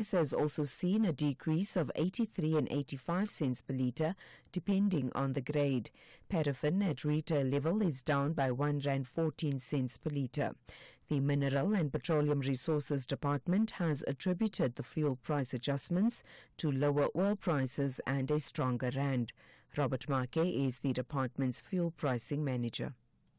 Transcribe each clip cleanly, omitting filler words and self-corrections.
This has also seen a decrease of 83 and 85 cents per litre, depending on the grade. Paraffin at retail level is down by R1.14 per litre. The Mineral and Petroleum Resources Department has attributed the fuel price adjustments to lower oil prices and a stronger rand. Robert Make is the department's fuel pricing manager.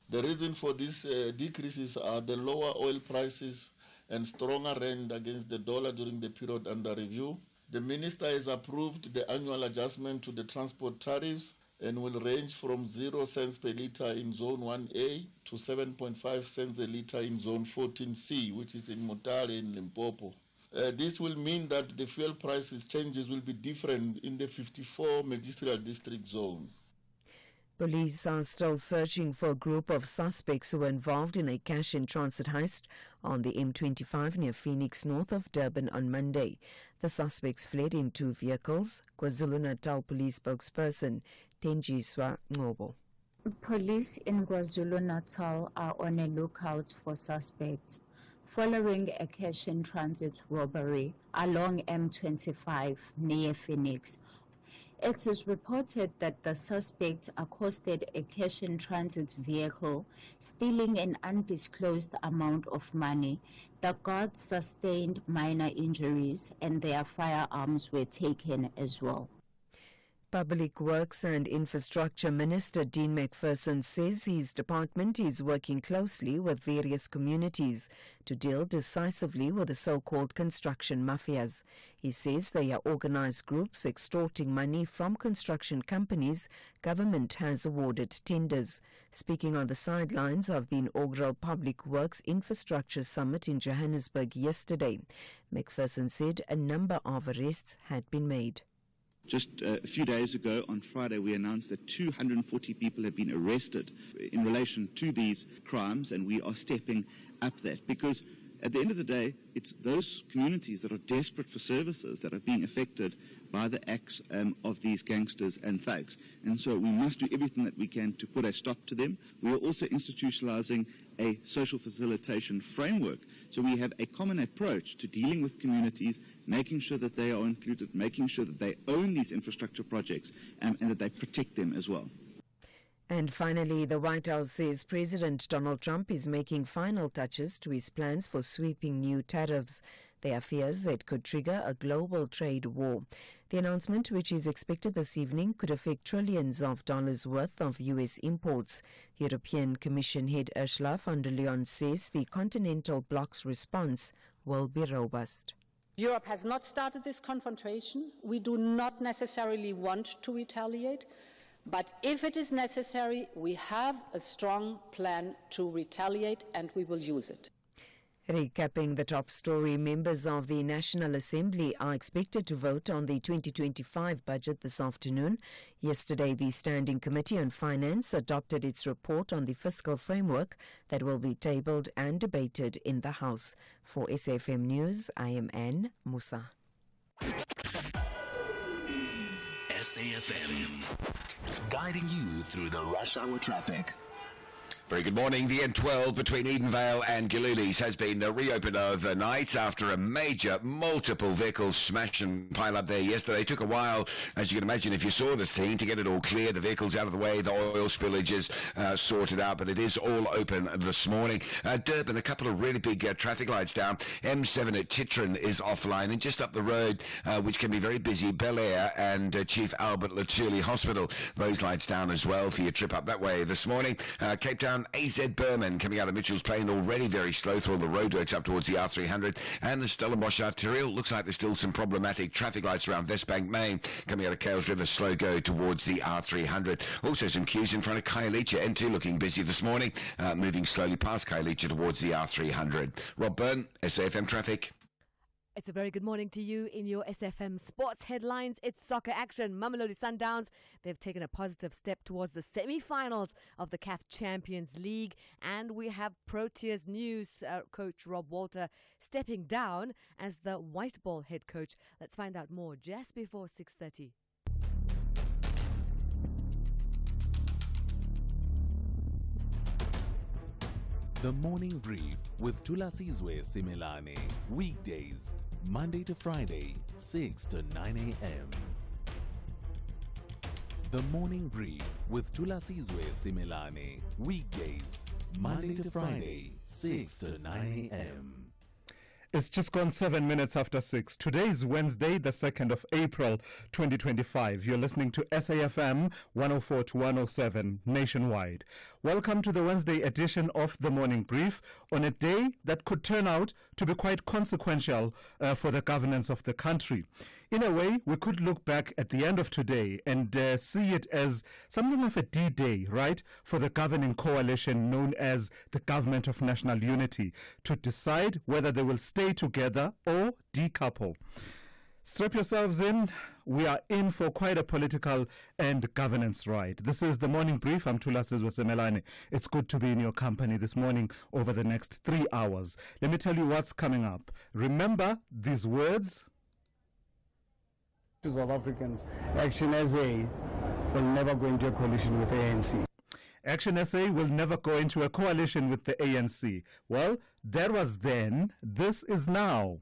The reason for these decreases are the lower oil prices and stronger rand against the dollar during the period under review. The minister has approved the annual adjustment to the transport tariffs and will range from 0 cents per litre in Zone 1A to 7.5 cents a litre in Zone 14C, which is in Mutale in Limpopo. This will mean that the fuel prices changes will be different in the 54 magisterial district zones. Police are still searching for a group of suspects who were involved in a cash-in-transit heist on the M25 near Phoenix, north of Durban on Monday. The suspects fled in 2 vehicles. KwaZulu-Natal Police spokesperson Thulasizwe Simelane. Police in KwaZulu-Natal are on a lookout for suspects following a cash-in-transit robbery along M25 near Phoenix. It is reported that the suspect accosted a cash-in-transit vehicle, stealing an undisclosed amount of money. The guards sustained minor injuries and their firearms were taken as well. Public Works and Infrastructure Minister Dean McPherson says his department is working closely with various communities to deal decisively with the so-called construction mafias. He says they are organized groups extorting money from construction companies government has awarded tenders. Speaking on the sidelines of the inaugural Public Works Infrastructure Summit in Johannesburg yesterday, McPherson said a number of arrests had been made. Just a few days ago, on Friday, we announced that 240 people have been arrested in relation to these crimes, and we are stepping up that because at the end of the day, it's those communities that are desperate for services that are being affected by the acts of these gangsters and thugs. And so we must do everything that we can to put a stop to them. We are also institutionalizing a social facilitation framework. So we have a common approach to dealing with communities, making sure that they are included, making sure that they own these infrastructure projects and that they protect them as well. And finally, the White House says President Donald Trump is making final touches to his plans for sweeping new tariffs. There are fears it could trigger a global trade war. The announcement, which is expected this evening, could affect trillions of dollars worth of U.S. imports. European Commission head Ursula von der Leyen says the continental bloc's response will be robust. Europe has not started this confrontation. We do not necessarily want to retaliate. But if it is necessary, we have a strong plan to retaliate and we will use it. Recapping the top story, members of the National Assembly are expected to vote on the 2025 budget this afternoon. Yesterday, the Standing Committee on Finance adopted its report on the fiscal framework that will be tabled and debated in the House. For SAFM News, I am Anne Musa. SAFM, guiding you through the rush hour traffic. Very good morning. The M12 between Edenvale and Gululis has been reopened overnight after a major multiple vehicle smash and pile up there yesterday. It took a while, as you can imagine, if you saw the scene, to get it all clear, the vehicles out of the way, the oil spillages sorted out, but it is all open this morning. Durban, a couple of really big traffic lights down. M7 at Titran is offline, and just up the road, which can be very busy, Bel Air and Chief Albert Luthuli Hospital. Those lights down as well for your trip up that way this morning. Cape Town, AZ Berman coming out of Mitchell's Plain, already very slow through all the roadworks up towards the R300, and the Stellenbosch Arterial. Looks like there's still some problematic traffic lights around Westbank Main coming out of Kales River, slow go towards the R300. Also some queues in front of Khayelitsha, N2 looking busy this morning, moving slowly past Khayelitsha towards the R300. Rob Byrne, SAFM Traffic. It's a very good morning to you in your SFM sports headlines. It's soccer action. Mamelodi Sundowns, they've taken a positive step towards the semi-finals of the CAF Champions League. And we have Proteas news. Coach Rob Walter stepping down as the white ball head coach. Let's find out more just before 6:30. The Morning Brief with Thulasizwe Simelane. Weekdays Monday to Friday, 6 to 9 a.m. The Morning Brief with Thulasizwe Simelane. Weekdays, Monday to Friday, 6 to 9 a.m. It's just gone 7 minutes after 6. Today is Wednesday, the 2nd of April, 2025. You're listening to SAFM 104 to 107 nationwide. Welcome to the Wednesday edition of The Morning Brief on a day that could turn out to be quite consequential for the governance of the country. In a way, we could look back at the end of today and see it as something of a D-Day, right, for the governing coalition known as the Government of National Unity to decide whether they will stay together or decouple. Strap yourselves in. We are in for quite a political and governance ride. This is The Morning Brief. I'm Thulasizwe Simelane. It's good to be in your company this morning over the next 3 hours. Let me tell you what's coming up. Remember these words. South Africans, Action SA will never go into a coalition with the ANC. Action SA will never go into a coalition with the ANC. Well, that was then, this is now.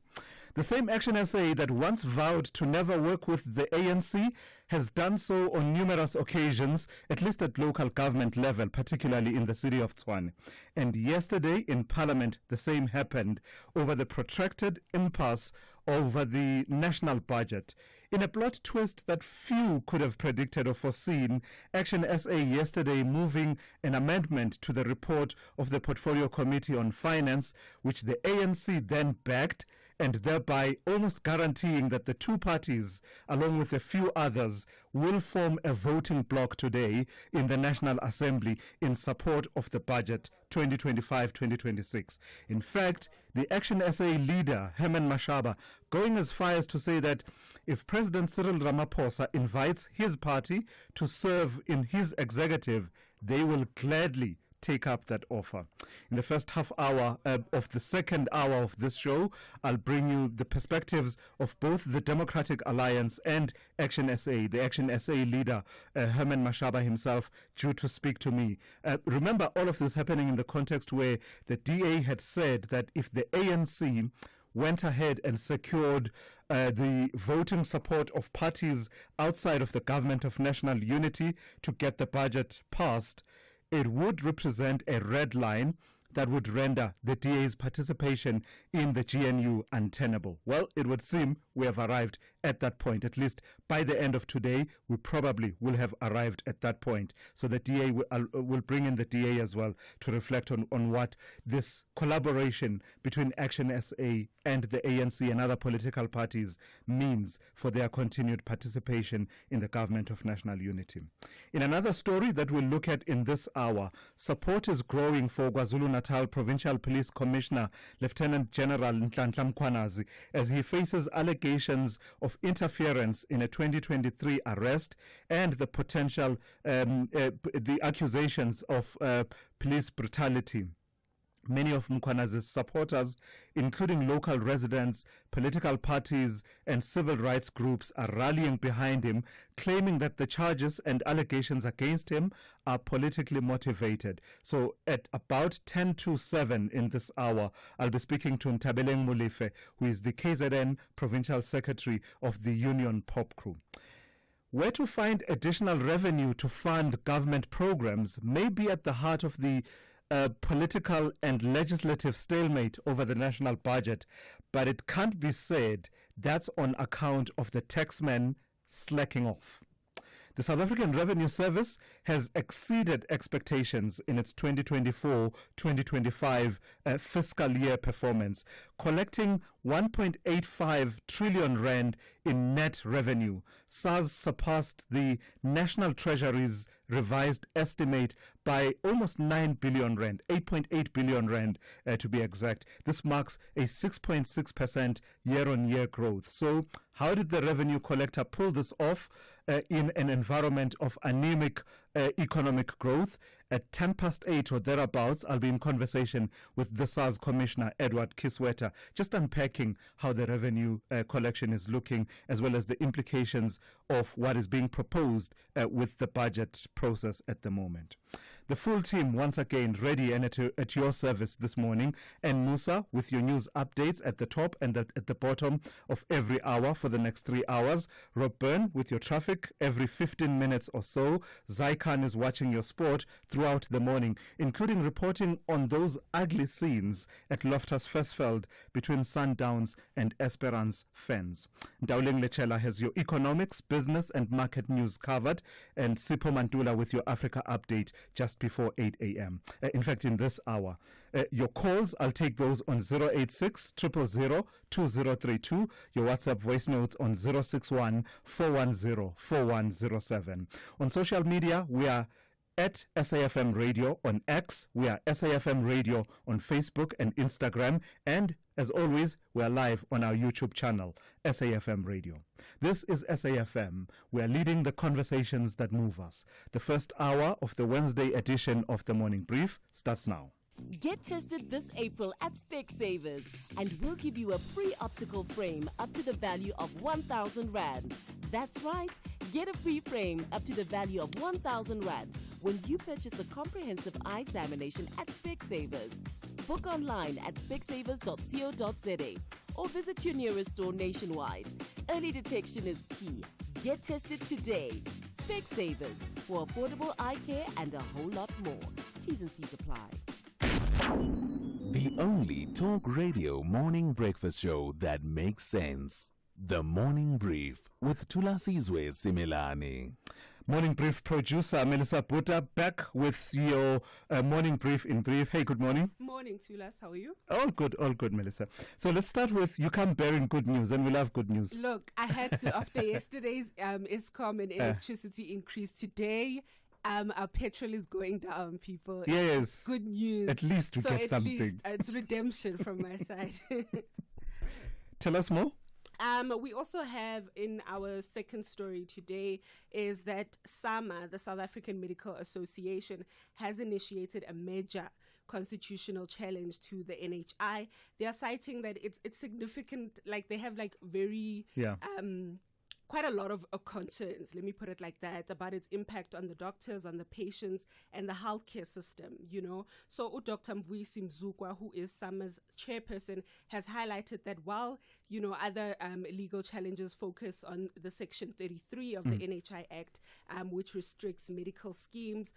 The same Action SA that once vowed to never work with the ANC has done so on numerous occasions, at least at local government level, particularly in the city of Tshwane. And yesterday in Parliament, the same happened over the protracted impasse over the national budget. In a plot twist that few could have predicted or foreseen, Action SA yesterday moving an amendment to the report of the Portfolio Committee on Finance, which the ANC then backed, and thereby almost guaranteeing that the two parties, along with a few others, will form a voting bloc today in the National Assembly in support of the budget 2025-2026. In fact, the Action SA leader, Herman Mashaba, going as far as to say that if President Cyril Ramaphosa invites his party to serve in his executive, they will gladly take up that offer. In the first half hour of the second hour of this show, I'll bring you the perspectives of both the Democratic Alliance and Action SA. The Action SA leader, Herman Mashaba himself, due to speak to me. Remember all of this happening in the context where the DA had said that if the ANC went ahead and secured the voting support of parties outside of the Government of National Unity to get the budget passed, it would represent a red line that would render the DA's participation in the GNU untenable. Well, it would seem we have arrived at that point. At least by the end of today, we probably will have arrived at that point. So the DA will bring in the DA as well to reflect on what this collaboration between Action SA and the ANC and other political parties means for their continued participation in the Government of National Unity. In another story that we'll look at in this hour, support is growing for KwaZulu-Natal Provincial Police Commissioner Lieutenant General Nhlanhla Mkhwanazi as he faces allegations of interference in a 2023 arrest and the potential the accusations of police brutality. Many of Mkhwanazi's supporters, including local residents, political parties, and civil rights groups, are rallying behind him, claiming that the charges and allegations against him are politically motivated. So at about 10 to 7 in this hour, I'll be speaking to Ntabeleng Molefe, who is the KZN Provincial Secretary of the Union Pop Crew. Where to find additional revenue to fund government programs may be at the heart of the political and legislative stalemate over the national budget, but it can't be said that's on account of the taxmen slacking off. The South African Revenue Service has exceeded expectations in its 2024-2025 fiscal year performance, collecting 1.85 trillion rand in net revenue. SARS surpassed the National Treasury's revised estimate by almost 9 billion rand, 8.8 billion rand to be exact. This marks a 6.6% year-on-year growth. So how did the revenue collector pull this off in an environment of anemic economic growth? At 8:10 or thereabouts, I'll be in conversation with the SARS Commissioner, Edward Kisweta, just unpacking how the revenue collection is looking, as well as the implications of what is being proposed with the budget process at the moment. The full team once again ready and at your service this morning. And Musa with your news updates at the top and at the bottom of every hour for the next 3 hours. Rob Byrne with your traffic every 15 minutes or so. Zaikan is watching your sport throughout the morning, including reporting on those ugly scenes at Loftus Versfeld between Sundowns and Esperance fans. Ndauling Lechela has your economics, business and market news covered, and Sipho Mantula with your Africa update just before 8 a.m. In fact, in this hour. Your calls, I'll take those on 086 000 2032. Your WhatsApp voice notes on 061 410 4107. On social media, we are at SAFM Radio on X. We are SAFM Radio on Facebook and Instagram. And as always, we are live on our YouTube channel, SAFM Radio. This is SAFM. We are leading the conversations that move us. The first hour of the Wednesday edition of the Morning Brief starts now. Get tested this April at Specsavers and we'll give you a free optical frame up to the value of 1,000 Rand. That's right, get a free frame up to the value of 1,000 Rand when you purchase a comprehensive eye examination at Specsavers. Book online at specsavers.co.za or visit your nearest store nationwide. Early detection is key. Get tested today. Specsavers, for affordable eye care and a whole lot more. T's and C's apply. The only talk radio morning breakfast show that makes sense. The Morning Brief with Thulasizwe Simelane. Morning Brief producer Melissa Buta back with your Morning Brief in brief. Hey, good morning. Morning, Thulas. How are you? All good, Melissa. So let's start with, you come bearing good news, and we love good news. Look, I had to, after yesterday's Eskom and electricity increase today, our petrol is going down, people. Yes. Good news. At least we get something. Least, it's redemption from my side. Tell us more. We also have in our second story today is that SAMA, the South African Medical Association, has initiated a major constitutional challenge to the NHI. They are citing that it's significant, like they have like very quite a lot of concerns, let me put it like that, about its impact on the doctors, on the patients, and the healthcare system, you know. So Dr. Mvuyisi Mzukwa, who is SAMA's chairperson, has highlighted that while, you know, other legal challenges focus on the Section 33 of the NHI Act, which restricts medical schemes,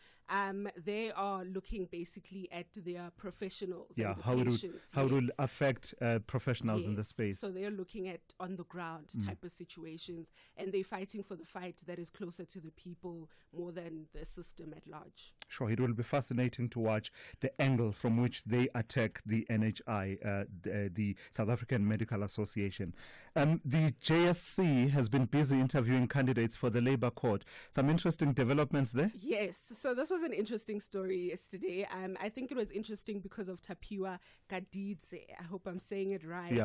they are looking basically at their professionals and the patients. How it will affect professionals in the space. So they're looking at on-the-ground type of situations, and they're fighting for the fight that is closer to the people more than the system at large. Sure, it will be fascinating to watch the angle from which they attack the NHI, the South African Medical Association. The JSC has been busy interviewing candidates for the Labour Court. Some interesting developments there? Yes, so this was an interesting story yesterday. I think it was interesting because of Tapiwa Gadidze, I hope I'm saying it right,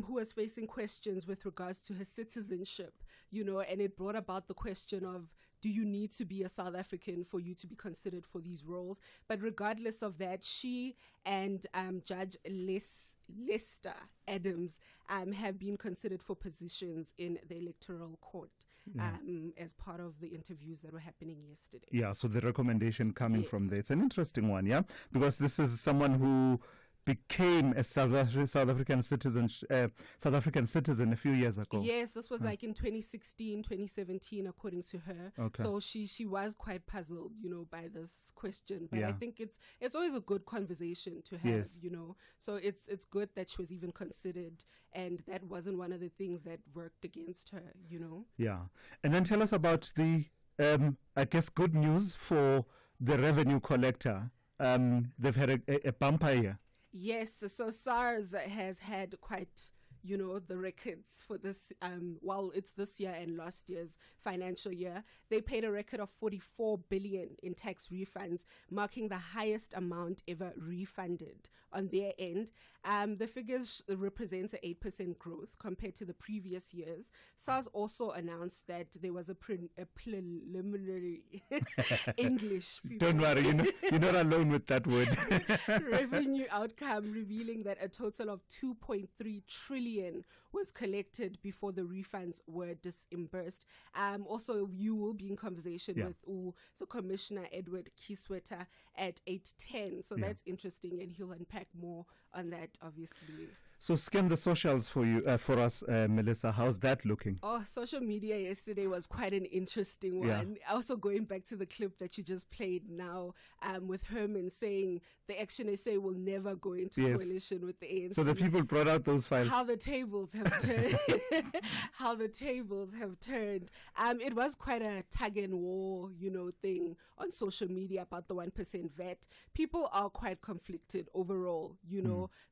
who was facing questions with regards to her citizenship, you know, and it brought about the question of, do you need to be a South African for you to be considered for these roles? But regardless of that, she and Judge Lester Adams have been considered for positions in the Electoral Court as part of the interviews that were happening yesterday. Yeah, so the recommendation coming from there. It's an interesting one, because this is someone who became a South African citizen a few years ago. Yes, this was like in 2016, 2017, according to her. Okay. So she was quite puzzled, you know, by this question. But I think it's always a good conversation to have, you know. So it's good that she was even considered, and that wasn't one of the things that worked against her, you know. Yeah. And then tell us about the, I guess, good news for the revenue collector. They've had a bumper year. Yes, so SARS has had quite, you know, the records for this, it's this year and last year's financial year. They paid a record of 44 billion in tax refunds, marking the highest amount ever refunded on their end. The figures represent an 8% growth compared to the previous years. SARS also announced that there was a preliminary English. Don't worry, you're not alone with that word. Revenue outcome revealing that a total of 2.3 trillion was collected before the refunds were disbursed. Also, you will be in conversation with so Commissioner Edward Kisweta at 8:10. So that's interesting, and he'll unpack more on that, obviously. So scan the socials for you, for us, Melissa. How's that looking? Oh, social media yesterday was quite an interesting one. Yeah. Also going back to the clip that you just played now, with Herman saying the Action SA will never go into coalition with the ANC. So the people brought out those files. How the tables have turned. How the tables have turned. It was quite a tug and war, thing on social media about the 1% VAT. People are quite conflicted overall.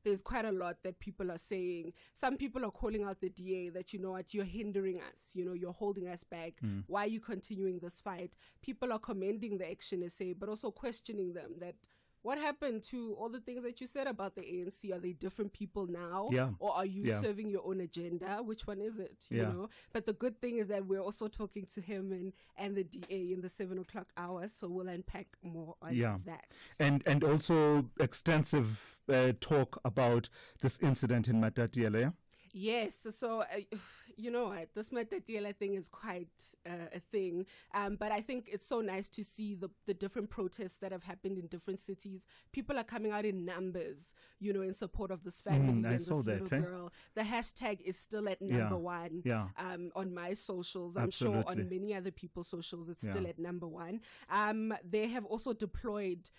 There's quite a lot that people are saying. Some people are calling out the DA that, you're hindering us, you're holding us back. Why are you continuing this fight? People are commending the Action SA, but also questioning them that what happened to all the things that you said about the ANC? Are they different people now? Yeah. Or are you Yeah. serving your own agenda? Which one is it? You Yeah. know? But the good thing is that we're also talking to him and the DA in the 7 o'clock hour, so we'll unpack more on that. And also extensive talk about this incident in Matatiele, yeah? Yes, so you know what, this Matatiele thing is quite a thing, but I think it's so nice to see the different protests that have happened in different cities. People are coming out in numbers, in support of this family and this little girl. The hashtag is still at number one on my socials. I'm sure on many other people's socials it's still at number one. They have also deployed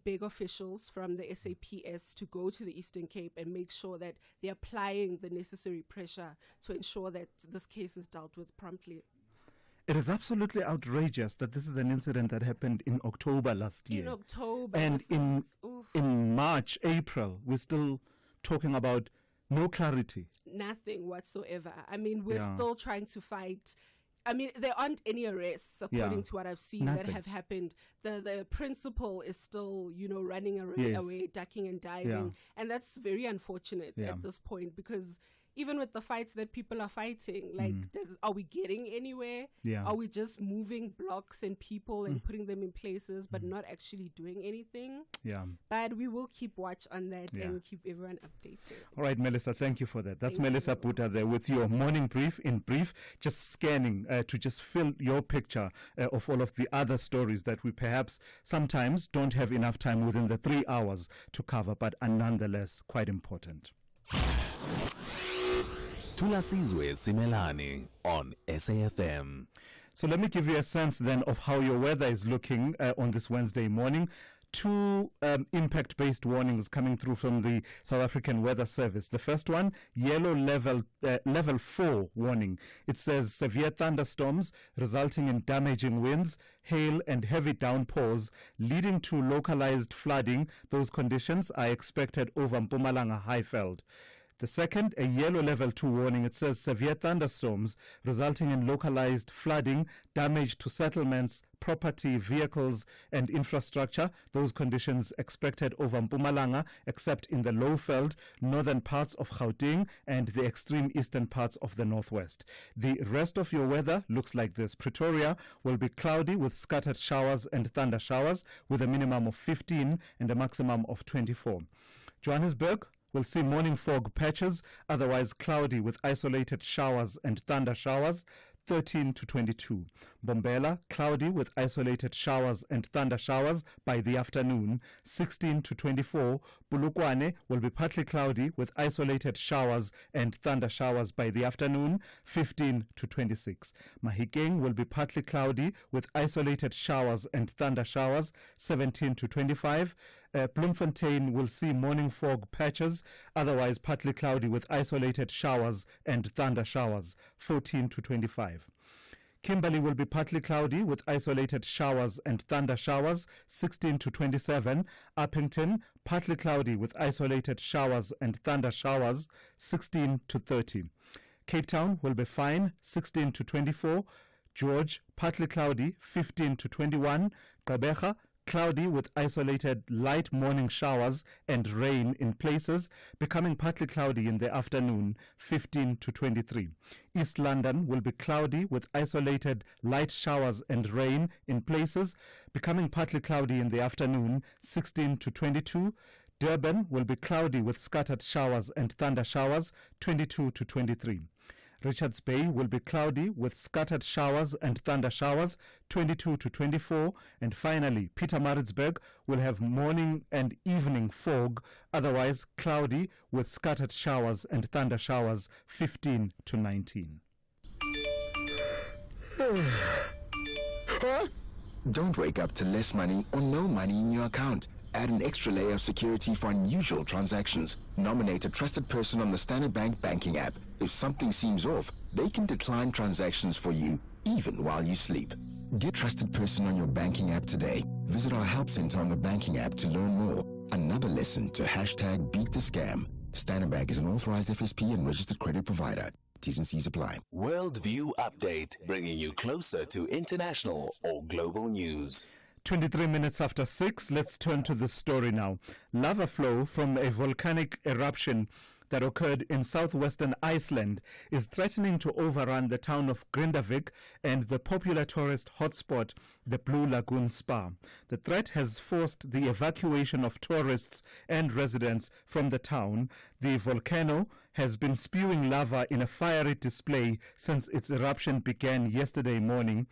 big officials from the SAPS to go to the Eastern Cape and make sure that they're applying the necessary pressure to ensure that this case is dealt with promptly. It is absolutely outrageous that this is an incident that happened in October last year. In October. And in March, April, we're still talking about no clarity. Nothing whatsoever. I mean, we're still trying to fight. I mean, there aren't any arrests, according to what I've seen, that have happened. The principal is still, running away, ducking and diving. And that's very unfortunate at this point, because even with the fights that people are fighting, like, are we getting anywhere? Are we just moving blocks and people and putting them in places, but not actually doing anything? But we will keep watch on that and keep everyone updated. All right, Melissa, thank you for that. That's Melissa Puta there with your morning brief in brief, just scanning to just fill your picture of all of the other stories that we perhaps sometimes don't have enough time within the 3 hours to cover, but are nonetheless quite important. Thulasizwe Simelane on SAFM. So let me give you a sense then of how your weather is looking on this Wednesday morning. 2 impact-based warnings coming through from the South African Weather Service. The first one, yellow level 4 warning. It says severe thunderstorms resulting in damaging winds, hail and heavy downpours leading to localized flooding. Those conditions are expected over Mpumalanga Highveld. The second, a yellow level 2 warning. It says severe thunderstorms resulting in localized flooding, damage to settlements, property, vehicles and infrastructure. Those conditions expected over Mpumalanga, except in the Lowveld, northern parts of Gauteng and the extreme eastern parts of the northwest. The rest of your weather looks like this. Pretoria will be cloudy with scattered showers and thunder showers with a minimum of 15 and a maximum of 24. Johannesburg will see morning fog patches, otherwise cloudy with isolated showers and thunder showers, 13 to 22. Mbombela, cloudy with isolated showers and thunder showers by the afternoon, 16 to 24. Bulukwane will be partly cloudy with isolated showers and thunder showers by the afternoon, 15 to 26. Mahikeng will be partly cloudy with isolated showers and thunder showers, 17 to 25. Bloemfontein will see morning fog patches, otherwise partly cloudy with isolated showers and thunder showers, 14 to 25. Kimberley will be partly cloudy with isolated showers and thunder showers, 16 to 27. Uppington, partly cloudy with isolated showers and thunder showers, 16 to 30. Cape Town will be fine, 16 to 24. George, partly cloudy, 15 to 21. Gqeberha, cloudy with isolated light morning showers and rain in places, becoming partly cloudy in the afternoon, 15 to 23. East London will be cloudy with isolated light showers and rain in places, becoming partly cloudy in the afternoon, 16 to 22. Durban will be cloudy with scattered showers and thunder showers, 22 to 23. Richards Bay will be cloudy with scattered showers and thunder showers, 22 to 24. And finally, Pietermaritzburg will have morning and evening fog, otherwise cloudy with scattered showers and thunder showers, 15 to 19. Don't wake up to less money or no money in your account. Add an extra layer of security for unusual transactions. Nominate a trusted person on the Standard Bank banking app. If something seems off, they can decline transactions for you, even while you sleep. Get Trusted Person on your banking app today. Visit our help center on the banking app to learn more. Another lesson to #BeatTheScam. Standard Bank is an authorized FSP and registered credit provider. T's and C's apply. Worldview Update, bringing you closer to international or global news. 23 minutes after 6, let's turn to this story now. Lava flow from a volcanic eruption that occurred in southwestern Iceland is threatening to overrun the town of Grindavik and the popular tourist hotspot, the Blue Lagoon Spa. The threat has forced the evacuation of tourists and residents from the town. The volcano has been spewing lava in a fiery display since its eruption began yesterday morning,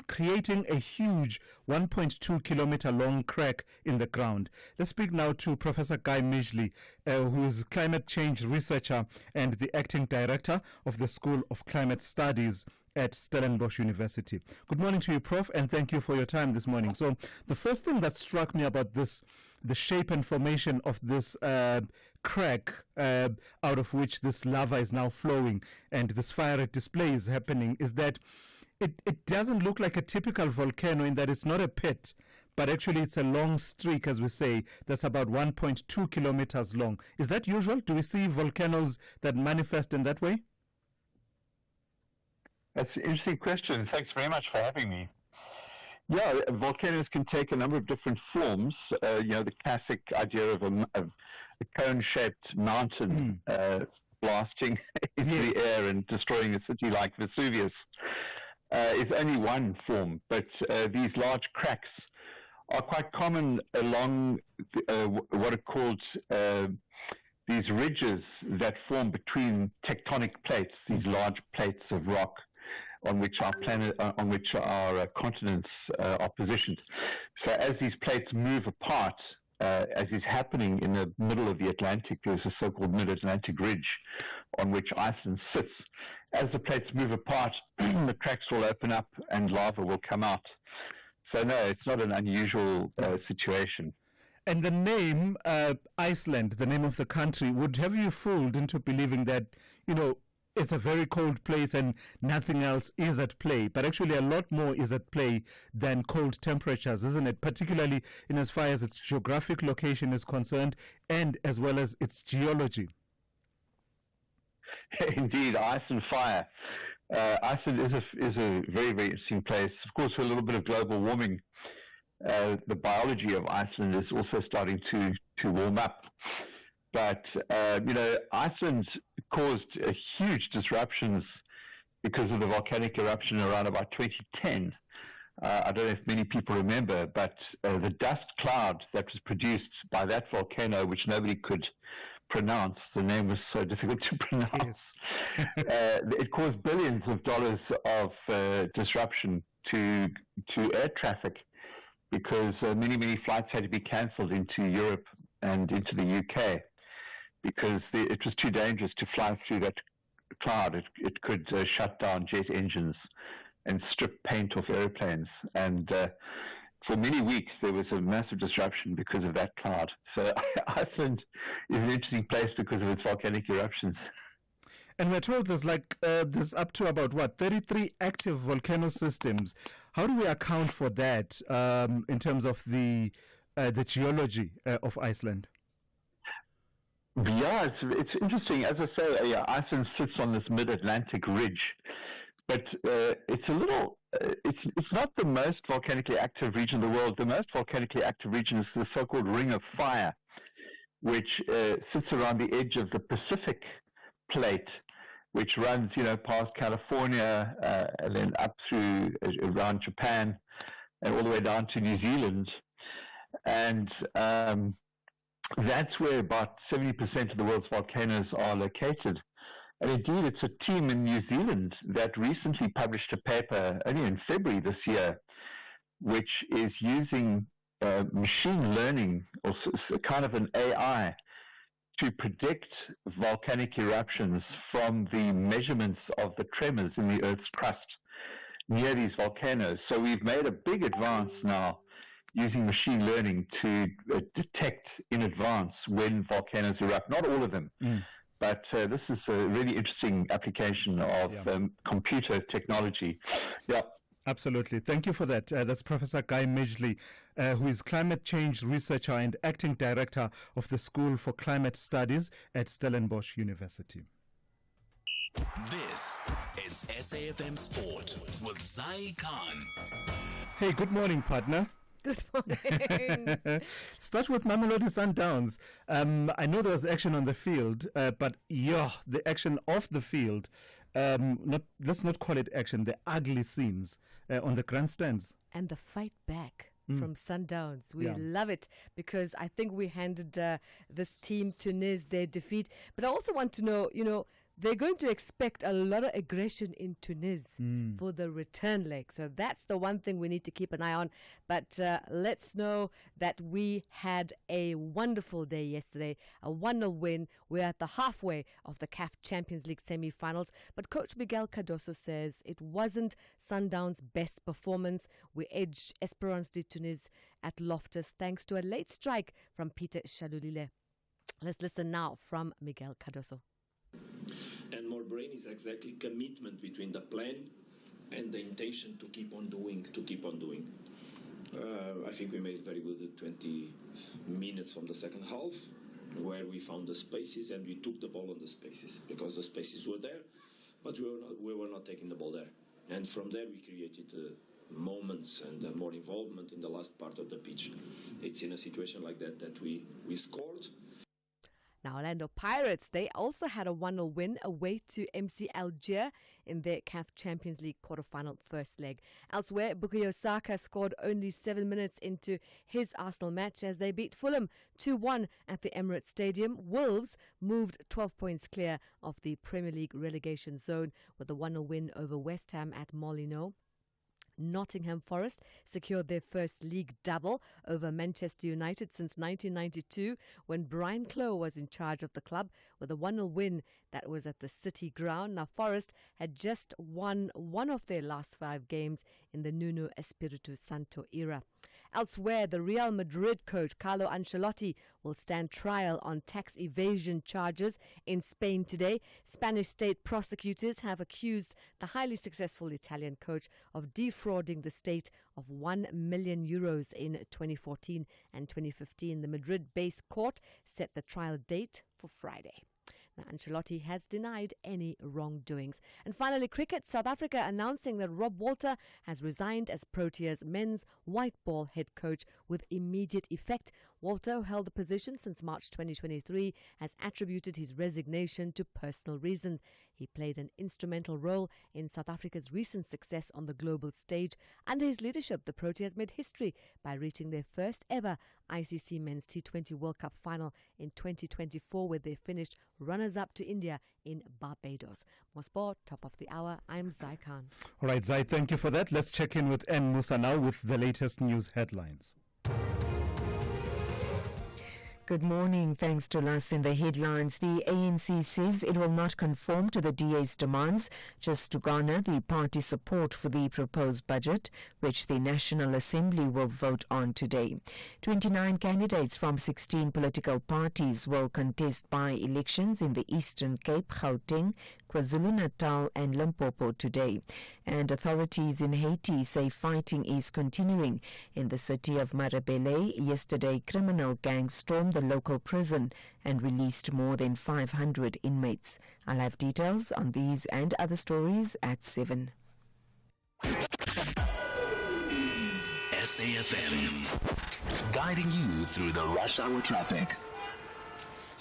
creating a huge 1.2 kilometer long crack in the ground. Let's speak now to Professor Guy Midgley, who is climate change researcher and the acting director of the School of Climate Studies at Stellenbosch University. Good morning to you, Prof, and thank you for your time this morning. So the first thing that struck me about this, the shape and formation of this crack out of which this lava is now flowing and this fiery display is happening, is that it doesn't look like a typical volcano in that it's not a pit, but actually it's a long streak, as we say, that's about 1.2 kilometers long. Is that usual? Do we see volcanoes that manifest in that way? That's an interesting question. Thanks very much for having me. Yeah, volcanoes can take a number of different forms. The classic idea of a cone-shaped mountain blasting into the air and destroying a city like Vesuvius is only one form, but these large cracks are quite common along what are called these ridges that form between tectonic plates, these large plates of rock on which our continents are positioned. So as these plates move apart, as is happening in the middle of the Atlantic, there's a so-called mid-Atlantic ridge on which Iceland sits. As the plates move apart, the cracks will open up and lava will come out. So no, it's not an unusual situation. And the name Iceland, the name of the country, would have you fooled into believing that, it's a very cold place and nothing else is at play. But actually a lot more is at play than cold temperatures, isn't it? Particularly in as far as its geographic location is concerned and as well as its geology. Indeed, ice and fire. Iceland is a very, very interesting place. Of course, with a little bit of global warming, the biology of Iceland is also starting to warm up. But, Iceland caused huge disruptions because of the volcanic eruption around about 2010. I don't know if many people remember, but the dust cloud that was produced by that volcano, which nobody could pronounce, the name was so difficult to pronounce, it caused billions of dollars of disruption to air traffic because many flights had to be cancelled into Europe and into the UK. Because it was too dangerous to fly through that cloud. It could shut down jet engines and strip paint off airplanes. And for many weeks, there was a massive disruption because of that cloud. So Iceland is an interesting place because of its volcanic eruptions. And we're told there's up to about, 33 active volcano systems. How do we account for that in terms of the geology of Iceland? Yeah, it's interesting. As I say, Iceland sits on this mid-Atlantic ridge, but it's not the most volcanically active region in the world. The most volcanically active region is the so-called Ring of Fire, which sits around the edge of the Pacific plate, which runs, past California and then up through around Japan and all the way down to New Zealand. And that's where about 70% of the world's volcanoes are located. And indeed, it's a team in New Zealand that recently published a paper, only in February this year, which is using machine learning, or kind of an AI, to predict volcanic eruptions from the measurements of the tremors in the Earth's crust near these volcanoes. So we've made a big advance now using machine learning to detect in advance when volcanoes erupt. Not all of them, but this is a really interesting application of computer technology. Yeah. Absolutely. Thank you for that. That's Professor Guy Midgley, who is climate change researcher and acting director of the School for Climate Studies at Stellenbosch University. This is SAFM Sport with Zai Khan. Hey, good morning, partner. Good morning. Start with Mamelodi Sundowns. I know there was action on the field, but the action off the field, let's not call it action, the ugly scenes on the grandstands. And the fight back from Sundowns. We love it because I think we handed this team, Tunis, their defeat. But I also want to know, they're going to expect a lot of aggression in Tunis for the return leg. So that's the one thing we need to keep an eye on. But let's know that we had a wonderful day yesterday, a 1-0 win. We're at the halfway of the CAF Champions League semi-finals. But Coach Miguel Cardoso says it wasn't Sundowns' best performance. We edged Esperance de Tunis at Loftus thanks to a late strike from Peter Shalulile. Let's listen now from Miguel Cardoso. And more brain is exactly commitment between the plan and the intention to keep on doing. I think we made very good 20 minutes from the second half, where we found the spaces and we took the ball on the spaces because the spaces were there, but we were not taking the ball there. And from there we created moments and more involvement in the last part of the pitch. It's in a situation like that we scored. Now, Orlando Pirates, they also had a 1-0 win away to MC Alger in their CAF Champions League quarterfinal first leg. Elsewhere, Bukayo Saka scored only 7 minutes into his Arsenal match as they beat Fulham 2-1 at the Emirates Stadium. Wolves moved 12 points clear of the Premier League relegation zone with a 1-0 win over West Ham at Molineux. Nottingham Forest secured their first league double over Manchester United since 1992 when Brian Clough was in charge of the club with a 1-0 win that was at the City Ground. Now, Forest had just won one of their last 5 games in the Nuno Espirito Santo era. Elsewhere, the Real Madrid coach Carlo Ancelotti will stand trial on tax evasion charges in Spain today. Spanish state prosecutors have accused the highly successful Italian coach of defrauding the state of €1 million in 2014 and 2015. The Madrid-based court set the trial date for Friday. Now, Ancelotti has denied any wrongdoings. And finally, cricket. South Africa announcing that Rob Walter has resigned as Proteas men's white ball head coach with immediate effect. Walter, who held the position since March 2023, has attributed his resignation to personal reasons. He played an instrumental role in South Africa's recent success on the global stage. Under his leadership, the Proteas made history by reaching their first ever ICC Men's T20 World Cup final in 2024, where they finished runners-up to India in Barbados. More sport, top of the hour. I'm Zai Khan. All right, Zai, thank you for that. Let's check in with N. Musa now with the latest news headlines. Good morning. Thanks to us in the headlines. The ANC says it will not conform to the DA's demands just to garner the party support for the proposed budget, which the National Assembly will vote on today. 29 candidates from 16 political parties will contest by-elections in the Eastern Cape, Gauteng, KwaZulu-Natal and Limpopo today. And authorities in Haiti say fighting is continuing. In the city of Marabele, yesterday criminal gangs stormed the local prison and released more than 500 inmates. I'll have details on these and other stories at 7. SAFM, guiding you through the rush hour traffic.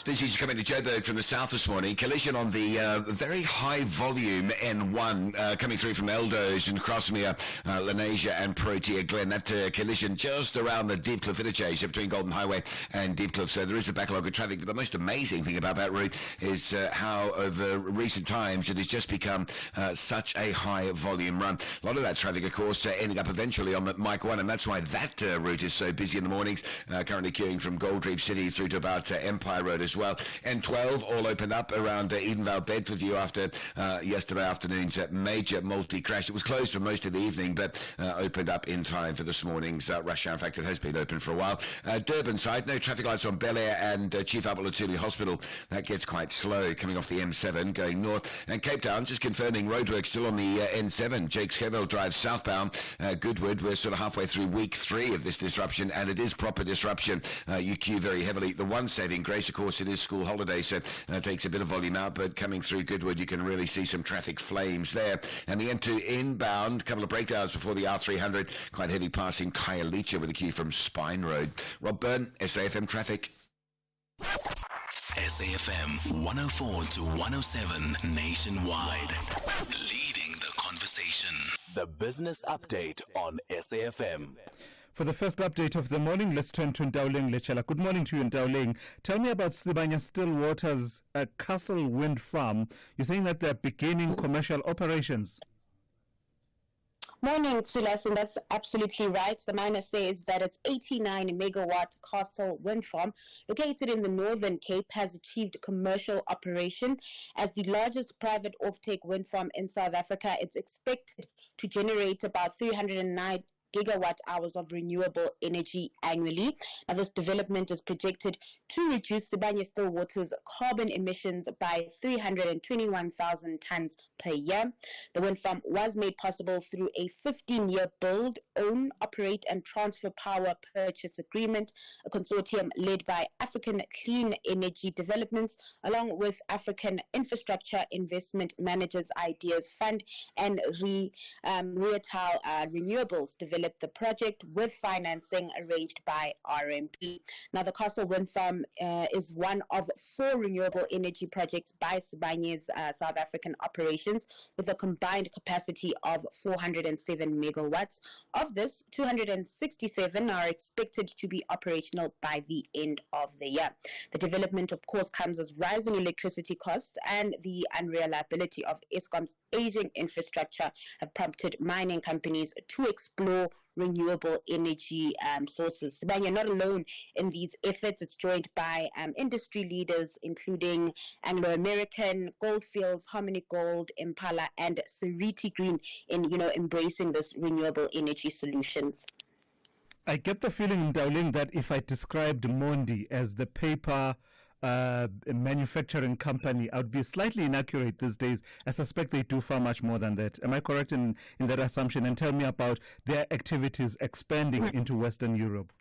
This is coming to Joburg from the south this morning. Collision on the very high volume N1 coming through from Eldos and Crossmere, Lenasia and Protea Glen. That collision just around the Deep Cliff interchange between Golden Highway and Deep Cliff. So there is a backlog of traffic. But the most amazing thing about that route is how over recent times it has just become such a high volume run. A lot of that traffic, of course, ending up eventually on the Mike 1, and that's why that route is so busy in the mornings. Currently queuing from Gold Reef City through to about Empire Road as well. N12 all opened up around Edenvale Bedford View after yesterday afternoon's major multi-crash. It was closed for most of the evening, but opened up in time for this morning's rush hour. In fact, it has been open for a while. Durban side, no traffic lights on Bel Air and Chief Abelothuli Hospital. That gets quite slow coming off the M7 going north. And Cape Town, just confirming roadwork still on the N7. Jakes Gerwel Drive southbound. Goodwood, we're sort of halfway through week 3 of this disruption, and it is proper disruption. You queue very heavily. The one saving grace, of course, it is school holiday, so it takes a bit of volume out, but coming through Goodwood, you can really see some traffic flames there. And the N2 inbound, a couple of breakdowns before the R300, quite heavy passing Khayelitsha with a queue from Spine Road. Rob Byrne, SAFM Traffic. SAFM 104 to 107 nationwide. Leading the conversation. The business update on SAFM. For the first update of the morning, let's turn to Ndauling Lechela. Good morning to you, Ndauling. Tell me about Sibanya Stillwater's Castle Wind Farm. You're saying that they're beginning commercial operations. Morning, Thulasizwe, and that's absolutely right. The miner says that its 89 megawatt Castle wind farm, located in the Northern Cape, has achieved commercial operation. As the largest private offtake wind farm in South Africa, it's expected to generate about 309 gigawatt hours of renewable energy annually. Now, this development is projected to reduce Sibanya Stillwater's carbon emissions by 321,000 tons per year. The wind farm was made possible through a 15-year build, own, operate and transfer power purchase agreement, a consortium led by African Clean Energy Developments, along with African Infrastructure Investment Managers Ideas Fund and Reatal Renewables developed the project with financing arranged by RMP. Now, the Castle Wind Farm is one of 4 renewable energy projects by Sibanya's South African operations, with a combined capacity of 407 megawatts. Of this, 267 are expected to be operational by the end of the year. The development, of course, comes as rising electricity costs and the unreliability of Eskom's aging infrastructure have prompted mining companies to explore renewable energy sources. Sibanya not alone in these efforts. It's joined by industry leaders including Anglo American, Goldfields, Harmony Gold, Impala and Seriti Green in embracing this renewable energy solutions. I get the feeling, Ndauling, that if I described Mondi as the paper manufacturing company, I would be slightly inaccurate these days. I suspect they do far much more than that. Am I correct in that assumption? And tell me about their activities expanding into Western Europe.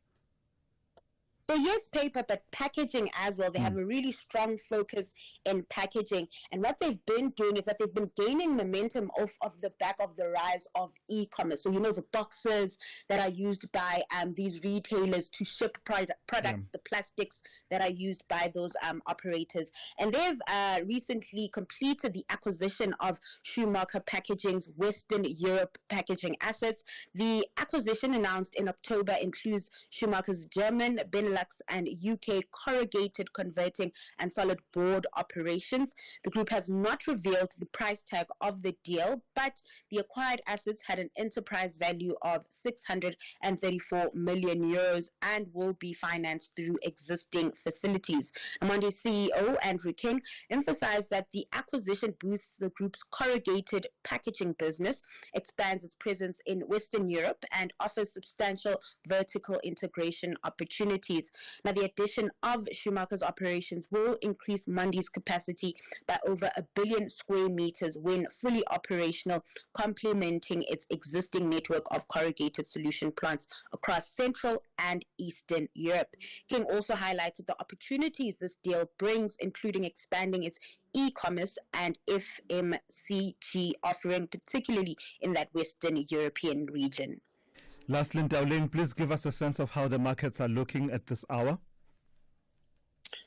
So yes, paper, but packaging as well. They have a really strong focus in packaging. And what they've been doing is that they've been gaining momentum off of the back of the rise of e-commerce. So, the boxes that are used by these retailers to ship products, the plastics that are used by those operators. And they've recently completed the acquisition of Schumacher Packaging's Western Europe packaging assets. The acquisition announced in October includes Schumacher's German, Benelux, and UK corrugated converting and solid board operations. The group has not revealed the price tag of the deal, but the acquired assets had an enterprise value of 634 million euros and will be financed through existing facilities. Amandi's CEO, Andrew King, emphasized that the acquisition boosts the group's corrugated packaging business, expands its presence in Western Europe, and offers substantial vertical integration opportunities. Now, the addition of Schumacher's operations will increase Mundi's capacity by over 1 billion square meters when fully operational, complementing its existing network of corrugated solution plants across Central and Eastern Europe. King also highlighted the opportunities this deal brings, including expanding its e-commerce and FMCG offering, particularly in that Western European region. Lastly, Ndauling, please give us a sense of how the markets are looking at this hour.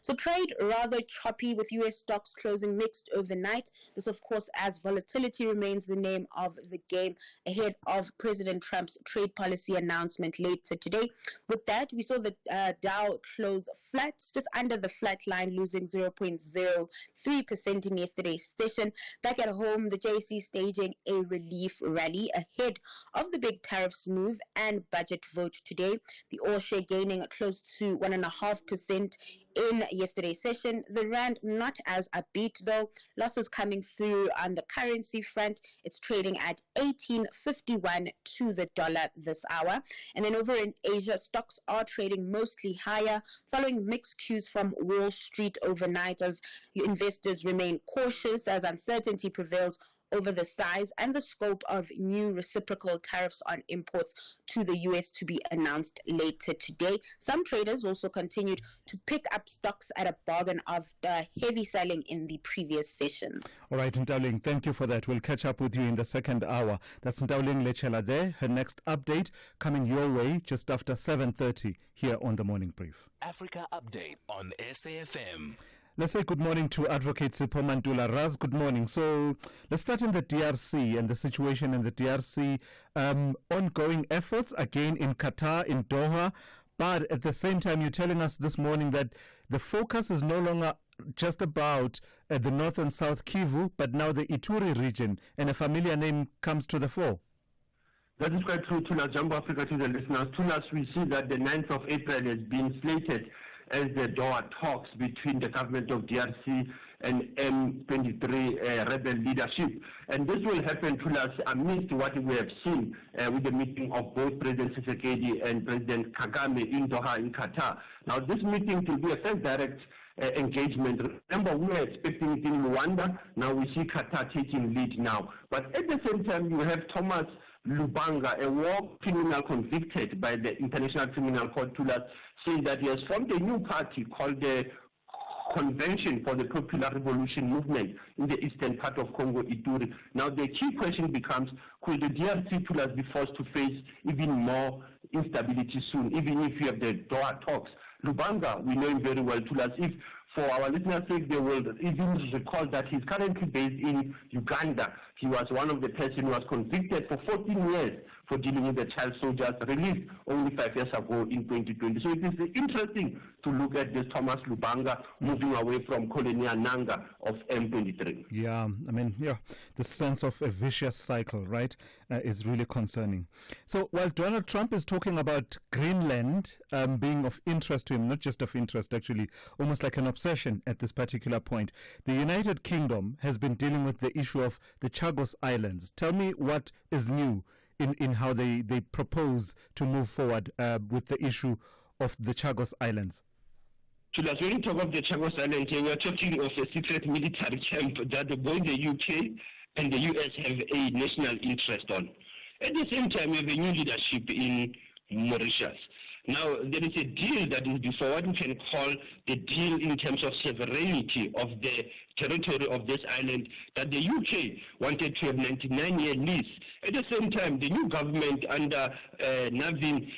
So trade rather choppy with U.S. stocks closing mixed overnight. This, of course, as volatility remains the name of the game ahead of President Trump's trade policy announcement later today. With that, we saw the Dow close flat, just under the flat line, losing 0.03% in yesterday's session. Back at home, the JSE staging a relief rally ahead of the big tariffs move and budget vote today. The all share gaining close to 1.5% in yesterday's session. The rand not as upbeat though. Losses coming through on the currency front. It's trading at 18.51 to the dollar this hour. And then over in Asia, stocks are trading mostly higher following mixed cues from Wall Street overnight as investors remain cautious as uncertainty prevails over the size and the scope of new reciprocal tariffs on imports to the U.S. to be announced later today. Some traders also continued to pick up stocks at a bargain after heavy selling in the previous sessions. All right, Ntauling, thank you for that. We'll catch up with you in the second hour. That's Ntauling Lechela there. Her next update coming your way just after 7:30 here on The Morning Brief. Africa Update on SAFM. Let's say good morning to Advocate Sipho Mantula. Raz, good morning. So let's start in the DRC and the situation in the DRC. Ongoing efforts again in Qatar, in Doha. But at the same time, you're telling us this morning that the focus is no longer just about the North and South Kivu, but now the Ituri region, and a familiar name comes to the fore. That is quite true, Tulas. Jumbo Africa to the listeners. Tulas, we see that the 9th of April has been slated as the Doha talks between the government of DRC and M23 rebel leadership. And this will happen to us amidst what we have seen with the meeting of both President Tshisekedi and President Kagame in Doha in Qatar. Now, this meeting will be a first direct engagement. Remember, we were expecting it in Rwanda. Now we see Qatar taking lead now. But at the same time, you have Thomas Lubanga, a war criminal convicted by the International Criminal Court, saying that he has formed a new party called the Convention for the Popular Revolution Movement in the eastern part of Congo, Ituri. Now the key question becomes, could the DRC be forced to face even more instability soon, even if you have the Doha talks? Lubanga, we know him very well, if for our listeners' sake, they will even recall that he's currently based in Uganda. He was one of the persons who was convicted for 14 years for dealing with the child soldiers, released only 5 years ago in 2020. So it is interesting to look at this Thomas Lubanga moving away from Colonel Nanga of M23. Yeah, I mean, the sense of a vicious cycle, right, is really concerning. So while Donald Trump is talking about Greenland being of interest to him, not just of interest, actually, almost like an obsession at this particular point, the United Kingdom has been dealing with the issue of the Chagos Islands. Tell me what is new in how they propose to move forward with the issue of the Chagos Islands. When you talk of the Chagos Islands, we are talking of a secret military camp that both the UK and the US have a national interest on. At the same time, we have a new leadership in Mauritius. Now, there is a deal that is before what we can call the deal in terms of sovereignty of the territory of this island that the UK wanted to have 99-year lease. At the same time, the new government under Navin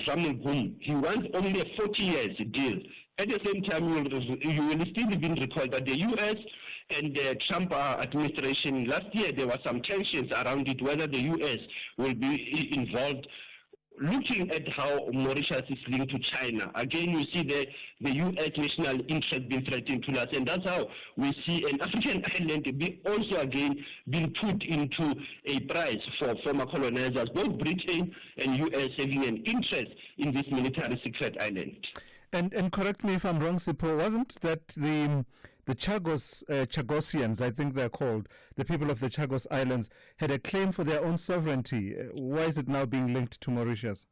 Ramagum, he wants only a 40 years deal. At the same time, you will still even recall that the US and the Trump administration, last year there were some tensions around it, whether the US will be involved. Looking at how Mauritius is linked to China, again you see the U.S. national interest being threatened to us, and that's how we see an African island be also again being put into a prize for former colonizers, both Britain and U.S. having an interest in this military secret island. And correct me if I'm wrong, Sipho, wasn't that the Chagosians, I think they're called, the people of the Chagos Islands, had a claim for their own sovereignty? Why is it now being linked to Mauritius?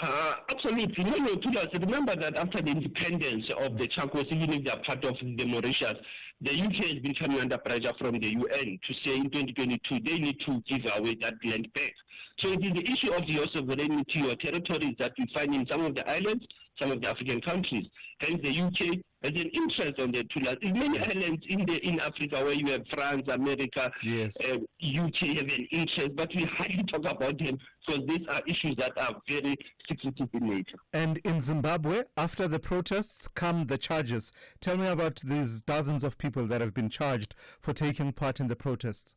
Absolutely. Remember that after the independence of the Chagos, even if they are part of the Mauritius, the UK has been coming under pressure from the UN to say in 2022 they need to give away that land back. So it is the issue of your sovereignty or territories that we find in some of the islands. some of the African countries. Hence, the UK has an interest on the Thulas. In many islands in Africa where you have France, America, yes. UK have an interest, but we hardly talk about them because these are issues that are very secretive in nature. And in Zimbabwe, after the protests come the charges. Tell me about these dozens of people that have been charged for taking part in the protests.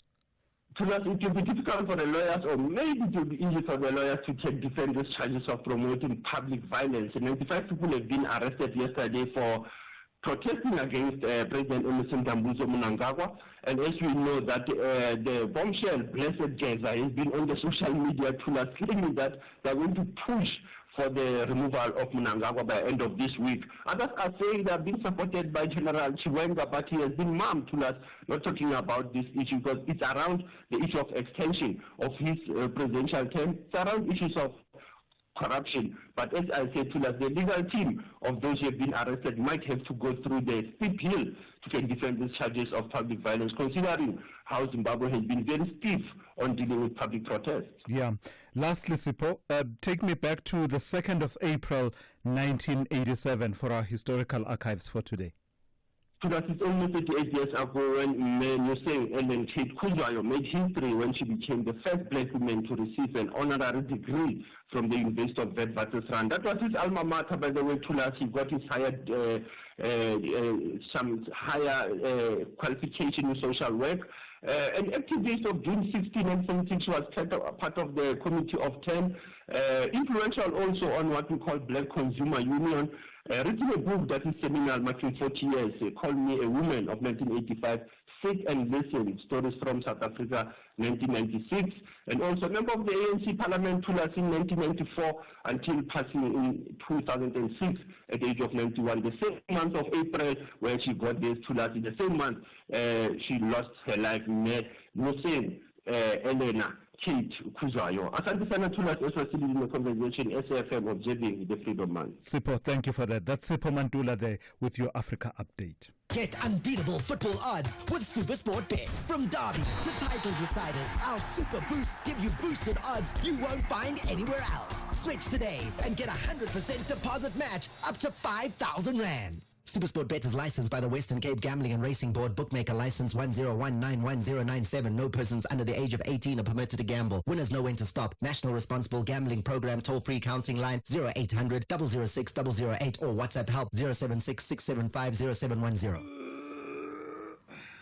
So that it will be difficult for the lawyers, or maybe it will be easy for the lawyers to defend these charges of promoting public violence. And 95 people have been arrested yesterday for protesting against President Emerson Mnangagwa. And as we know that the bombshell Blessed Geza has been on the social media claiming that they're going to push for the removal of Mnangagwa by the end of this week. Others are saying they have been supported by General Chiwenga, but he has been mum to us, not talking about this issue because it's around the issue of extension of his presidential term. It's around issues of corruption. But as I said to us, the legal team of those who have been arrested might have to go through the steep hill to defend these charges of public violence, considering how Zimbabwe has been very stiff on dealing with public protests. Yeah. Lastly, Sipho, take me back to the 2nd of April, 1987 for our historical archives for today. Because it's almost 38 years ago when Noseng Ellen Kate Kuzwayo made history when she became the first black woman to receive an honorary degree from the University of Witwatersrand. That was his alma mater, by the way, Thulas. He got his some higher qualification in social work. An activist of June 16 and 76 was part of the Committee of 10, influential also on what we call Black Consumer Union, written a book that is seminal marking 40 years, Call Me a Woman of 1985, Sit and Listen, Stories from South Africa, 1996, and also a member of the ANC Parliament, Thulas, in 1994 until passing in 2006 at the age of 91. The same month of April where she got this Thulas, in the same month she lost her life. Noseng Elena Kate Kuzwayo. Asante sana Thulas, as was in the conversation, SAFM observing the Freedom Month. Sipho, thank you for that. That's Sipho Mantula there with your Africa update. Get unbeatable football odds with SuperSport Bet. From derbies to title deciders, our Super Boosts give you boosted odds you won't find anywhere else. Switch today and get a 100% deposit match up to 5,000 Rand. SuperSport Bet is licensed by the Western Cape Gambling and Racing Board. Bookmaker license 10191097. No persons under the age of 18 are permitted to gamble. Winners know when to stop. National Responsible Gambling Program toll-free counseling line 0800 006 008 or WhatsApp help 076 675 0710.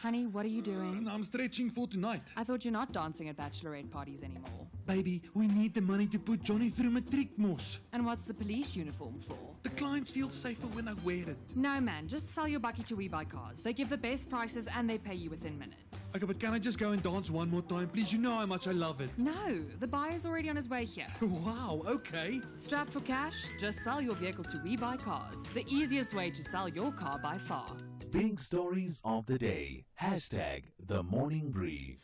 Honey, what are you doing? I'm stretching for tonight. I thought you're not dancing at bachelorette parties anymore. Baby, we need the money to put Johnny through matric mos. And what's the police uniform for? The clients feel safer when I wear it. No, man, just sell your bucky to We Buy Cars. They give the best prices and they pay you within minutes. Okay, but can I just go and dance one more time, please? You know how much I love it. No, the buyer's already on his way here. Wow, okay. Strapped for cash? Just sell your vehicle to We Buy Cars. The easiest way to sell your car by far. Big stories of the day. Hashtag The Morning Brief.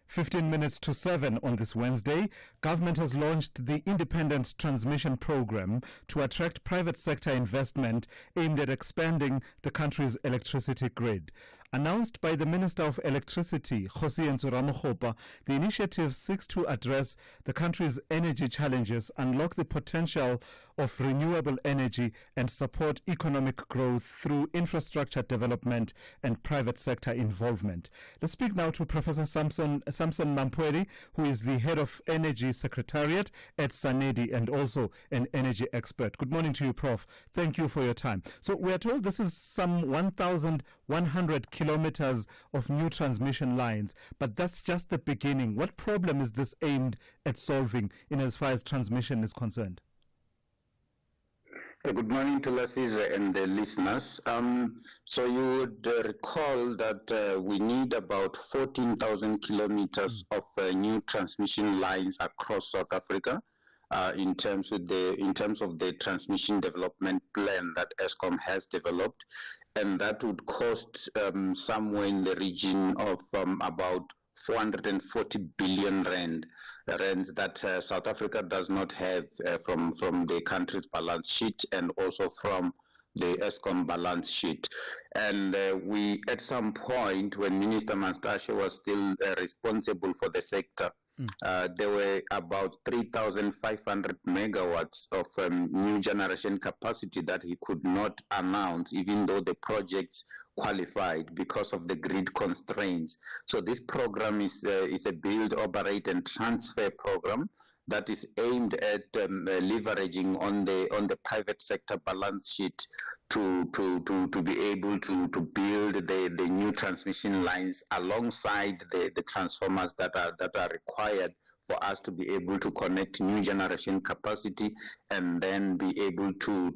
15 minutes to 7 on this Wednesday, government has launched the Independent Transmission Program to attract private sector investment aimed at expanding the country's electricity grid. Announced by the Minister of Electricity, Kgosientsho Ramokgopa, the initiative seeks to address the country's energy challenges, unlock the potential of renewable energy, and support economic growth through infrastructure development and private sector involvement. Let's speak now to Professor Samson Mampwedi, who is the head of Energy Secretariat at SANEDI and also an energy expert. Good morning to you, Prof. Thank you for your time. So we are told this is some 1,100 kilometers of new transmission lines, but that's just the beginning. What problem is this aimed at solving in as far as transmission is concerned? Good morning to Thulasizwe and the listeners. So you would recall that we need about 14,000 kilometers of new transmission lines across South Africa in terms of the transmission development plan that Eskom has developed, and that would cost somewhere in the region of about 440 billion rand that South Africa does not have from the country's balance sheet and also from the Eskom balance sheet. And we, at some point, when Minister Mastashe was still responsible for the sector, There were about 3,500 megawatts of new generation capacity that he could not announce, even though the projects qualified because of the grid constraints. So this program is a build, operate, and transfer program that is aimed at leveraging on the private sector balance sheet to be able to build the new transmission lines alongside the transformers that are required for us to be able to connect new generation capacity and then be able to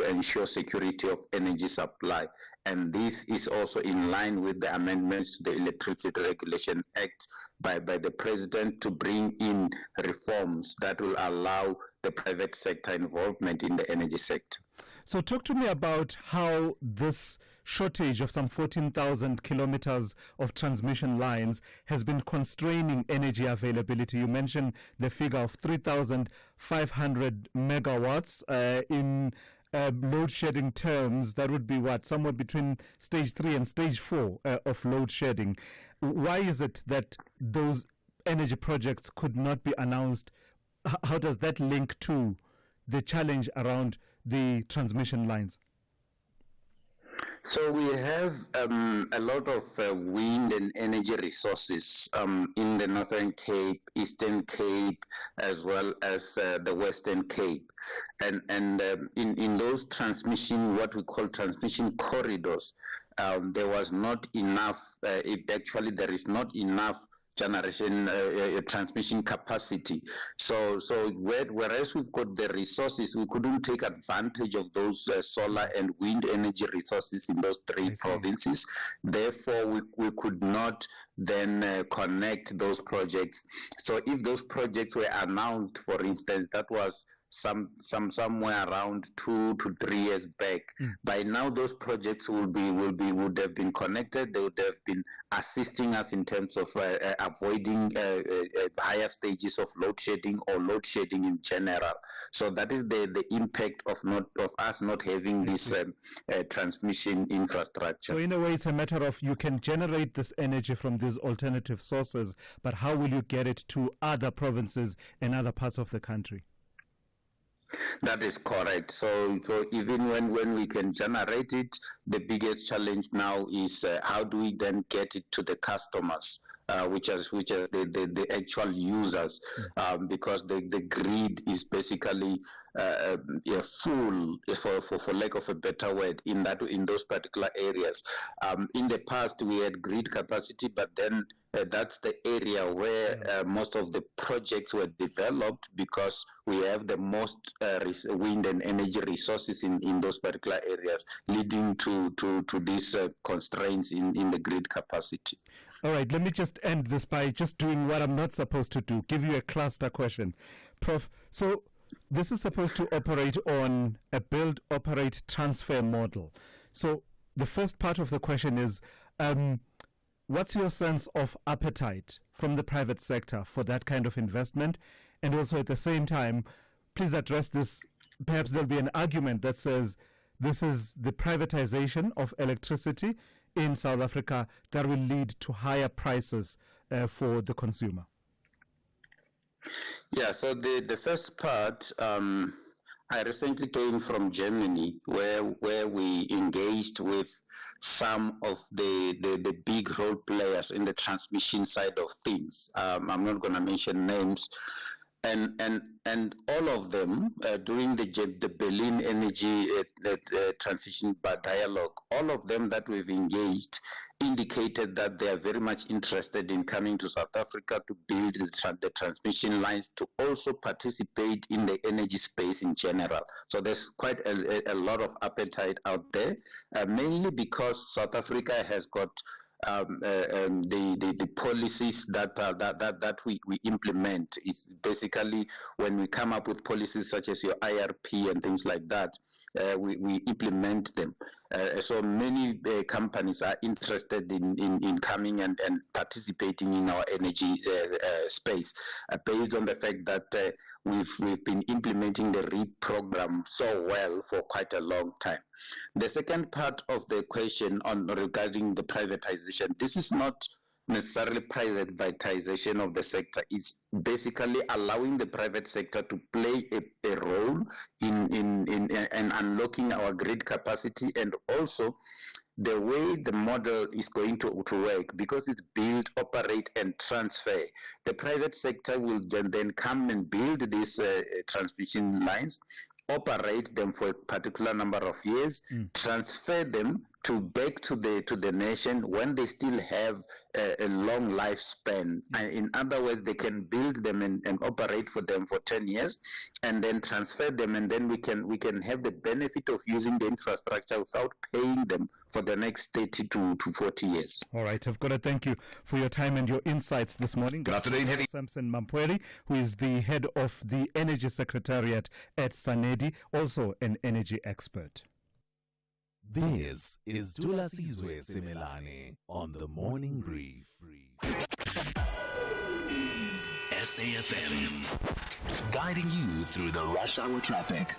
ensure security of energy supply. And this is also in line with the amendments to the Electricity Regulation Act by the President to bring in reforms that will allow the private sector involvement in the energy sector. So talk to me about how this shortage of some 14,000 kilometers of transmission lines has been constraining energy availability. You mentioned the figure of 3,500 megawatts in load shedding terms. That would be what? Somewhere between stage 3 and stage 4 of load shedding. Why is it that those energy projects could not be announced? How does that link to the challenge around the transmission lines? So we have a lot of wind and energy resources in the Northern Cape, Eastern Cape, as well as the Western Cape. And in those transmission, what we call transmission corridors, there was not enough, actually there is not enough generation transmission capacity. So whereas we've got the resources, we couldn't take advantage of those solar and wind energy resources in those three provinces. Therefore, we could not then connect those projects. So if those projects were announced, for instance, that was somewhere around 2 to 3 years back. By now, those projects would have been connected. They would have been assisting us in terms of avoiding higher stages of load shedding or load shedding in general. So that is the impact of us not having this transmission infrastructure. So in a way, it's a matter of you can generate this energy from these alternative sources, but how will you get it to other provinces and other parts of the country? That is correct. So even when we can generate it, the biggest challenge now is how do we then get it to the customers, which are the actual users, because the grid is basically full, for lack of a better word, in those particular areas. In the past, we had grid capacity, but then that's the area where most of the projects were developed, because we have the most wind and energy resources in those particular areas, leading to these constraints in the grid capacity. All right, let me just end this by just doing what I'm not supposed to do, give you a cluster question. Prof, so this is supposed to operate on a build, operate, transfer model. So the first part of the question is, what's your sense of appetite from the private sector for that kind of investment? And also at the same time, please address this. Perhaps there'll be an argument that says this is the privatization of electricity in South Africa that will lead to higher prices for the consumer. Yeah, so the first part, I recently came from Germany, where we engaged with some of the big role players in the transmission side of things. I'm not going to mention names, and all of them during the Berlin Energy Transition Dialogue, all of them that we've engaged indicated that they are very much interested in coming to South Africa to build the transmission lines, to also participate in the energy space in general. So there's quite a lot of appetite out there, mainly because South Africa has got the policies that we implement. It's basically when we come up with policies such as your IRP and things like that, we implement them. So many companies are interested in coming and participating in our energy space, based on the fact that we've been implementing the REAP program so well for quite a long time. The second part of the question regarding the privatization, this is not necessarily privatization of the sector. It's basically allowing the private sector to play a role in unlocking our grid capacity, and also the way the model is going to work, because it's build, operate, and transfer. The private sector will then come and build these transmission lines, operate them for a particular number of years, transfer them back to the nation when they still have a long lifespan. In other words, they can build them and operate for them for 10 years, and then transfer them, and then we can have the benefit of using the infrastructure without paying them for the next 30 to 40 years. All right, I've got to thank you for your time and your insights this morning. Good afternoon, Heavy. Samson Mampweri, who is the head of the Energy Secretariat at SANEDI, also an energy expert. This is Thulasizwe Simelane on the Morning Brief. SAFM, guiding you through the rush hour traffic.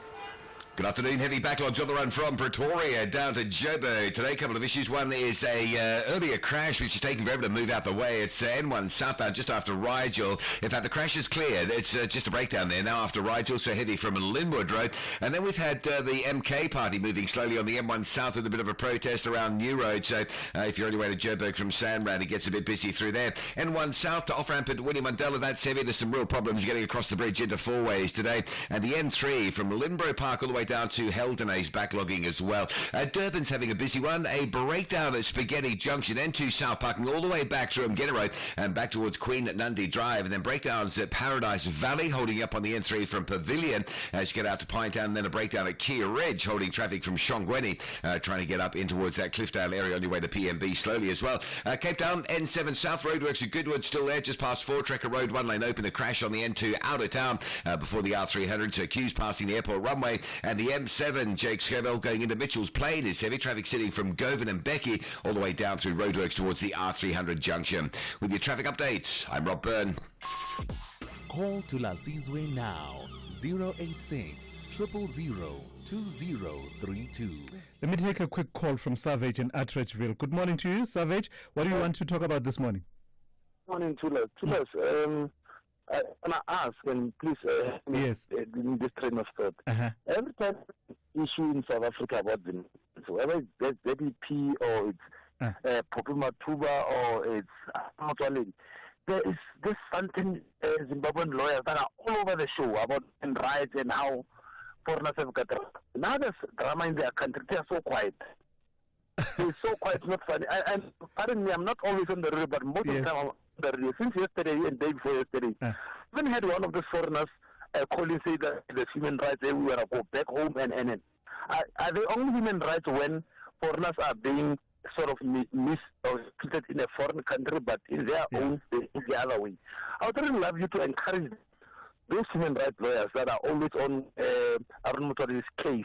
Good afternoon. Heavy backlogs on the run from Pretoria down to Joburg. Today, a couple of issues. One is a earlier crash which is taking forever to move out the way. It's N1 southbound just after Rigel. In fact, the crash is cleared. It's just a breakdown there now after Rigel, so heavy from Linwood Road. And then we've had the MK party moving slowly on the M1 south with a bit of a protest around New Road. So if you're on your way to Joburg from Sanrand, it gets a bit busy through there. N1 south to off-ramp at William Mandela, that's heavy. There's some real problems getting across the bridge into four ways today. And the N3 from Linbro Park all the way down to Heldenays backlogging as well. Durban's having a busy one. A breakdown at Spaghetti Junction. N2 South parking all the way back through Mgeta Road and back towards Queen at Nundy Drive. And then breakdowns at Paradise Valley, holding up on the N3 from Pavilion as you get out to Pinetown. And then a breakdown at Kia Ridge, holding traffic from Shongweni, trying to get up in towards that Cliffdale area on your way to PMB slowly as well. Cape Town, N7 South roadworks at Goodwood still there, just past Four Trekker Road, one lane open. A crash on the N2 out of town before the R300. So queues passing the airport runway. And the M7 Jake Scobell going into Mitchell's Plain is heavy traffic sitting from Govan and Becky all the way down through roadworks towards the R300 junction. With your traffic updates, I'm Rob Byrne. Call Thulasizwe now, 086 000 2032. Let me take a quick call from Savage in Atteridgeville. Good morning to you, Savage. What do you want to talk about this morning? Morning, Thulas. I want to ask, and please, yes, in this train of thought. Every time issue in South Africa about them, so whether it's ZDP or it's Popima Tuba or it's Motwaleni, there is this something Zimbabwean lawyers that are all over the show about human rights and how foreigners have got now there's drama in their country. They are so quiet. They're so quiet, not funny. And pardon me, I'm not always on the radio, but most of the time I'm on the radio. Since yesterday and day before yesterday, I even had one of the foreigners calling say that there's human rights everywhere. I go back home and are they only human rights when foreigners are being sort of mistreated in a foreign country, but in their own, in the other way? I would really love you to encourage those human rights lawyers that are always on Aaron Mutwali's case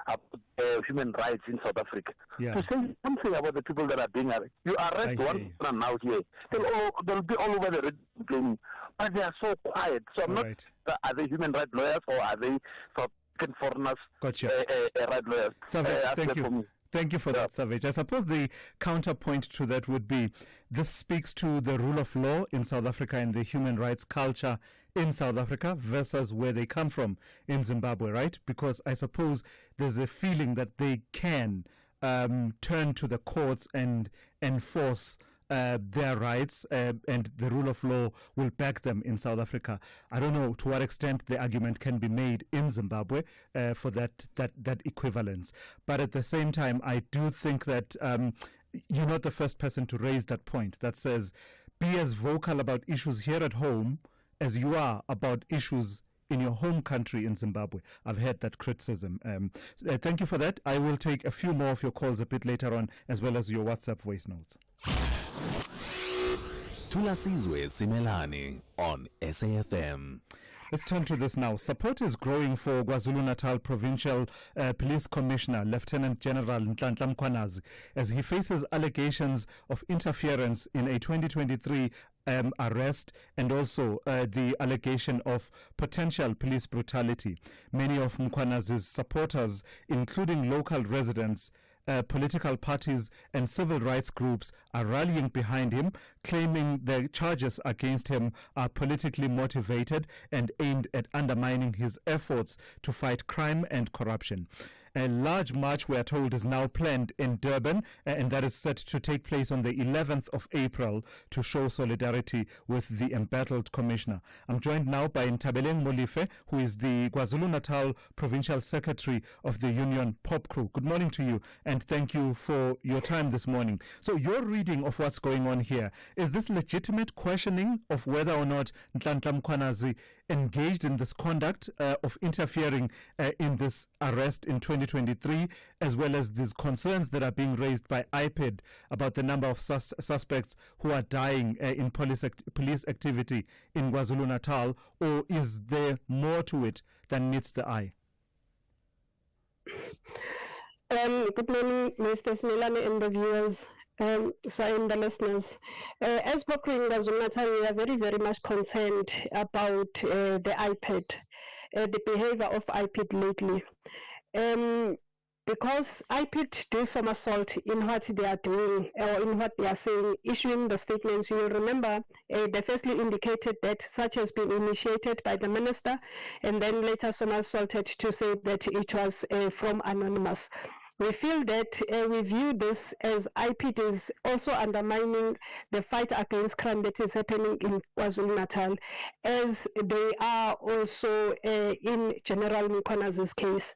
about human rights in South Africa to say something about the people that are being arrested. You arrest one person now here, they'll be all over the region, but they are so quiet. So I'm not, are they human rights lawyers or are they South African foreigners right lawyers? Thank you. Thank you for that, Savage. I suppose the counterpoint to that would be this speaks to the rule of law in South Africa and the human rights culture in South Africa versus where they come from in Zimbabwe, right? Because I suppose there's a feeling that they can turn to the courts and enforce their rights and the rule of law will back them in South Africa. I don't know to what extent the argument can be made in Zimbabwe for that equivalence. But at the same time, I do think that you're not the first person to raise that point that says be as vocal about issues here at home as you are about issues in your home country in Zimbabwe. I've heard that criticism. Thank you for that. I will take a few more of your calls a bit later on, as well as your WhatsApp voice notes. Thulasizwe Simelane on SAFM. Let's turn to this now. Support is growing for KwaZulu-Natal Provincial Police Commissioner Lieutenant General Nhlanhla Mkhwanazi as he faces allegations of interference in a 2023 arrest and also the allegation of potential police brutality. Many of Mkhwanazi's supporters, including local residents, political parties and civil rights groups are rallying behind him, claiming the charges against him are politically motivated and aimed at undermining his efforts to fight crime and corruption. A large march, we are told, is now planned in Durban, and that is set to take place on the 11th of April to show solidarity with the embattled commissioner. I'm joined now by Ntabeleng Molife, who is the KwaZulu-Natal Provincial Secretary of the Union Pop Crew. Good morning to you, and thank you for your time this morning. So your reading of what's going on here, is this legitimate questioning of whether or not Nhlanhla Mkhwanazi engaged in this conduct of interfering in this arrest in 2023, as well as these concerns that are being raised by IPED about the number of suspects who are dying in police activity in KwaZulu-Natal, or is there more to it than meets the eye? Good morning, Mr. Simelane and the viewers. And the listeners. As Bokru in KwaZulu-Natal, we are very, very much concerned about the IPED, the behavior of IPED lately. Because IPED do some assault in what they are doing or in what they are saying, issuing the statements. You will remember they firstly indicated that such has been initiated by the minister, and then later some assaulted to say that it was from Anonymous. We feel that we view this as IPED is also undermining the fight against crime that is happening in KwaZulu-Natal, as they are also in General Mkhwanazi's case.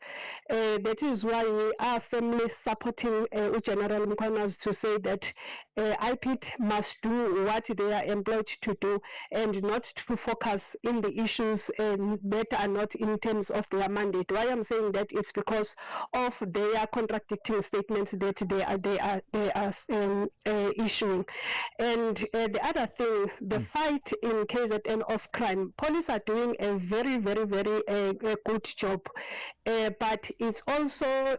That is why we are firmly supporting General Mkhwanazi to say that IPED must do what they are employed to do and not to focus in the issues that are not in terms of their mandate. Why I'm saying that, it's because of their contradicting statements that they are issuing. And the other thing, the fight in KZN of crime, police are doing a very, very, very good job, but it's also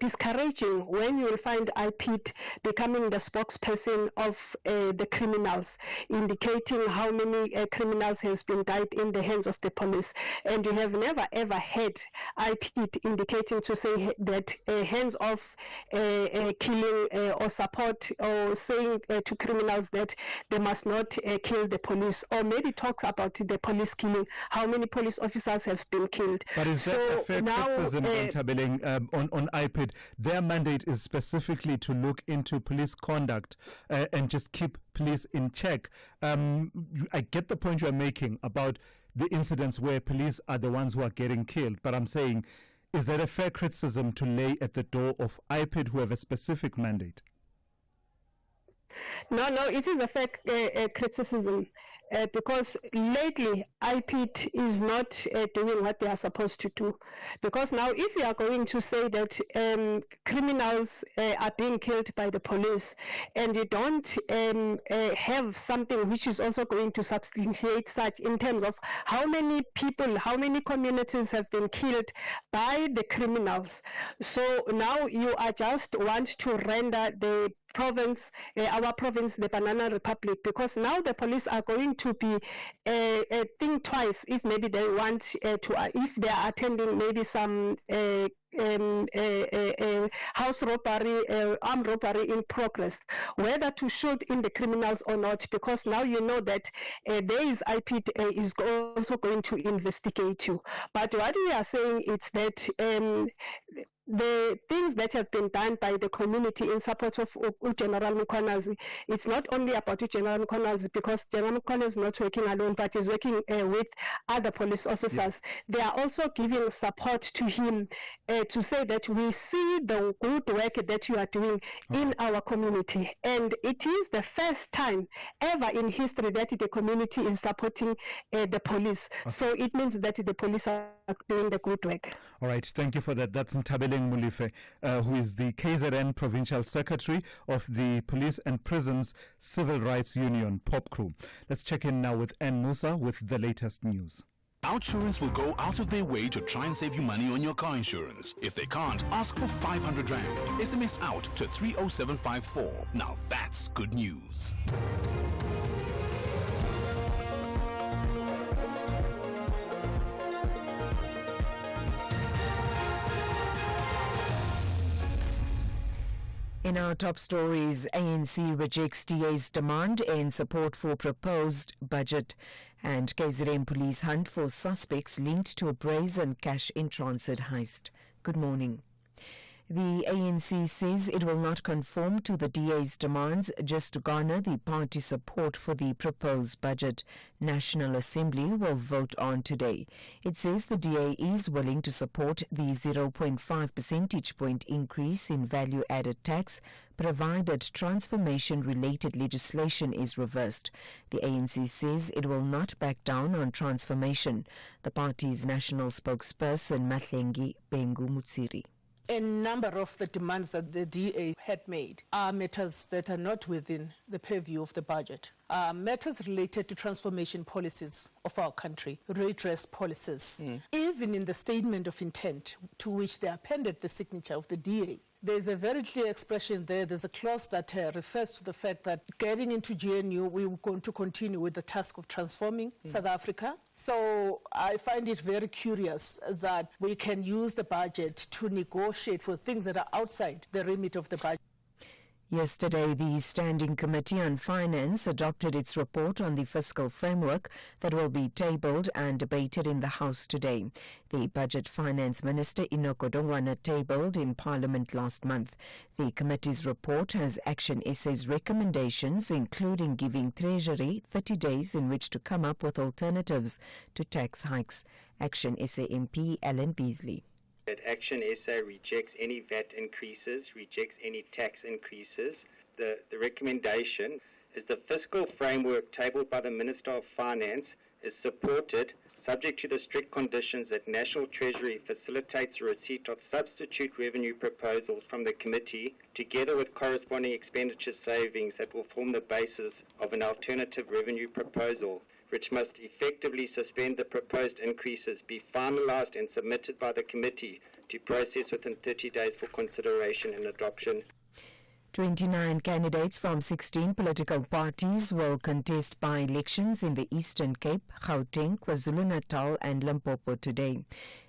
discouraging when you will find IPED becoming the spokesperson of the criminals, indicating how many criminals has been died in the hands of the police. And you have never ever heard IPED indicating to say that hands off killing or support, or saying to criminals that they must not kill the police, or maybe talks about the police killing, how many police officers have been killed. But is that a fair criticism on IPED? Their mandate is specifically to look into police conduct and just keep police in check. I get the point you are making about the incidents where police are the ones who are getting killed, but I'm saying, is that a fair criticism to lay at the door of IPED, who have a specific mandate? No, it is a fair criticism. Because lately IPED is not doing what they are supposed to do. Because now, if you are going to say that criminals are being killed by the police, and you don't have something which is also going to substantiate such in terms of how many people, how many communities have been killed by the criminals. So now you are just want to render the province, our province, the Banana Republic, because now the police are going to be think twice if maybe they want to, if they are attending maybe some house robbery, armed robbery in progress, whether to shoot in the criminals or not, because now you know that there is IPED is also going to investigate you. But what we are saying is that the things that have been done by the community in support of General Mkhwanazi, it's not only about General Mkhwanazi, because General Mkhwanazi is not working alone, but is working with other police officers. Yeah. They are also giving support to him to say that we see the good work that you are doing in our community. And it is the first time ever in history that the community is supporting the police. So it means that the police are doing the good work. All right, thank you for that. That's Ntabeleng Molife, who is the KZN Provincial Secretary of the Police and Prisons Civil Rights Union, Pop Crew. Let's check in now with Ann Musa with the latest news. Outsurance will go out of their way to try and save you money on your car insurance. If they can't, ask for 500 Rand. SMS out to 30754. Now that's good news. In our top stories, ANC rejects DA's demand in support for proposed budget, and KZN police hunt for suspects linked to a brazen cash-in-transit heist. Good morning. The ANC says it will not conform to the DA's demands just to garner the party support for the proposed budget. National Assembly will vote on today. It says the DA is willing to support the 0.5 percentage point increase in value-added tax, provided transformation-related legislation is reversed. The ANC says it will not back down on transformation. The party's national spokesperson, Mahlengi Bengu Mutsiri. A number of the demands that the DA had made are matters that are not within the purview of the budget. Matters related to transformation policies of our country, redress policies. Even in the statement of intent to which they appended the signature of the DA, there's a very clear expression there. There's a clause that refers to the fact that getting into GNU, we're going to continue with the task of transforming South Africa. So I find it very curious that we can use the budget to negotiate for things that are outside the remit of the budget. Yesterday, the Standing Committee on Finance adopted its report on the fiscal framework that will be tabled and debated in the House today. The Budget Finance Minister Inoko Dongwana tabled in Parliament last month. The committee's report has Action SA's recommendations, including giving Treasury 30 days in which to come up with alternatives to tax hikes. Action SA MP Alan Beasley. That Action SA rejects any VAT increases, rejects any tax increases. The recommendation is the fiscal framework tabled by the Minister of Finance is supported subject to the strict conditions that National Treasury facilitates the receipt of substitute revenue proposals from the committee together with corresponding expenditure savings that will form the basis of an alternative revenue proposal, which must effectively suspend the proposed increases, be finalised and submitted by the committee to process within 30 days for consideration and adoption. 29 candidates from 16 political parties will contest by-elections in the Eastern Cape, Gauteng, KwaZulu-Natal and Limpopo today.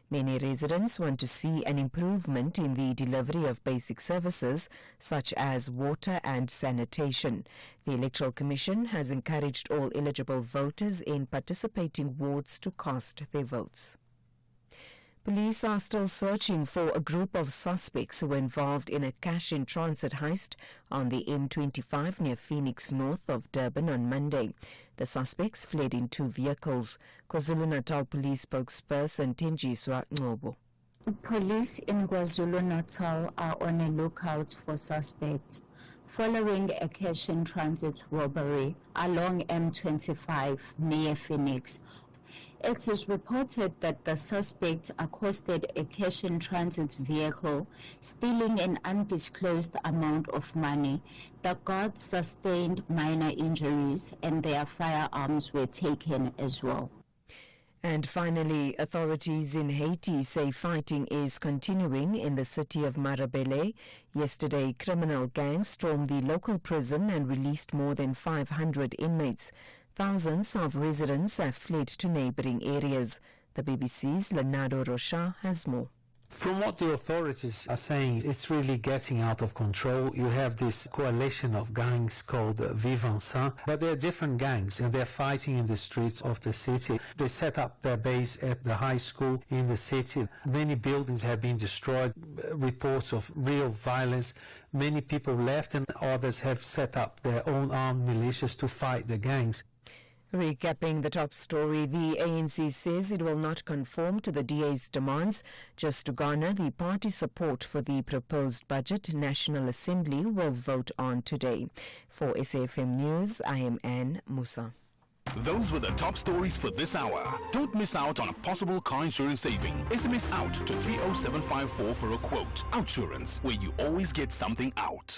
Many residents want to see an improvement in the delivery of basic services such as water and sanitation. The Electoral Commission has encouraged all eligible voters in participating wards to cast their votes. Police are still searching for a group of suspects who were involved in a cash-in-transit heist on the M25 near Phoenix, north of Durban on Monday. The suspects fled in 2 vehicles. KwaZulu-Natal Police spokesperson Thenjiswa Ngcobo. Police in KwaZulu-Natal are on a lookout for suspects following a cash-in-transit robbery along M25 near Phoenix. It is reported that the suspect accosted a cash-in-transit vehicle, stealing an undisclosed amount of money. The guards sustained minor injuries and their firearms were taken as well. And finally, authorities in Haiti say fighting is continuing in the city of Marabele. Yesterday, criminal gangs stormed the local prison and released more than 500 inmates. Thousands of residents have fled to neighboring areas. The BBC's Leonardo Rocha has more. From what the authorities are saying, it's really getting out of control. You have this coalition of gangs called Vivança, but they're different gangs and they're fighting in the streets of the city. They set up their base at the high school in the city. Many buildings have been destroyed, reports of real violence. Many people left and others have set up their own armed militias to fight the gangs. Recapping the top story, the ANC says it will not conform to the DA's demands just to garner the party support for the proposed budget. National Assembly will vote on today. For SAFM News, I am Anne Musa. Those were the top stories for this hour. Don't miss out on a possible car insurance saving. SMS out to 30754 for a quote. Outsurance, where you always get something out.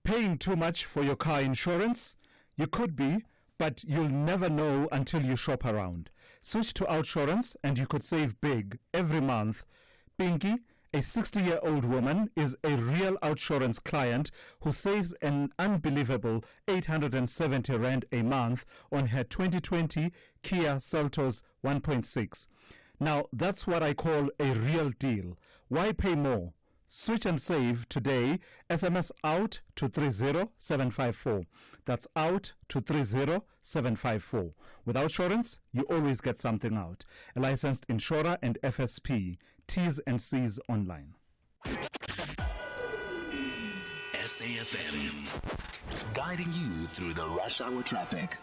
Paying too much for your car insurance? You could be, but you'll never know until you shop around. Switch to Outsurance and you could save big every month. Pinky, a 60-year-old woman, is a real Outsurance client who saves an unbelievable 870 Rand a month on her 2020 Kia Seltos 1.6. Now, that's what I call a real deal. Why pay more? switch and save today. SMS out to 30754. That's out to 30754. With Outsurance, you always get something out. A licensed insurer and FSP. T's and C's online. SAFM, guiding you through the rush hour traffic.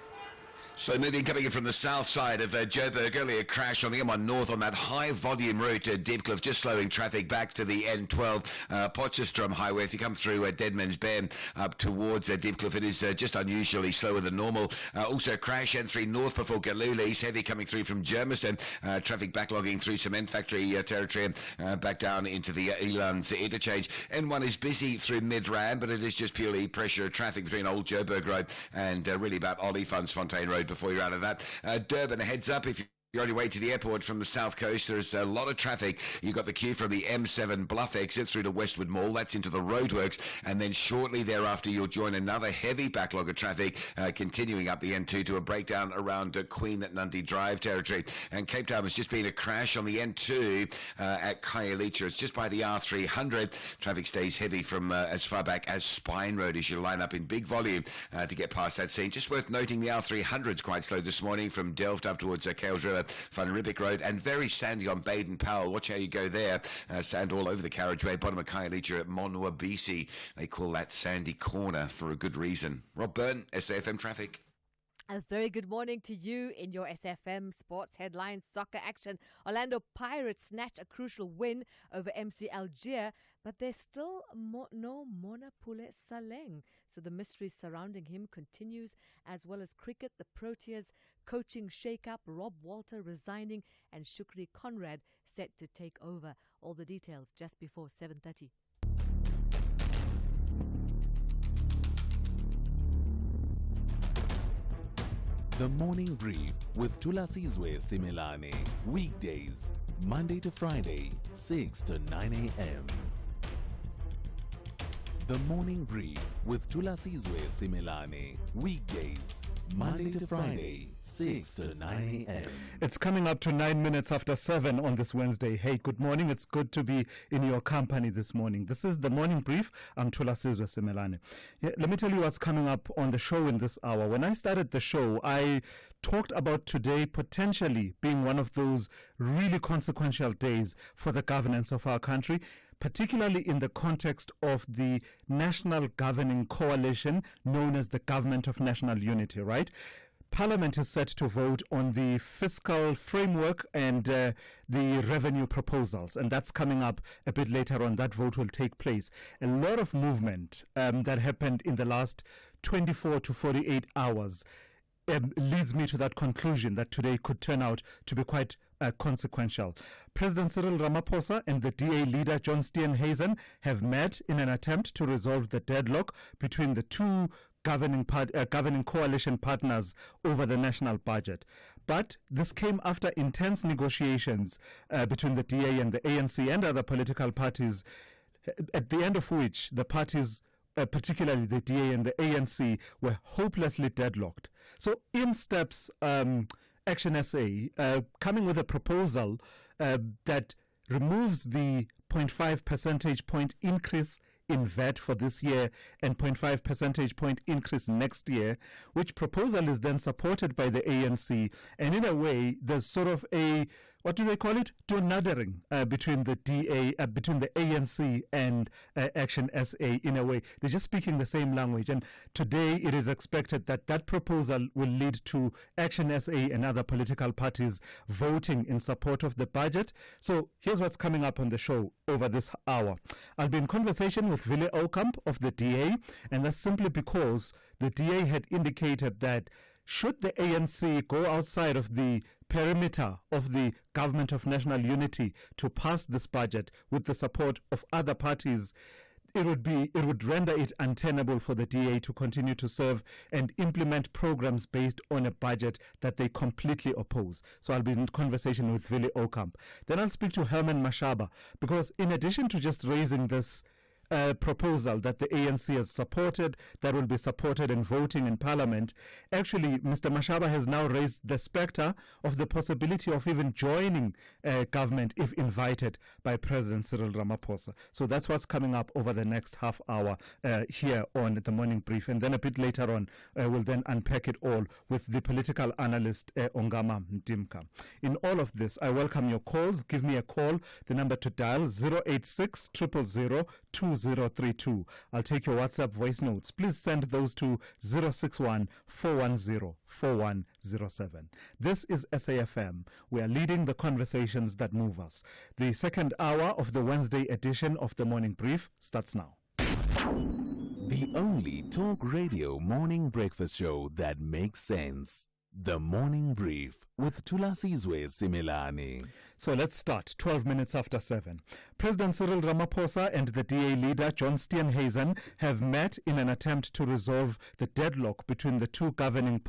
So moving coming in from the south side of Joburg, earlier crash on the M1 North on that high volume route to Diepkloof, just slowing traffic back to the N12 Potchefstroom Highway. If you come through Deadman's Bend up towards Diepkloof, it is just unusually slower than normal. Also crash N3 North before Galulis, heavy coming through from Germiston, traffic backlogging through cement factory territory and back down into the Elands interchange. N1 is busy through Midrand, but it is just purely pressure traffic between Old Joburg Road and really about Olifantsfontein Road before you're out of that. Durban, a heads up if you're on your way to the airport from the south coast. There's a lot of traffic. You've got the queue from the M7 Bluff exit through to Westwood Mall. That's into the roadworks. And then shortly thereafter, you'll join another heavy backlog of traffic continuing up the N2 to a breakdown around Queen Nandi Drive territory. And Cape Town has just been a crash on the N2 at Khayelitsha. It's just by the R300. Traffic stays heavy from as far back as Spine Road as you line up in big volume to get past that scene. Just worth noting the R300 is quite slow this morning from Delft up towards Kales River, Van Riebeek Road, and very sandy on Baden Powell. Watch how you go there. Sand all over the carriageway. Bottom of Khayelitsha at Monwabisi. They call that Sandy Corner for a good reason. Rob Byrne, SAFM Traffic. A very good morning to you in your SFM Sports Headlines Soccer Action. Orlando Pirates snatch a crucial win over MC Algier, but there's still no Mona Pule Saleng. So the mystery surrounding him continues, as well as cricket, the Proteas coaching shake-up, Rob Walter resigning, and Shukri Conrad set to take over. All the details just before 7:30. The Morning Brief with Thulasizwe Simelane. Weekdays, Monday to Friday, 6 to 9 a.m. The Morning Brief with Thulasizwe Simelane. Weekdays, Monday to Friday, 6 to 9 a.m. It's coming up to 9 minutes after 7 on this Wednesday. Hey, good morning. It's good to be in your company this morning. This is the Morning Brief. I'm Thulasizwe Simelane. Yeah, let me tell you what's coming up on the show in this hour. When I started the show, I talked about today potentially being one of those really consequential days for the governance of our country, particularly in the context of the national governing coalition known as the Government of National Unity, right? Parliament is set to vote on the fiscal framework and the revenue proposals, and that's coming up a bit later on. That vote will take place. A lot of movement that happened in the last 24 to 48 hours leads me to that conclusion that today could turn out to be quite consequential. President Cyril Ramaphosa and the DA leader John Steenhuisen have met in an attempt to resolve the deadlock between the two governing coalition partners over the national budget. But this came after intense negotiations between the DA and the ANC and other political parties, at the end of which the parties, particularly the DA and the ANC, were hopelessly deadlocked. So in steps Action SA, coming with a proposal that removes the 0.5 percentage point increase in VAT for this year and 0.5 percentage point increase next year, which proposal is then supported by the ANC. And in a way, there's sort of a, what do they call it? Tornadoing between the DA, between the ANC and Action SA in a way. They're just speaking the same language. And today it is expected that that proposal will lead to Action SA and other political parties voting in support of the budget. So here's what's coming up on the show over this hour. I'll be in conversation with Ville Oukamp of the DA, and that's simply because the DA had indicated that should the ANC go outside of the perimeter of the Government of National Unity to pass this budget with the support of other parties, it would render it untenable for the DA to continue to serve and implement programs based on a budget that they completely oppose. So I'll be in conversation with Ville Oukamp. Then I'll speak to Herman Mashaba, because in addition to just raising this proposal that the ANC has supported, that will be supported in voting in Parliament, actually, Mr. Mashaba has now raised the spectre of the possibility of even joining government if invited by President Cyril Ramaphosa. So that's what's coming up over the next half hour here on the Morning Brief. And then a bit later on, we'll then unpack it all with the political analyst Ongama Mdimka. In all of this, I welcome your calls. Give me a call. The number to dial 086 000 2032. I'll take your WhatsApp voice notes. Please send those to 061 410 4107. This is SAFM. We are leading the conversations that move us. The second hour of the Wednesday edition of the Morning Brief starts now. The only talk radio morning breakfast show that makes sense. The Morning Brief with Thulasizwe Simelane. So let's start. 12 minutes after 7. President Cyril Ramaphosa and the DA leader John Steenhuisen have met in an attempt to resolve the deadlock between the two governing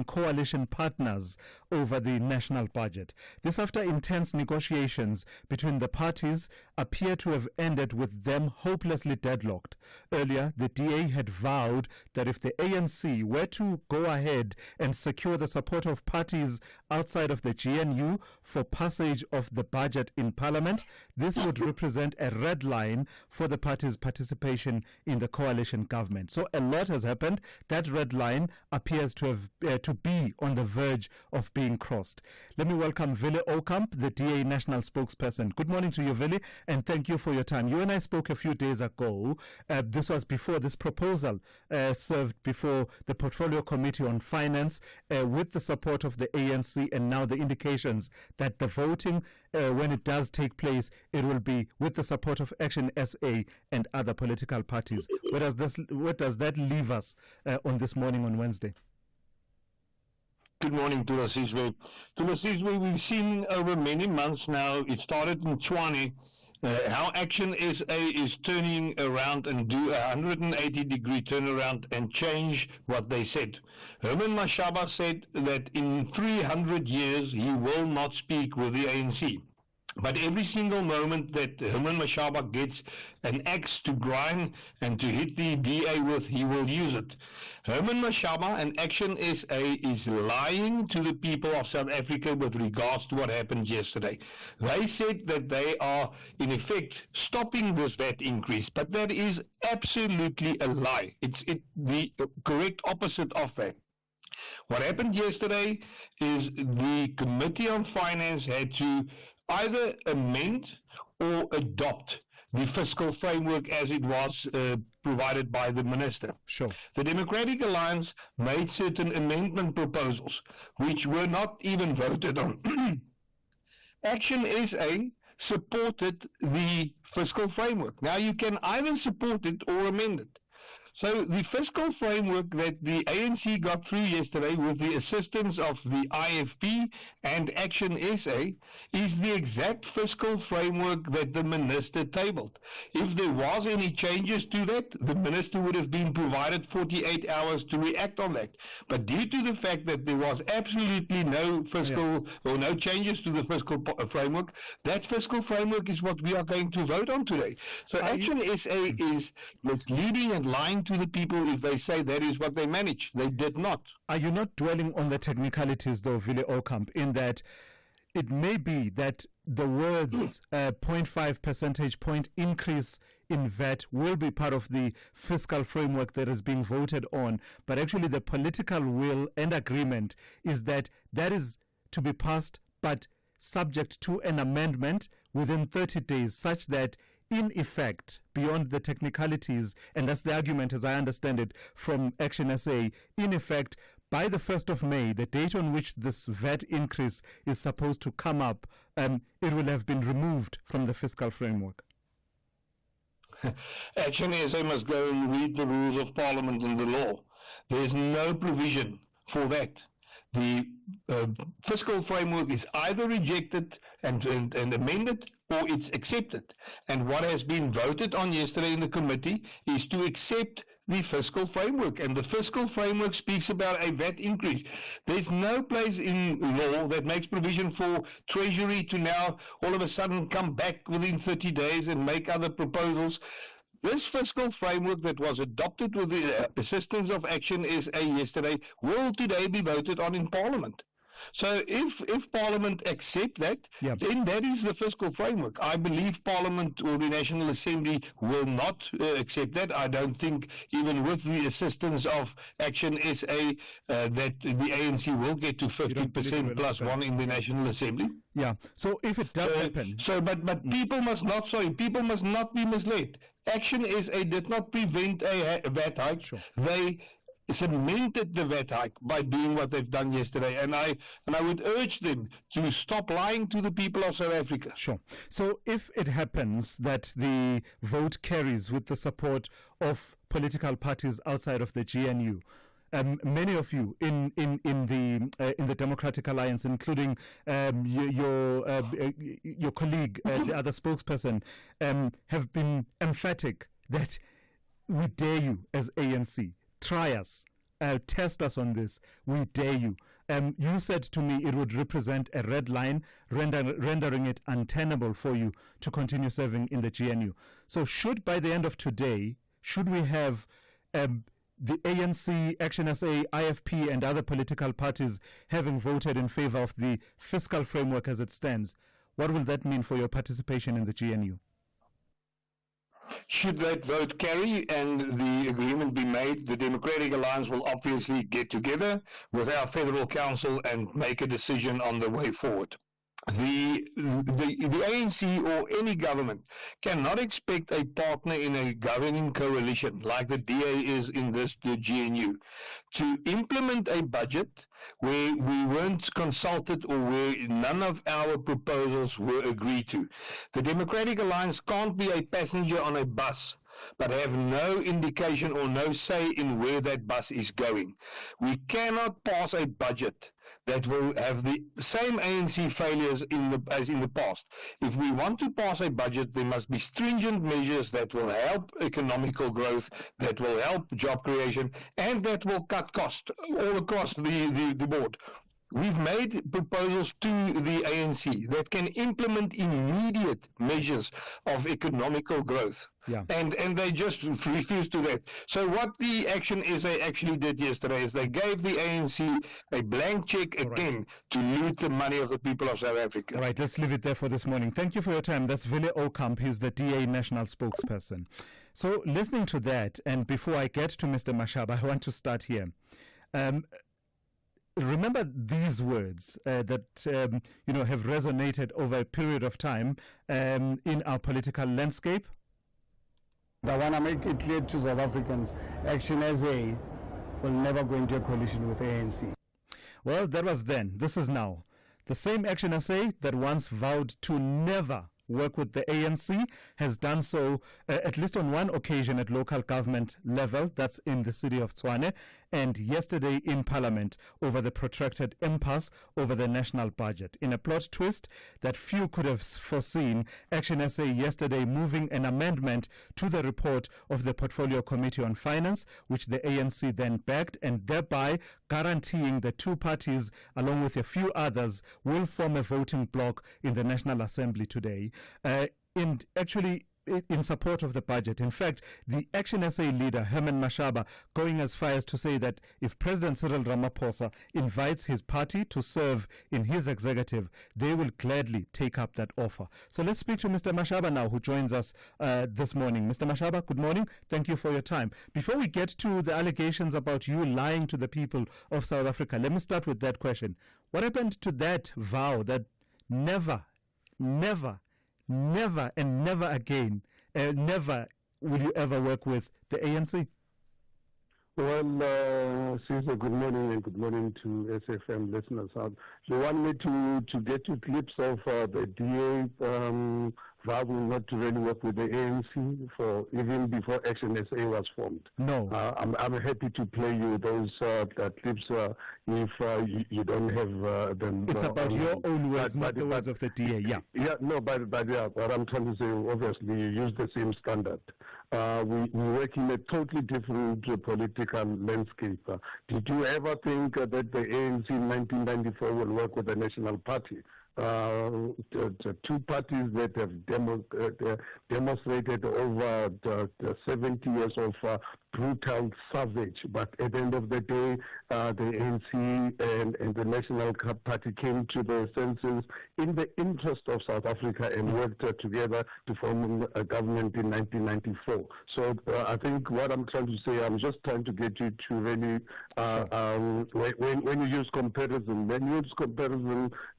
coalition partners over the national budget. This after intense negotiations between the parties appear to have ended with them hopelessly deadlocked. Earlier, the DA had vowed that if the ANC were to go ahead and secure the support of parties outside of the GNU for passage of the budget in Parliament, this would represent a red line for the party's participation in the coalition government. So a lot has happened. That red line appears to have to be on the verge of being crossed. Let me welcome Vili Okamp, the DA national spokesperson. Good morning to you, Vili, and thank you for your time. You and I spoke a few days ago. This was before this proposal served before the Portfolio Committee on Finance with the support of the ANC, and now the indications that the voting, when it does take place, it will be with the support of Action SA and other political parties. Where does that leave us on this morning on Wednesday? Good morning, Thulasizwe. Thulasizwe, we've seen over many months now, it started in Tshwane, how Action SA is turning around and do a 180-degree turnaround and change what they said. Herman Mashaba said that in 300 years he will not speak with the ANC. But every single moment that Herman Mashaba gets an axe to grind and to hit the DA with, he will use it. Herman Mashaba and Action SA is lying to the people of South Africa with regards to what happened yesterday. They said that they are, in effect, stopping this VAT increase, but that is absolutely a lie. It's the correct opposite of that. What happened yesterday is the Committee on Finance had to either amend or adopt the fiscal framework as it was provided by the minister. Sure. The Democratic Alliance made certain amendment proposals which were not even voted on. Action SA supported the fiscal framework. Now you can either support it or amend it. So the fiscal framework that the ANC got through yesterday with the assistance of the IFP and Action SA is the exact fiscal framework that the minister tabled. If there was any changes to that, the minister would have been provided 48 hours to react on that. But due to the fact that there was absolutely no fiscal or no changes to the fiscal framework, that fiscal framework is what we are going to vote on today. So Action SA is misleading and lying to the people if they say that is what they manage. They did not. Are you not dwelling on the technicalities, though, Vili Okamp, in that it may be that the words 0.5 percentage point increase in VAT will be part of the fiscal framework that is being voted on, but actually the political will and agreement is that that is to be passed, but subject to an amendment within 30 days, such that in effect, beyond the technicalities, and that's the argument as I understand it from Action SA, in effect, by the 1st of May, the date on which this VAT increase is supposed to come up, it will have been removed from the fiscal framework. Action SA must go and read the rules of Parliament and the law. There is no provision for that. The fiscal framework is either rejected and amended, or it's accepted. And what has been voted on yesterday in the committee is to accept the fiscal framework, and the fiscal framework speaks about a VAT increase. There's no place in law that makes provision for Treasury to now all of a sudden come back within 30 days and make other proposals. This fiscal framework that was adopted with the assistance of Action SA yesterday will today be voted on in Parliament. So if Parliament accept that, then that is the fiscal framework. I believe Parliament or the National Assembly will not accept that. I don't think even with the assistance of Action SA that the ANC will get to 50% plus one in the National Assembly. Yeah. So if it does happen. But people must not be misled. Action SA did not prevent a VAT hike. Sure. They cemented the VAT hike by doing what they've done yesterday, and I would urge them to stop lying to the people of South Africa. Sure. So if it happens that the vote carries with the support of political parties outside of the GNU, many of you in the Democratic Alliance, including your colleague, the other spokesperson, have been emphatic that we dare you as ANC. Try us, test us on this. We dare you. You said to me it would represent a red line, rendering it untenable for you to continue serving in the GNU. So should by the end of today, should we have the ANC, Action SA, IFP and other political parties having voted in favor of the fiscal framework as it stands, what will that mean for your participation in the GNU? Should that vote carry and the agreement be made, the Democratic Alliance will obviously get together with our Federal Council and make a decision on the way forward. The ANC or any government cannot expect a partner in a governing coalition like the DA is in the GNU to implement a budget where we weren't consulted or where none of our proposals were agreed to. The Democratic Alliance can't be a passenger on a bus but have no indication or no say in where that bus is going. We cannot pass a budget that will have the same ANC failures as in the past. If we want to pass a budget, there must be stringent measures that will help economical growth, that will help job creation, and that will cut costs all across the board. We've made proposals to the ANC that can implement immediate measures of economical growth. Yeah. And they just refuse to that. So what the Action SA actually did yesterday is they gave the ANC a blank check again to loot the money of the people of South Africa. All right, let's leave it there for this morning. Thank you for your time. That's Wille Okamp. He's the DA national spokesperson. So listening to that, and before I get to Mr. Mashaba, I want to start here. Remember these words that have resonated over a period of time in our political landscape. I want to make it clear to South Africans, Action SA will never go into a coalition with ANC. Well, that was then. This is now. The same Action SA that once vowed to never work with the ANC has done so at least on one occasion at local government level, that's in the city of Tshwane, and yesterday in Parliament over the protracted impasse over the national budget. In a plot twist that few could have foreseen, Action SA yesterday moving an amendment to the report of the Portfolio Committee on Finance, which the ANC then backed, and thereby guaranteeing the two parties, along with a few others, will form a voting bloc in the National Assembly today. In support of the budget. In fact, the Action SA leader, Herman Mashaba, going as far as to say that if President Cyril Ramaphosa invites his party to serve in his executive, they will gladly take up that offer. So let's speak to Mr. Mashaba now, who joins us this morning. Mr. Mashaba, good morning. Thank you for your time. Before we get to the allegations about you lying to the people of South Africa, let me start with that question. What happened to that vow that never and never again, never will you ever work with the ANC? Well, Caesar, good morning and good morning to SFM listeners. You want me to get you clips of the DA vowing not to really work with the ANC even before Action SA was formed? No. I'm happy to play you those clips if you don't have them. It's about your own words, not the words of the DA, yeah. Yeah, no, but what I'm trying to say, obviously, you use the same standard. we work in a totally different political landscape. Did you ever think that the ANC in 1994 will work with the National Party? The two parties that have demonstrated over the 70 years of brutal savage, but at the end of the day, the ANC and the National Party came to their senses in the interest of South Africa and worked together to form a government in 1994. So I think what I'm trying to say, I'm just trying to get you to really, when you use comparison,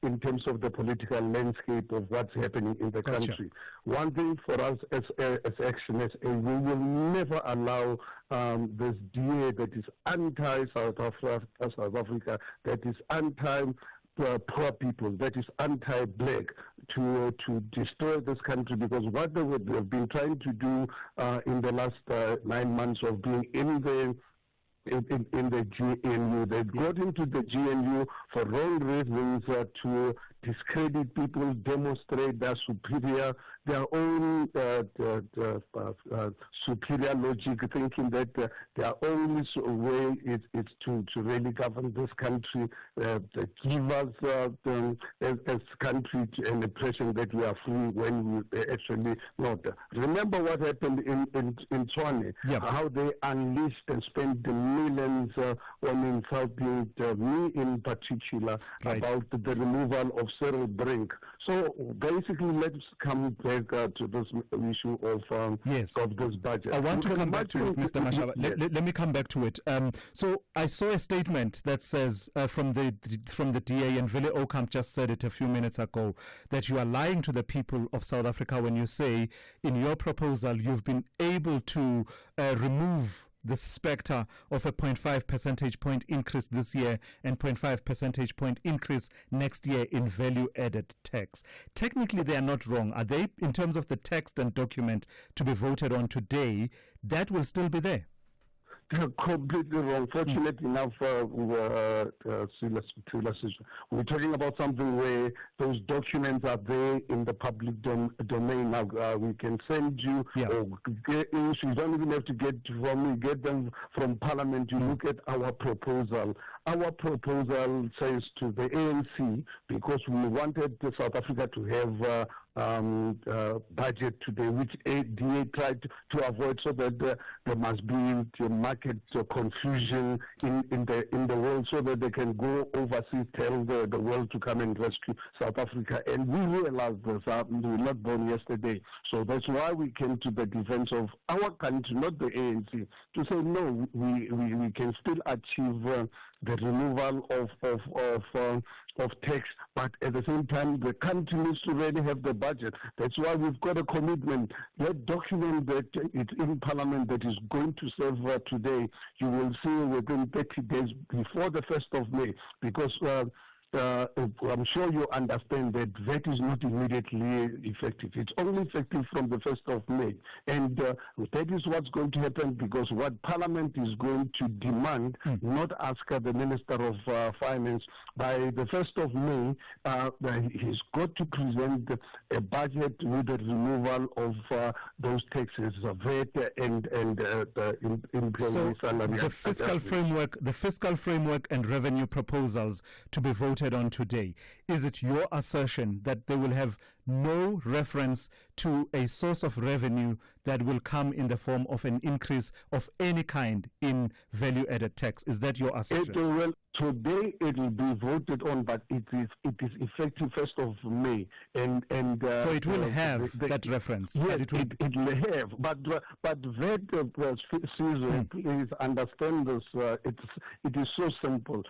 in terms of the political landscape of what's happening in the country. One thing for us as Action SA, we will never allow this DA that is anti-South Africa, that is anti-poor people, that is anti-black, to destroy this country, because what they have been trying to do in the last 9 months of being in the GNU. They got into the GNU for wrong reasons, to discredit people, demonstrate their own superior logic, thinking that their only way is to really govern this country, give us as country an impression that we are free when we actually not. Remember what happened in Tshwane, how they unleashed and spent the millions on insulting me in particular, about the removal of Cyril Brink. So basically, let's come back to this issue of this budget. I want to come back to it, Mr. Mashaba. Let me come back to it. So I saw a statement that says from the DA, and Vile Okamp just said it a few minutes ago, that you are lying to the people of South Africa when you say in your proposal you've been able to remove the spectre of a 0.5 percentage point increase this year and 0.5 percentage point increase next year in value-added tax. Technically, they are not wrong. Are they, in terms of the text and document to be voted on today, that will still be there? They're completely wrong. Fortunately enough, we're talking about something where those documents are there in the public domain. Now, we can send you, or you don't even have to get from me, get them from Parliament. You look at our proposal. Our proposal says to the ANC, because we wanted South Africa to have budget today, which DA tried to avoid, so that there must be market confusion in the world, so that they can go overseas, tell the world to come and rescue South Africa. And we realized this. We were not born yesterday. So that's why we came to the defense of our country, not the ANC, to say no, we can still achieve the removal of tax, but at the same time, the country needs to really have the budget. That's why we've got a commitment. That document that it's in Parliament that is going to serve today, you will see within 30 days before the 1st of May, because I'm sure you understand that VAT is not immediately effective. It's only effective from the 1st of May. And that is what's going to happen, because what Parliament is going to demand, not ask the Minister of Finance, by the 1st of May, he's got to present a budget with the removal of those taxes, VAT and employee salary. The fiscal framework and revenue proposals to be voted on today, is it your assertion that they will have no reference to a source of revenue that will come in the form of an increase of any kind in value-added tax? Is that your assertion? Today it will be voted on, but it is effective 1st of May, and so it will have that reference. Yes, it will have, but VAT, Caesar, please understand this. It is so simple.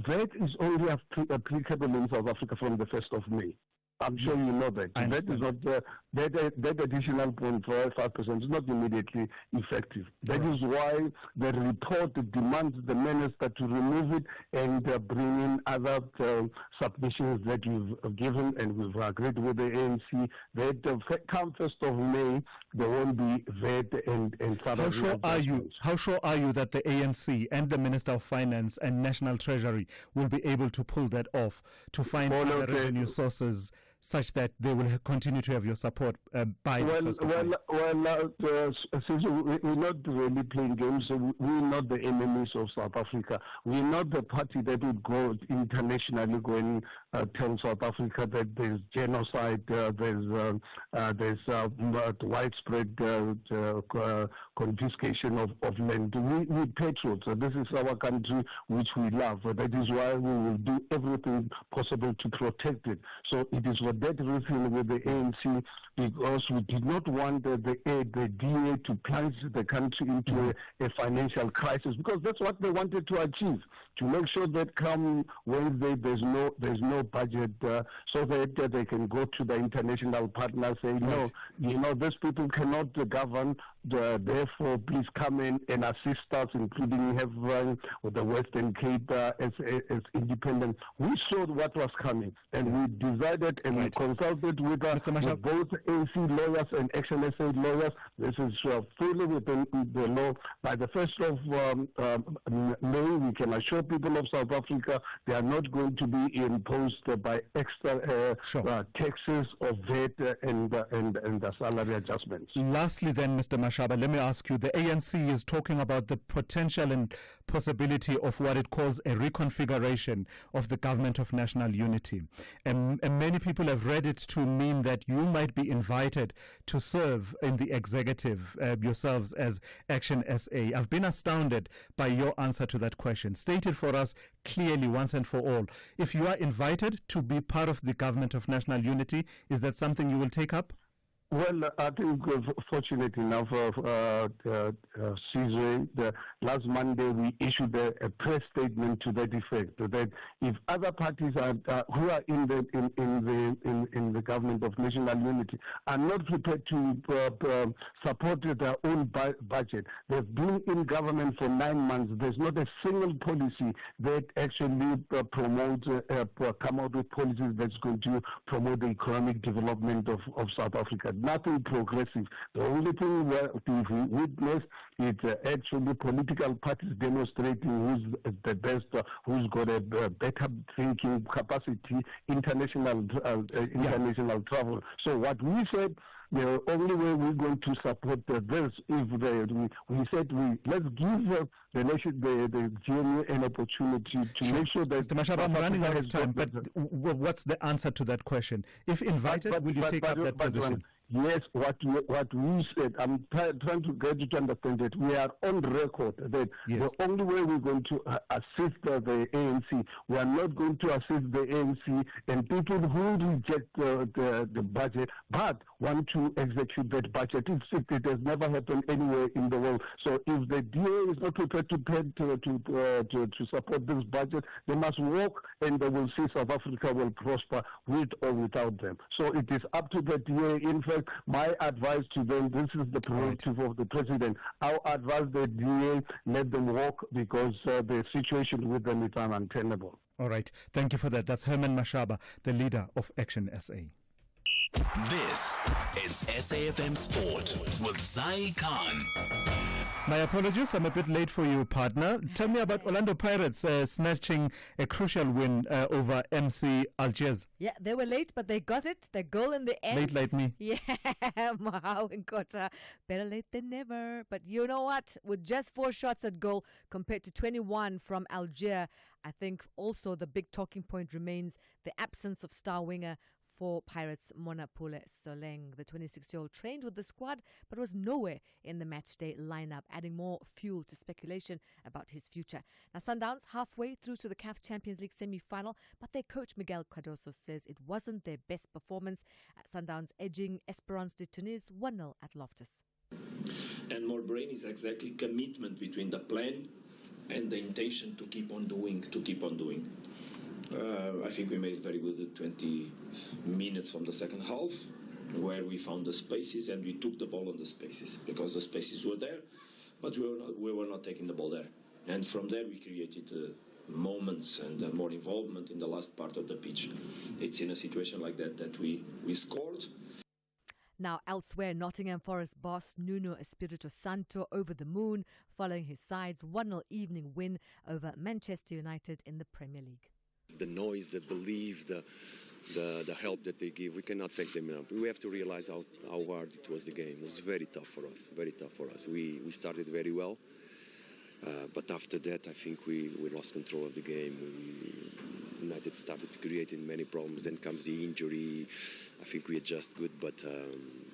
VAT is only applicable in South Africa from the 1st of May. I'm sure you know that. That is not that additional 0.5% is not immediately effective. That is why the report demands the minister to remove it and bring in other submissions that you've given, and we've agreed with the ANC that come 1st of May there won't be VAT and How sure are you that the ANC and the Minister of Finance and National Treasury will be able to pull that off, to find other revenue sources such that they will continue to have your support by the first of May? Since we're not really playing games, we're not the enemies of South Africa. We're not the party that would go internationally go and tell South Africa that there's genocide, there's widespread confiscation of land. We're patriots. This is our country which we love. That is why we will do everything possible to protect it. So it is for that reason with the ANC, because we did not want the DA to plunge the country into a financial crisis, because that's what they wanted to achieve, to make sure that come Wednesday there's no budget, so that they can go to the international partners saying, no, these people cannot govern, therefore please come in and assist us, including having the Western Cape as independent. We saw what was coming, and we decided and we consulted with both ANC lawyers and Action SA lawyers. This is fully within the law. By the 1st of May, we can assure people of South Africa they are not going to be imposed by extra taxes or VAT and the salary adjustments. Lastly then, Mr. Mashaba, let me ask you, the ANC is talking about the potential and possibility of what it calls a reconfiguration of the government of national unity. And many people have read it to mean that you might be invited to serve in the executive yourselves as Action SA. I've been astounded by your answer to that question. State it for us clearly once and for all. If you are invited to be part of the government of national unity, is that something you will take up? Well, I think fortunate enough, Sizwe, last Monday we issued a press statement to that effect that if other parties who are in the government of national unity are not prepared to support their own budget, they've been in government for 9 months. There's not a single policy that actually come out with policies that's going to promote the economic development of South Africa. Nothing progressive. The only thing we witness is actually political parties demonstrating who's the best, who's got a better thinking capacity, international travel. So what we said, the only way we're going to support this is we said let's give the nation, the GNU an opportunity to make sure that... Mr. Mashaba, I'm running out of time, but what's the answer to that question? If invited, will you take up that position? Yes, what we said, I'm trying to get you to understand that we are on record that the only way we're going to assist the ANC, we are not going to assist the ANC and people who reject the budget but want to execute that budget. It has never happened anywhere in the world. So if the DA is not prepared to pay to support this budget, they must walk and they will see South Africa will prosper with or without them. So it is up to the DA. In fact, my advice to them, this is the prerogative of the president. I'll advise the DA, let them walk because the situation with them is untenable. All right. Thank you for that. That's Herman Mashaba, the leader of Action SA. This is SAFM Sport with Zai Khan. My apologies, I'm a bit late for you, partner. Tell me about Orlando Pirates snatching a crucial win over MC Algiers. Yeah, they were late, but they got it. Their goal in the end. Late like me. Yeah, Mahau and Kota. Better late than never. But you know what? With just 4 shots at goal compared to 21 from Algiers, I think also the big talking point remains the absence of star winger for Pirates Monapule Soleng. The 26-year-old trained with the squad but was nowhere in the matchday lineup, adding more fuel to speculation about his future. Now, Sundowns halfway through to the CAF Champions League semi-final, but their coach Miguel Cardoso says it wasn't their best performance. Sundowns edging Esperance de Tunis 1-0 at Loftus. And more brain is exactly commitment between the plan and the intention to keep on doing. I think we made very good 20 minutes from the second half, where we found the spaces and we took the ball on the spaces because the spaces were there, but we were not taking the ball there. And from there we created moments and more involvement in the last part of the pitch. It's in a situation like that we scored. Now, elsewhere, Nottingham Forest boss Nuno Espirito Santo over the moon following his side's 1-0 evening win over Manchester United in the Premier League. the noise, the belief, the help that they give. We cannot thank them enough. We have to realize how hard it was the game. It was very tough for us, very tough for us. We started very well, but after that I think we lost control of the game. United started creating many problems, then comes the injury. I think we adjust good, but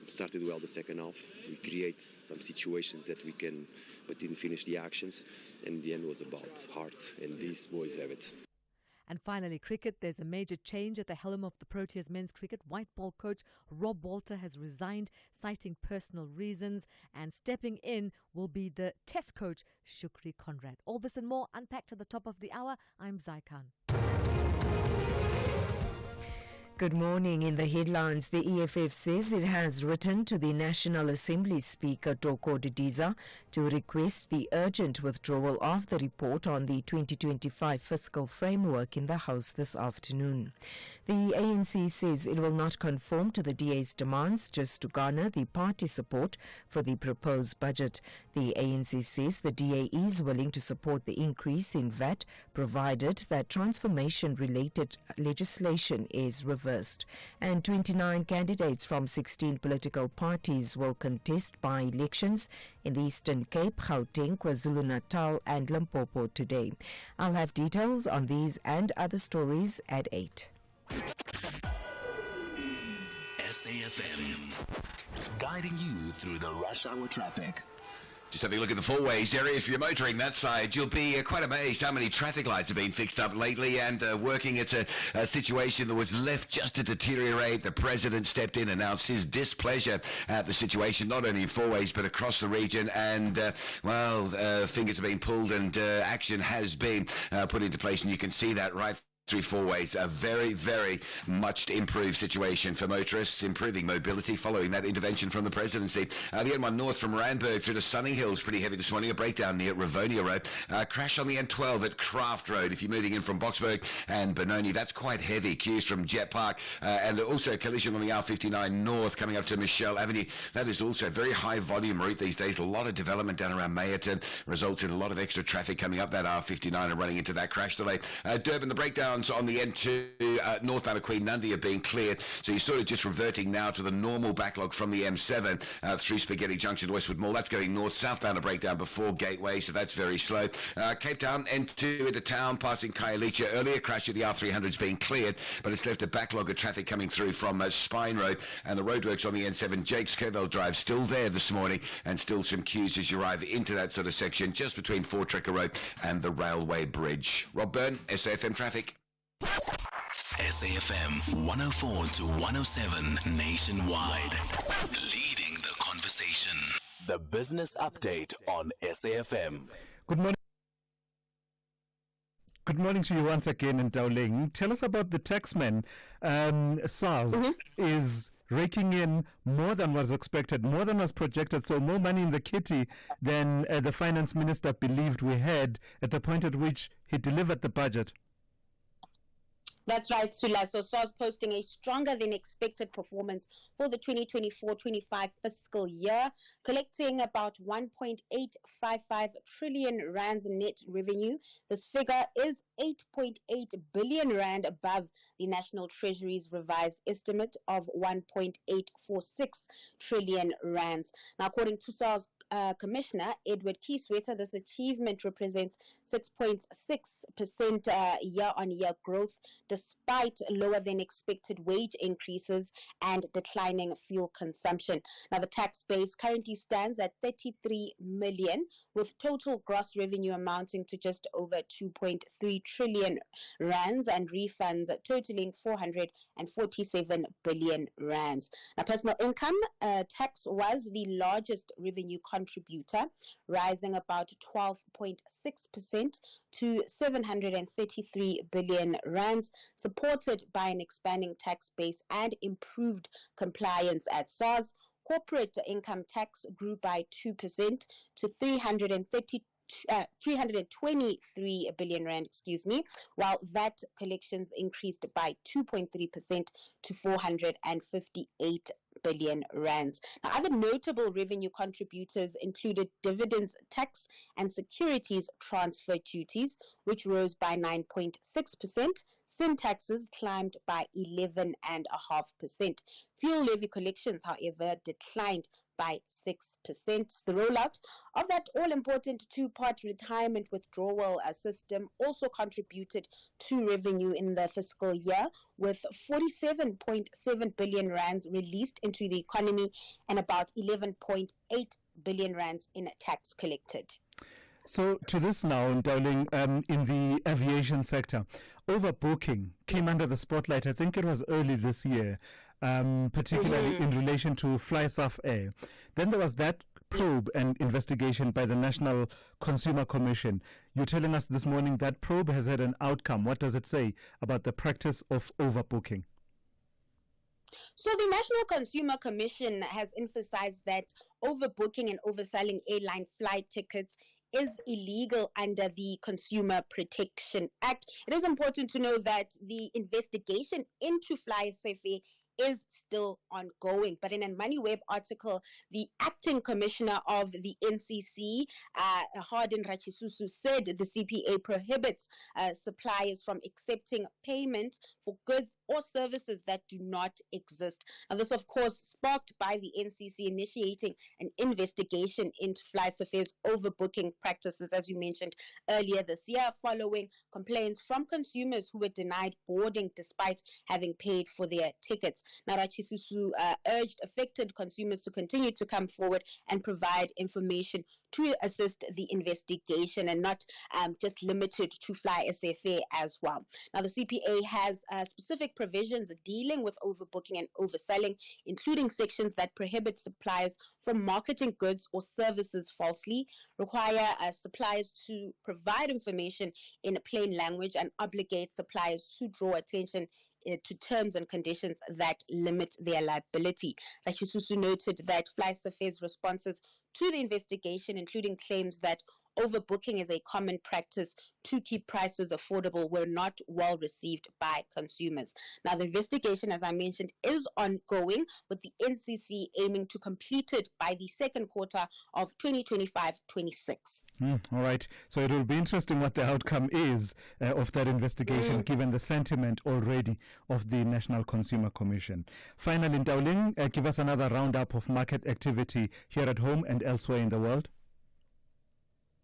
started well the second half. We create some situations that we can, but didn't finish the actions, and the end was about heart, and these boys have it. And finally, cricket. There's a major change at the helm of the Proteas men's cricket. White ball coach Rob Walter has resigned, citing personal reasons, and stepping in will be the test coach Shukri Conrad. All this and more unpacked at the top of the hour. I'm Zai Khan. Good morning. In the headlines, the EFF says it has written to the National Assembly Speaker Toko Didiza to request the urgent withdrawal of the report on the 2025 fiscal framework in the House this afternoon. The ANC says it will not conform to the DA's demands just to garner the party support for the proposed budget. The ANC says the DA is willing to support the increase in VAT provided that transformation-related legislation is reversed. And 29 candidates from 16 political parties will contest by-elections in the Eastern Cape, Gauteng, KwaZulu-Natal and Limpopo today. I'll have details on these and other stories at 8. SAFM, guiding you through the rush hour traffic. Just having a look at the four-ways area. If you're motoring that side, you'll be quite amazed how many traffic lights have been fixed up lately and working. It's a situation that was left just to deteriorate. The President stepped in, announced his displeasure at the situation, not only in four-ways but across the region. And, fingers have been pulled and action has been put into place. And you can see that right through four-ways. A very, very much improved situation for motorists, improving mobility following that intervention from the presidency. The N1 north from Randburg through to Sunning Hills, pretty heavy this morning. A breakdown near Rivonia Road. Crash on the N12 at Craft Road. If you're moving in from Boxburg and Benoni, that's quite heavy. Queues from Jet Park and also a collision on the R59 north coming up to Michelle Avenue. That is also a very high volume route these days. A lot of development down around Mayerton results in a lot of extra traffic coming up that R59 and running into that crash delay. Durban, the breakdown on the N2 northbound of Queen Nundy are being cleared, so you're sort of just reverting now to the normal backlog from the M7 through Spaghetti Junction to Westwood Mall. That's going north, southbound a breakdown before Gateway, so that's very slow. Cape Town, N2 into town, passing Khayelitsha. Earlier crash at the R300 is being cleared, but it's left a backlog of traffic coming through from Spine Road, and the roadworks on the N7, Jakes Kerwell Drive, still there this morning, and still some queues as you arrive into that sort of section just between Fort Trekker Road and the Railway Bridge. Rob Byrne, SAFM Traffic. SAFM 104 to 107 nationwide. Leading the conversation. The business update on SAFM. Good morning. Good morning to you once again in Dowling. Tell us about the taxman. SARS is raking in more than was expected, more than was projected, so more money in the kitty than the finance minister believed we had at the point at which he delivered the budget. That's right, Sula. So SARS posting a stronger than expected performance for the 2024-25 fiscal year, collecting about 1.855 trillion rands net revenue. This figure is 8.8 billion rand above the National Treasury's revised estimate of 1.846 trillion rands. Now, according to SARS Commissioner Edward Kieswetter, this achievement represents 6.6% year-on-year growth, despite lower than expected wage increases and declining fuel consumption. Now, the tax base currently stands at 33 million, with total gross revenue amounting to just over 2.3 trillion rands and refunds totaling 447 billion rands. Now, personal income tax was the largest revenue contributor, rising about 12.6% to 733 billion rands, supported by an expanding tax base and improved compliance at SARS. Corporate income tax grew by 2% to 323 billion rand, while VAT collections increased by 2.3% to 458 billion rands. Now, other notable revenue contributors included dividends tax and securities transfer duties, which rose by 9.6%. Sin taxes climbed by 11.5%. Fuel levy collections, however, declined by 6%. The rollout of that all-important two-part retirement withdrawal system also contributed to revenue in the fiscal year, with 47.7 billion rands released into the economy and about 11.8 billion rands in tax collected. So to this now, Dowling, in the aviation sector, overbooking came under the spotlight. I think it was early this year, particularly in relation to Fly-South Air. Then there was that probe and investigation by the National Consumer Commission. You're telling us this morning that probe has had an outcome. What does it say about the practice of overbooking? So the National Consumer Commission has emphasized that overbooking and overselling airline flight tickets is illegal under the Consumer Protection Act. It is important to know that the investigation into Fly-South Air is still ongoing. But in a MoneyWeb article, the acting commissioner of the NCC, Hardin Rachisusu, said the CPA prohibits suppliers from accepting payment for goods or services that do not exist. Now, this, of course, sparked by the NCC initiating an investigation into Fly-South Air's overbooking practices, as you mentioned earlier this year, following complaints from consumers who were denied boarding despite having paid for their tickets. Now, Rachisusu urged affected consumers to continue to come forward and provide information to assist the investigation and not just limited to Fly-South Air as well. Now, the CPA has specific provisions dealing with overbooking and overselling, including sections that prohibit suppliers from marketing goods or services falsely, require suppliers to provide information in plain language, and obligate suppliers to draw attention to terms and conditions that limit their liability. Rachisusu noted that Fly-South Air's responses to the investigation, including claims that overbooking is a common practice to keep prices affordable, were not well received by consumers. Now, the investigation, as I mentioned, is ongoing, with the NCC aiming to complete it by the second quarter of 2025-26. All right. So it will be interesting what the outcome is of that investigation, given the sentiment already of the National Consumer Commission. Finally, Dowling, give us another roundup of market activity here at home and elsewhere in the world.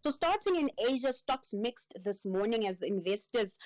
So starting in Asia, stocks mixed this morning as investors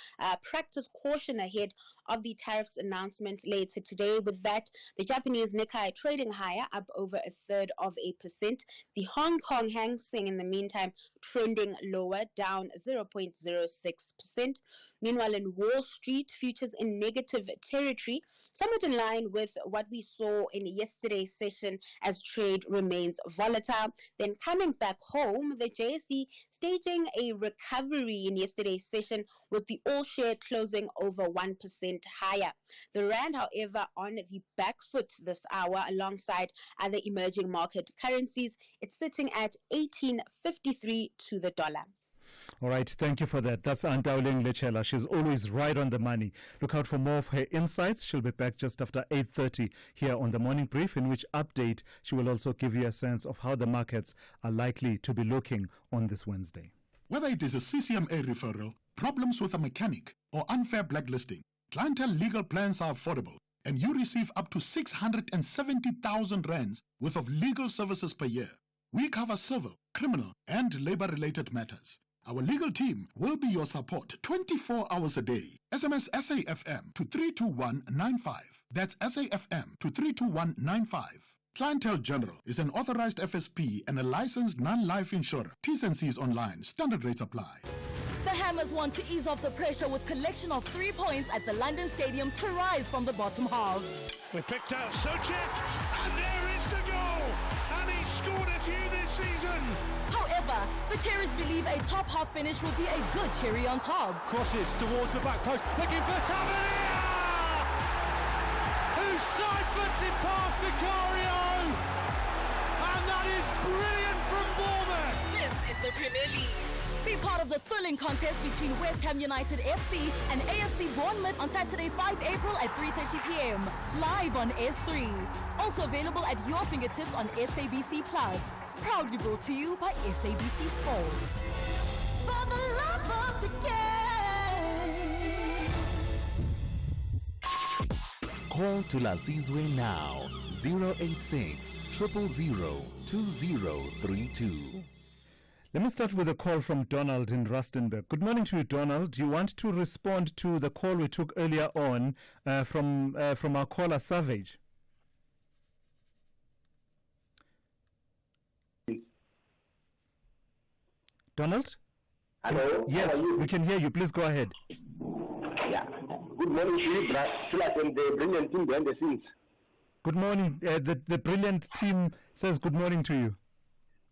practice caution ahead of the tariffs announcement later today. With that, the Japanese Nikkei trading higher, up over 0.33%. The Hong Kong Hang Seng, in the meantime, trending lower, down 0.06%. Meanwhile, in Wall Street, futures in negative territory, somewhat in line with what we saw in yesterday's session as trade remains volatile. Then coming back home, the JSE staging a recovery in yesterday's session, with the all-share closing over 1% higher. The rand, however, on the back foot this hour alongside other emerging market currencies. It's sitting at 18.53 to the dollar. All right, thank you for that. That's Dowling Lechela. She's always right on the money. Look out for more of her insights. She'll be back just after 8:30 here on the Morning Brief, in which update she will also give you a sense of how the markets are likely to be looking on this Wednesday. Whether it is a CCMA referral, problems with a mechanic, or unfair blacklisting, Clientele legal plans are affordable, and you receive up to 670,000 rands worth of legal services per year. We cover civil, criminal, and labor-related matters. Our legal team will be your support 24 hours a day. SMS SAFM to 32195. That's SAFM to 32195. Clientele General is an authorized FSP and a licensed non-life insurer. T's and C's online. Standard rates apply. The Hammers want to ease off the pressure with collection of 3 points at the London Stadium to rise from the bottom half. We picked out Socek, and there is the goal! And he's scored a few this season! However, the Cherries believe a top half finish will be a good cherry on top. Crosses towards the back post, looking for Tavernier! Who side-foots it past Vicario! And that is brilliant from Bournemouth! This is the Premier League. Be part of the thrilling contest between West Ham United FC and AFC Bournemouth on Saturday, 5 April at 3:30 p.m. live on S3. Also available at your fingertips on SABC Plus. Proudly brought to you by SABC Sport. for the love of the game. Call Thulasizwe now, 086 000 2032. Let me start with a call from Donald in Rustenburg. Good morning to you, Donald. Do you want to respond to the call we took earlier on from our caller, Savage? Donald? Hello. Yes, we can hear you. Please go ahead. Yeah. Good morning to you, Silas, and the brilliant team behind the scenes. Good morning. The brilliant team says good morning to you.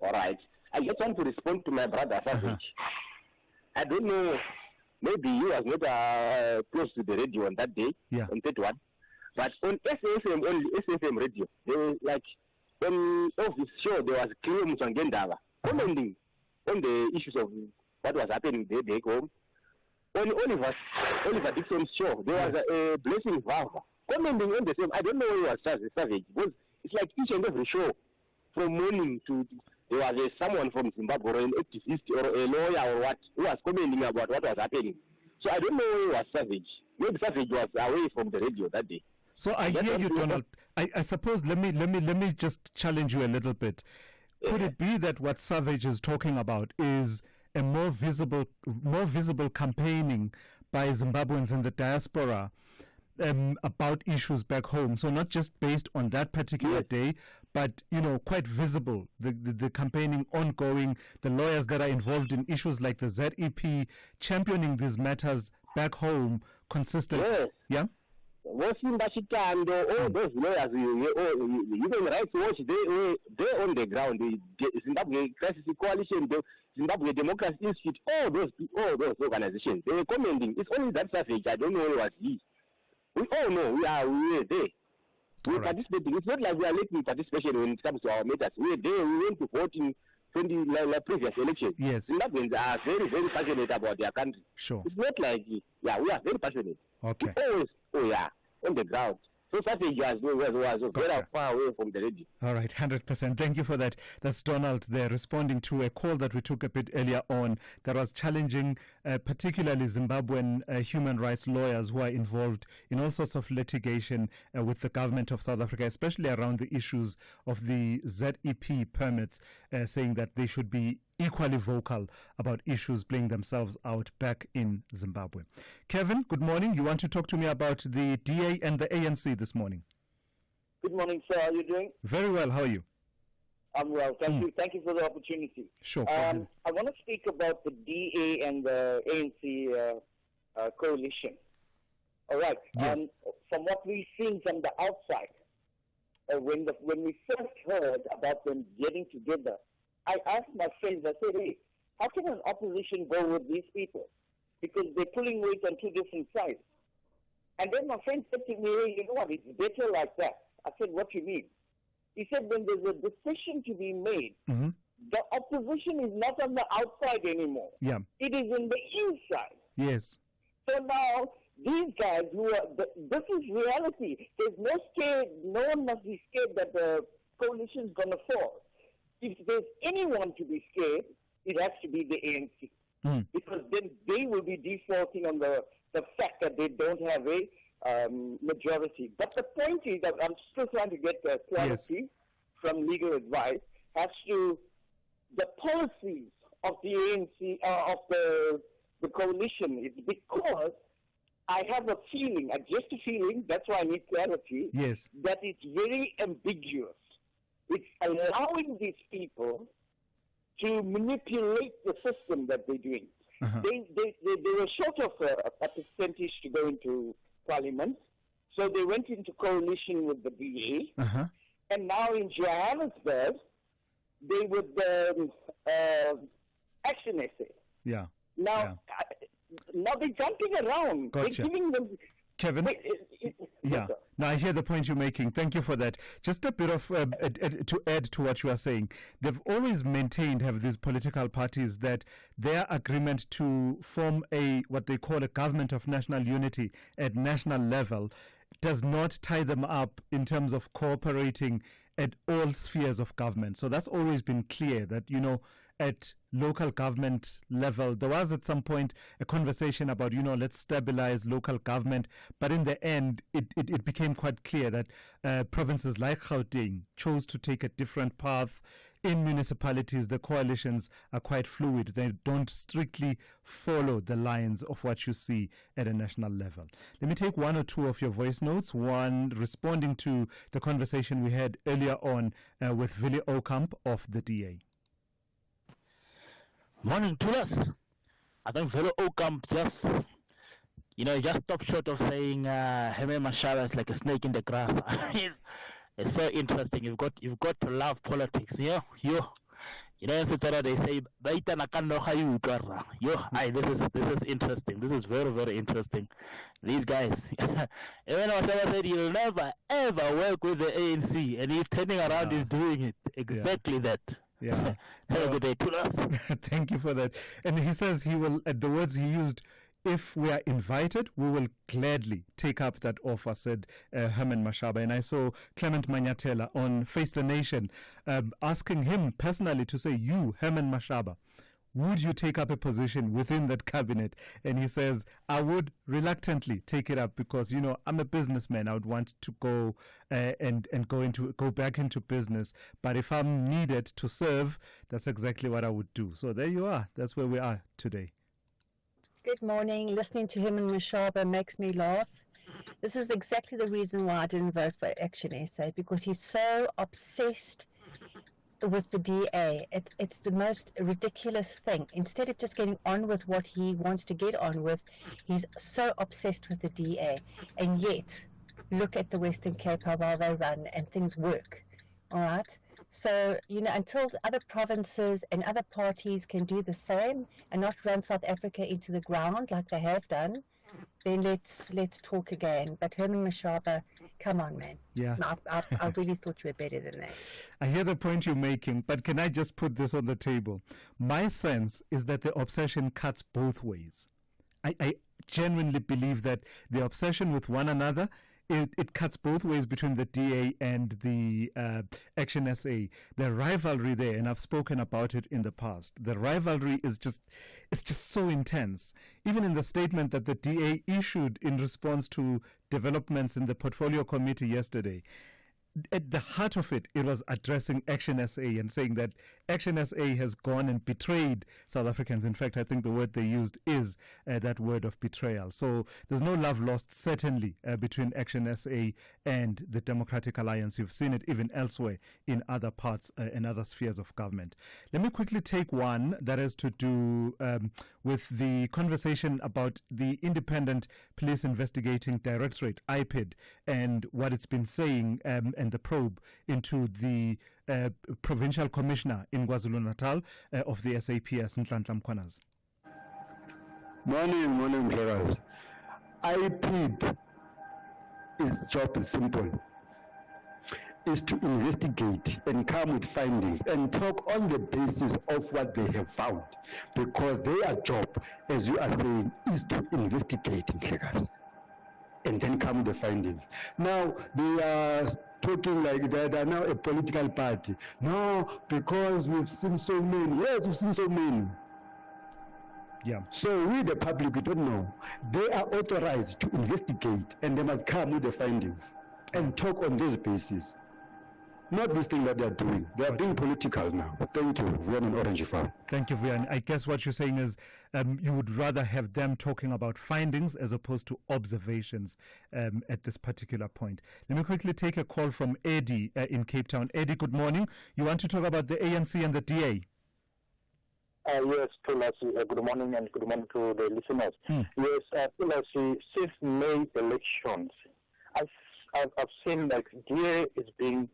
All right. I just want to respond to my brother, Savage. I don't know, maybe he was not close to the radio on that day, on that one. But on SAFM, only SAFM radio, they were like, on his show, there was Cleo Musangendava commenting on the issues of what was happening there back home. On Oliver Dixon's show, there was a Blessing Vava commenting on the same. I don't know who was Savage, because it's like each and every show, from morning to there was someone from Zimbabwe or an activist or a lawyer or what who was commenting about what was happening. So I don't know who was Savage. Maybe Savage was away from the radio that day. So I hear you, Donald. I suppose let me just challenge you a little bit. Could it be that what Savage is talking about is a more visible campaigning by Zimbabweans in the diaspora about issues back home? So not just based on that particular day, but quite visible. The campaigning ongoing, the lawyers that are involved in issues like the ZEP championing these matters back home consistently. Yeah. All those lawyers, Human Rights Watch, they're on the ground. The Zimbabwe Crisis Coalition, the Zimbabwe Democracy Institute, all those organizations, they were commenting. It's only that Savage. I don't know who was he. We all know we were there. We're participating. It's not like we are lacking participation when it comes to our matters. We're there. We went to vote in previous elections. Yes. Zimbabweans are very, very passionate about their country. Sure. It's not like, we are very passionate. Okay. We always, on the ground. So Savage was very far away from the radio. All right, 100%. Thank you for that. That's Donald there responding to a call that we took a bit earlier on that was challenging particularly Zimbabwean human rights lawyers who are involved in all sorts of litigation with the government of South Africa, especially around the issues of the ZEP permits, saying that they should be equally vocal about issues playing themselves out back in Zimbabwe. Kevin, good morning. You want to talk to me about the DA and the ANC this morning? Good morning, sir. How are you doing? Very well. How are you? I'm well. Thank you. Thank you for the opportunity. Sure. I want to speak about the DA and the ANC coalition. All right. Yes. From what we've seen from the outside, when we first heard about them getting together, I asked my friends, I said, hey, how can an opposition go with these people? Because they're pulling weight on two different sides. And then my friend said to me, hey, you know what, it's better like that. I said, what do you mean? He said, when there's a decision to be made, the opposition is not on the outside anymore. Yeah. It is in the inside. Yes. So now, these guys this is reality. There's no one must be scared that the coalition is going to fall. If there's anyone to be scared, it has to be the ANC. Because then they will be defaulting on the fact that they don't have a majority. But the point is that I'm still trying to get clarity from legal advice as to the policies of the ANC, of the coalition. It's because I have a feeling, just a feeling, that's why I need clarity, that it's very ambiguous. It's allowing these people to manipulate the system that they're doing. They were short of a percentage to go into parliament, so they went into coalition with the DA, and now in Johannesburg, they would Action SA. Yeah. Now, now they're jumping around. Gotcha. They're giving them... Kevin? Yeah. Now, I hear the point you're making. Thank you for that. Just a bit of to add to what you are saying. They've always maintained, have these political parties, that their agreement to form what they call a government of national unity at national level does not tie them up in terms of cooperating at all spheres of government. So that's always been clear that, at local government level. There was at some point a conversation about, let's stabilize local government. But in the end, it became quite clear that provinces like Gauteng chose to take a different path. In municipalities, the coalitions are quite fluid. They don't strictly follow the lines of what you see at a national level. Let me take one or two of your voice notes. One responding to the conversation we had earlier on with Willie Okamp of the DA. Morning to us. I think Willie Okamp just stopped short of saying Heme Mashaba is like a snake in the grass. I mean, it's so interesting. You've got to love politics. You know, in Sotera they say, this is interesting. This is very, very interesting. These guys, even Mashaba said he'll never ever work with the ANC, and he's turning around, he's doing it exactly that. Yeah. Have a good day to us. Thank you for that. And he says he will, at the words he used, if we are invited, we will gladly take up that offer, said Herman Mashaba. And I saw Clement Manyatela on Face the Nation asking him personally to say, you, Herman Mashaba, would you take up a position within that cabinet? And he says, I would reluctantly take it up because, I'm a businessman. I would want to go and go back into business. But if I'm needed to serve, that's exactly what I would do. So there you are. That's where we are today. Good morning. Listening to him and Mashaba makes me laugh. This is exactly the reason why I didn't vote for Action SA, because he's so obsessed with the DA. It's the most ridiculous thing. Instead of just getting on with what he wants to get on with, he's so obsessed with the DA. And yet, look at the Western Cape, how well they run, and things work. All right? So, until other provinces and other parties can do the same and not run South Africa into the ground like they have done, then let's talk again. But Herman Mashaba, come on, man. Yeah. I really thought you were better than that. I hear the point you're making, but can I just put this on the table? My sense is that the obsession cuts both ways. I genuinely believe that the obsession with one another, it cuts both ways between the DA and the Action SA. The rivalry there, and I've spoken about it in the past, the rivalry is just so intense. Even in the statement that the DA issued in response to developments in the Portfolio Committee yesterday, at the heart of it, it was addressing Action SA and saying that Action SA has gone and betrayed South Africans. In fact, I think the word they used is that word of betrayal. So there's no love lost, certainly, between Action SA and the Democratic Alliance. You've seen it even elsewhere in other parts and other spheres of government. Let me quickly take one that has to do with the conversation about the Independent Police Investigating Directorate, IPID, and what it's been saying and the probe into the provincial commissioner in KwaZulu-Natal of the SAPS, Nhlanhla Mkhwanazi. Morning, Flores. IPID, its job is simple. Is to investigate and come with findings and talk on the basis of what they have found. Because their job, as you are saying, is to investigate in Klegas and then come with the findings. Now, they are talking like they are now a political party. No, because we've seen so many. Yes, we've seen so many. Yeah. So we, the public, we don't know. They are authorized to investigate and they must come with the findings and talk on those bases. Not this thing that they are doing. They are being political now. Thank you, Vian and Orange Farm. Thank you, Vian. I guess what you're saying is you would rather have them talking about findings as opposed to observations at this particular point. Let me quickly take a call from Eddie in Cape Town. Eddie, good morning. You want to talk about the ANC and the DA? Yes, Thulasi. Good morning and good morning to the listeners. Yes, Thulasi, since May elections, I've seen like DA is being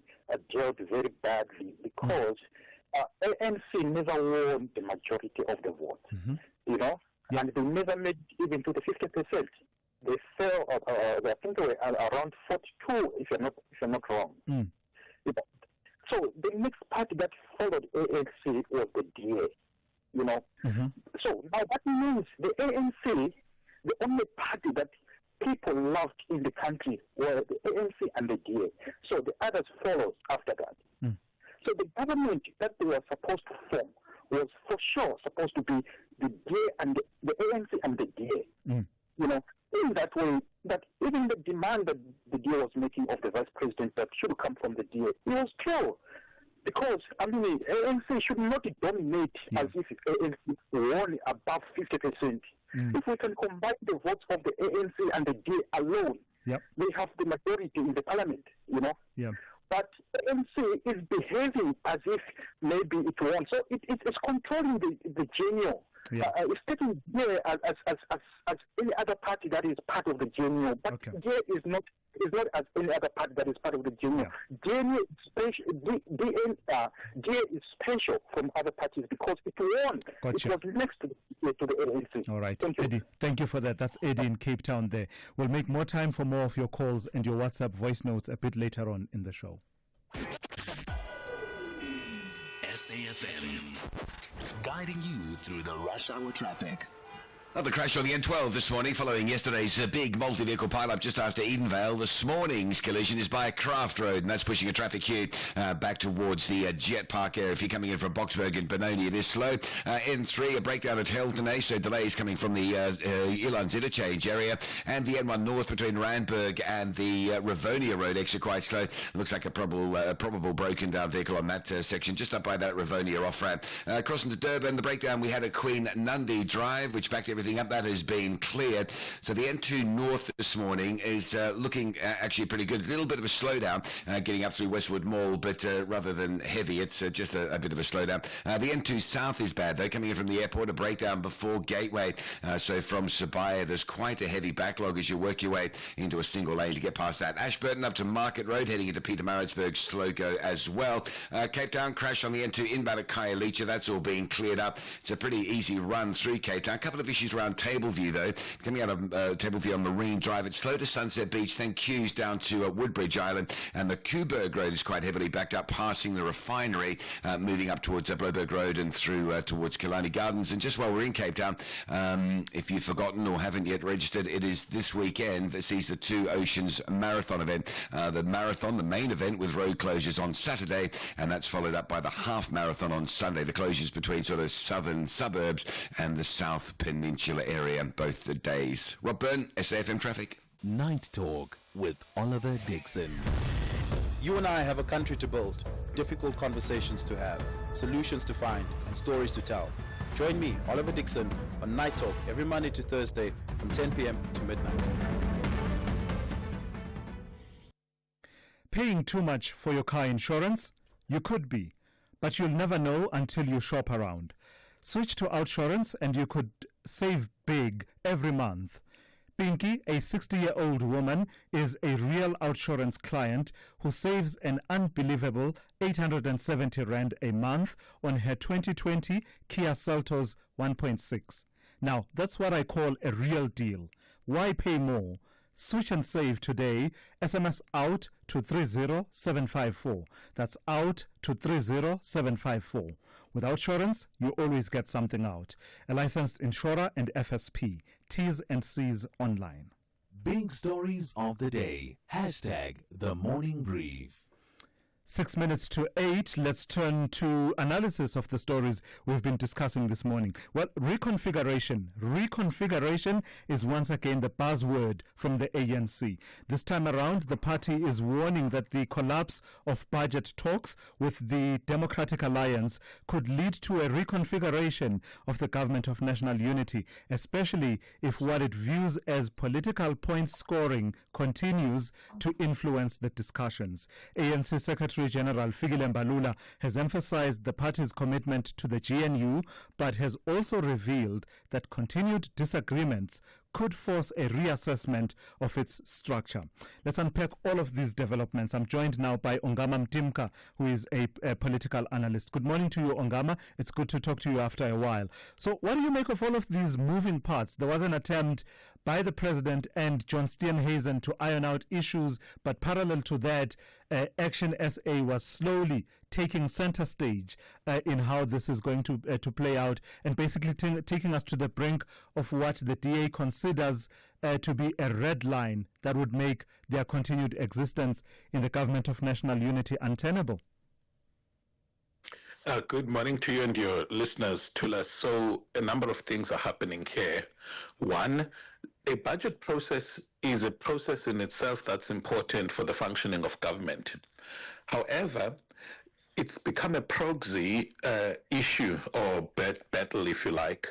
dealt very badly because ANC never won the majority of the vote, and they never made even to the 50%. They fell, I think they were around 42, if you're not wrong. So the next party that followed ANC was the DA, So now that means the ANC, the only party that people loved in the country were the ANC and the DA. So the others followed after that. So the government that they were supposed to form was for sure supposed to be the DA and the ANC and the DA. You know, in that way, that even the demand that the DA was making of the vice president that should come from the DA, it was true. Because, I mean, ANC should not dominate as if ANC won above 50%. If we can combine the votes of the ANC and the DA alone, they have the majority in the parliament, you know. But the ANC is behaving as if maybe it won. So it's controlling the GNU. It's taking DA as any other party that is part of the GNU. But DA is not as any other party that is part of the GNU. DA is special from other parties because it won. It was next to the ANC. All right, Eddie, thank you for that. That's Eddie in Cape Town there. We'll make more time for more of your calls and your WhatsApp voice notes a bit later on in the show. SAFM, guiding you through the rush hour traffic. Another crash on the N12 this morning following yesterday's big multi-vehicle pile-up just after Edenvale. This morning's collision is by a Craft Road, and that's pushing a traffic queue back towards the Jet Park area. If you're coming in from Boksburg and Benoni, it is slow. N3, a breakdown at Heldenay, so delays coming from the Elands interchange area. And the N1 North between Randburg and the Rivonia Road exit quite slow. It looks like a probable broken down vehicle on that section, just up by that Rivonia off-ramp. Crossing to Durban, the breakdown we had at Queen Nandi Drive, which backed everything up. That has been cleared. So the N2 North this morning is looking actually pretty good. A little bit of a slowdown getting up through Westwood Mall, but rather than heavy, it's just a bit of a slowdown. The N2 South is bad, though, coming in from the airport, a breakdown before Gateway. So from Sabaya, there's quite a heavy backlog as you work your way into a single lane to get past that. Ashburton up to Market Road, heading into Pietermaritzburg, slow go as well. Cape Town, crash on the N2 inbound at Khayelitsha. That's all being cleared up. It's a pretty easy run through Cape Town. A couple of issues around Tableview, though. Coming out of Tableview on Marine Drive, it's slow to Sunset Beach, then queues down to Woodbridge Island, and the Kuiberg Road is quite heavily backed up, passing the refinery, moving up towards Bloberg Road and through towards Killarney Gardens. And just while we're in Cape Town, if you've forgotten or haven't yet registered, it is this weekend that sees the Two Oceans Marathon event. The marathon, the main event, with road closures on Saturday, and that's followed up by the half marathon on Sunday. The closures between sort of southern suburbs and the South Peninsula area, both the days. Rob Byrne, SAFM Traffic. Night Talk with Oliver Dixon. You and I have a country to build, difficult conversations to have, solutions to find, and stories to tell. Join me, Oliver Dixon, on Night Talk every Monday to Thursday from 10 p.m. to midnight. Paying too much for your car insurance? You could be, but you'll never know until you shop around. Switch to Outsurance and you could save big every month. Pinky, a 60-year-old woman, is a real Outsurance client who saves an unbelievable 870 Rand a month on her 2020 Kia Seltos 1.6. Now, that's what I call a real deal. Why pay more? Switch and save today. SMS out to 30754. That's out to 30754. With Outsurance, you always get something out. A licensed insurer and FSP. T's and C's online. Big stories of the day. Hashtag the morning brief. 6 minutes to 8. Let's turn to analysis of the stories we've been discussing this morning. Well, reconfiguration. Reconfiguration is once again the buzzword from the ANC. This time around, the party is warning that the collapse of budget talks with the Democratic Alliance could lead to a reconfiguration of the Government of National Unity, especially if what it views as political point scoring continues to influence the discussions. ANC Secretary General Fikile Mbalula has emphasized the party's commitment to the GNU, but has also revealed that continued disagreements could force a reassessment of its structure. Let's unpack all of these developments. I'm joined now by Ongama Mtimka, who is a political analyst. Good morning to you, Ongama. It's good to talk to you after a while. So what do you make of all of these moving parts? There was an attempt by the president and John Steenhuisen to iron out issues, but parallel to that, Action SA was slowly taking center stage in how this is going to play out, and basically taking us to the brink of what the DA considers to be a red line that would make their continued existence in the Government of National Unity untenable. Good morning to you and your listeners, Tula. So a number of things are happening here. One, a budget process is a process in itself that's important for the functioning of government. However, it's become a proxy issue or battle, if you like,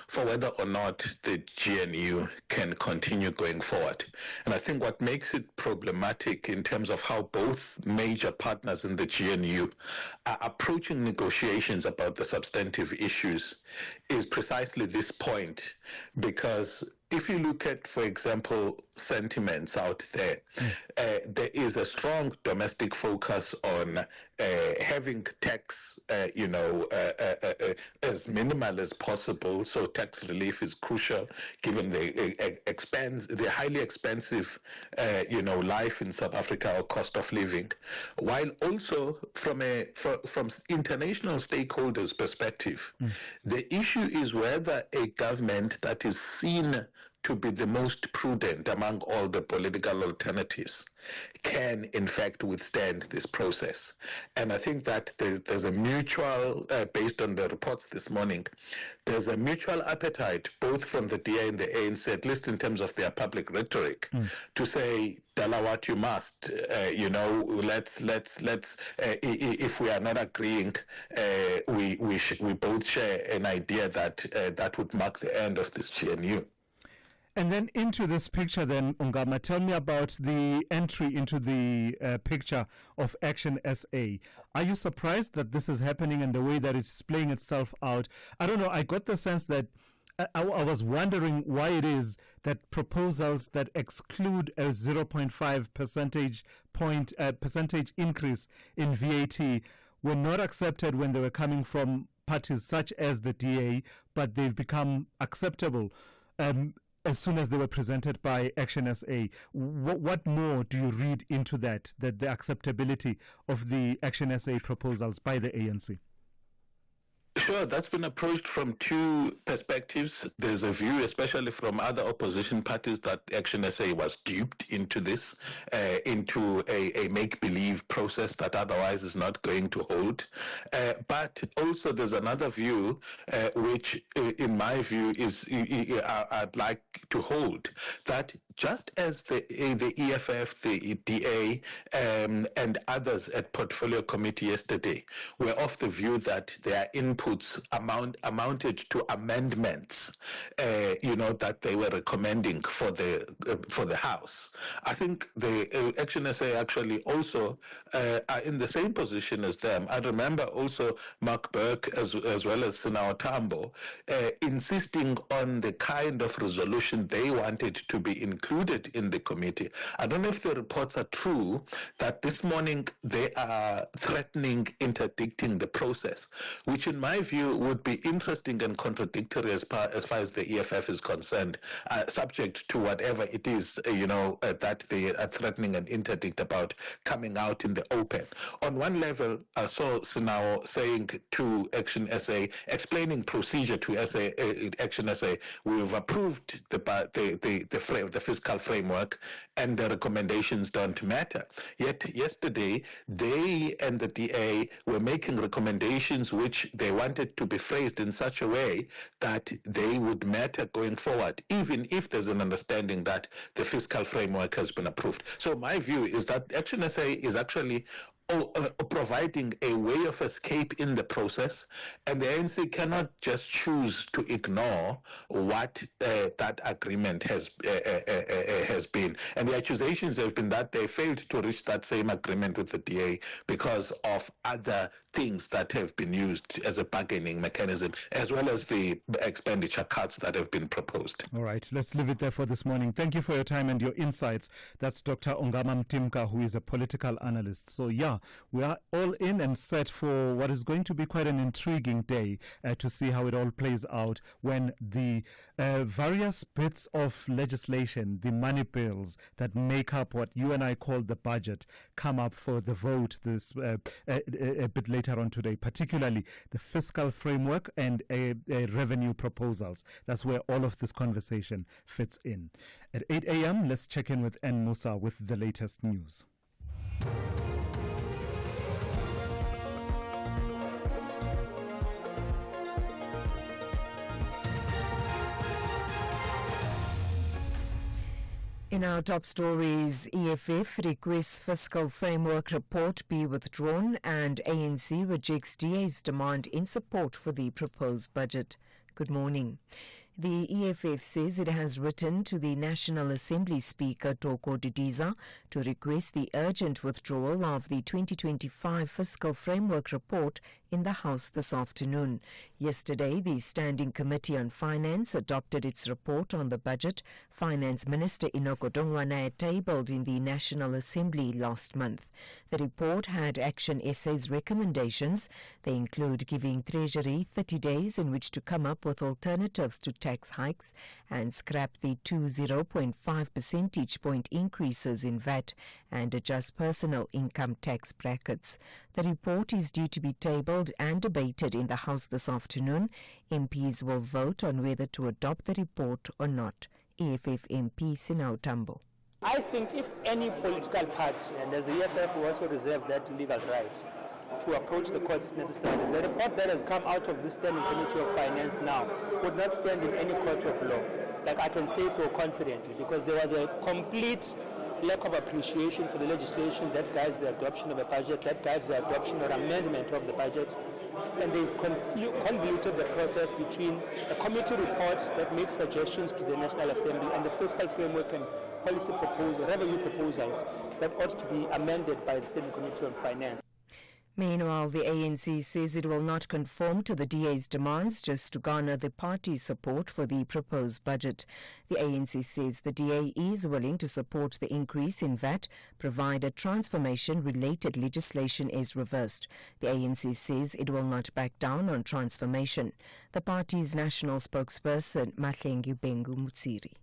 for whether or not the GNU can continue going forward. And I think what makes it problematic in terms of how both major partners in the GNU are approaching negotiations about the substantive issues is precisely this point, because if you look at, for example, sentiments out there, there is a strong domestic focus on having tax, as minimal as possible. So tax relief is crucial, given the highly expensive, life in South Africa or cost of living. While also from international stakeholders' perspective, the issue is whether a government that is seen to be the most prudent among all the political alternatives can in fact withstand this process. And I think that there's a mutual, based on the reports this morning, there's a mutual appetite both from the DA and the ANC, at least in terms of their public rhetoric, to say, Dala what you must, let's if we are not agreeing, we both share an idea that that would mark the end of this GNU. And then into this picture then, Ungama, tell me about the entry into the picture of Action SA. Are you surprised that this is happening and the way that it's playing itself out? I don't know, I got the sense that I was wondering why it is that proposals that exclude a 0.5 percentage increase in VAT were not accepted when they were coming from parties such as the DA, but they've become acceptable as soon as they were presented by Action SA. What more do you read into that the acceptability of the Action SA proposals by the ANC? Sure, that's been approached from two perspectives. There's a view, especially from other opposition parties, that Action SA was duped into this, into a make-believe process that otherwise is not going to hold. But also there's another view, which in my view is I'd like to hold, that just as the EFF, the DA, and others at Portfolio Committee yesterday were of the view that their inputs amounted to amendments, that they were recommending for the House. I think the Action SA actually also are in the same position as them. I remember also Mark Burke as well as Senator Tambo insisting on the kind of resolution they wanted to be included in the committee. I don't know if the reports are true that this morning they are threatening interdicting the process, which in my view would be interesting and contradictory as far as the EFF is concerned, subject to whatever it is, that they are threatening and interdict about coming out in the open. On one level, I saw Sinao saying to Action SA, explaining procedure to Action SA, we've approved the fiscal framework and the recommendations don't matter. Yet yesterday, they and the DA were making recommendations which they wanted to be phrased in such a way that they would matter going forward, even if there's an understanding that the fiscal framework has been approved. So my view is that Action SA is actually providing a way of escape in the process, and the ANC cannot just choose to ignore what that agreement has been. And the accusations have been that they failed to reach that same agreement with the DA because of other things that have been used as a bargaining mechanism, as well as the expenditure cuts that have been proposed. All right, let's leave it there for this morning. Thank you for your time and your insights. That's Dr. Ongama Mtimka, who is a political analyst. So yeah, we are all in and set for what is going to be quite an intriguing day to see how it all plays out when the various bits of legislation, the money bills that make up what you and I call the budget, come up for the vote this a bit later on today, particularly the fiscal framework and revenue proposals. That's where all of this conversation fits in. At 8 a.m., let's check in with N. Musa with the latest news. In our top stories, EFF requests fiscal framework report be withdrawn and ANC rejects DA's demand in support for the proposed budget. Good morning. The EFF says it has written to the National Assembly Speaker Toko Didiza to request the urgent withdrawal of the 2025 fiscal framework report in the House this afternoon. Yesterday, the Standing Committee on Finance adopted its report on the budget Finance Minister Inoko Dongwana tabled in the National Assembly last month. The report had action essays recommendations. They include giving Treasury 30 days in which to come up with alternatives to tax hikes and scrap the 0.5 percentage point increases in VAT and adjust personal income tax brackets. The report is due to be tabled and debated in the House this afternoon. MPs will vote on whether to adopt the report or not. EFF MP Sinau Tambo. I think if any political party, and as the EFF will also reserve that legal right to approach the courts if necessary, the report that has come out of the Standing Committee of Finance now would not stand in any court of law. Like I can say so confidently, because there was a complete lack of appreciation for the legislation that guides the adoption of a budget, that guides the adoption or amendment of the budget, and they convoluted the process between a committee report that makes suggestions to the National Assembly and the fiscal framework and policy proposal, revenue proposals that ought to be amended by the Standing Committee on Finance. Meanwhile, the ANC says it will not conform to the DA's demands just to garner the party's support for the proposed budget. The ANC says the DA is willing to support the increase in VAT, provided transformation-related legislation is reversed. The ANC says it will not back down on transformation. The party's national spokesperson, Mahlengi Bengu Mutsiri.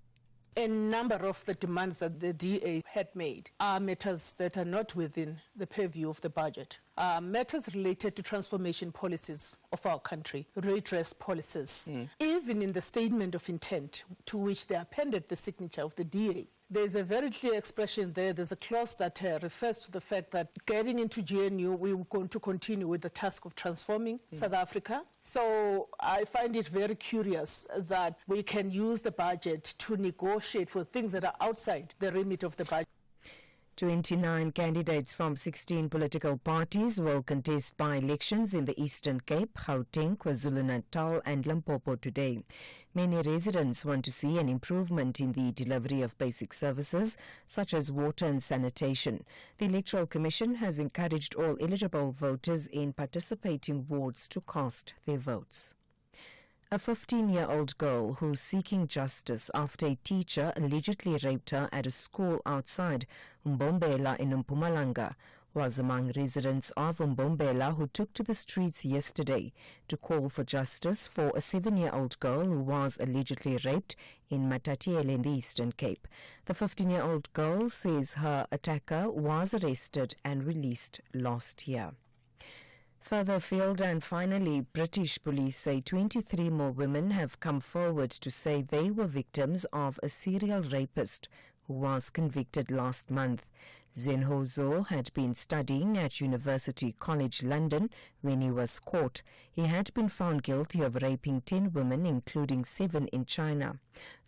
A number of the demands that the DA had made are matters that are not within the purview of the budget. Matters related to transformation policies of our country, redress policies. Even in the statement of intent to which they appended the signature of the DA, there's a very clear expression there. There's a clause that refers to the fact that getting into GNU, we're going to continue with the task of transforming South Africa. So I find it very curious that we can use the budget to negotiate for things that are outside the remit of the budget. 29 candidates from 16 political parties will contest by-elections in the Eastern Cape, Gauteng, KwaZulu-Natal and Limpopo today. Many residents want to see an improvement in the delivery of basic services such as water and sanitation. The Electoral Commission has encouraged all eligible voters in participating wards to cast their votes. A 15-year-old girl who's seeking justice after a teacher allegedly raped her at a school outside Mbombela in Mpumalanga was among residents of Mbombela who took to the streets yesterday to call for justice for a 7-year-old girl who was allegedly raped in Matatiele in the Eastern Cape. The 15-year-old girl says her attacker was arrested and released last year. Further afield, and finally, British police say 23 more women have come forward to say they were victims of a serial rapist who was convicted last month. Zenhozo had been studying at University College London when he was caught. He had been found guilty of raping 10 women, including 7 in China.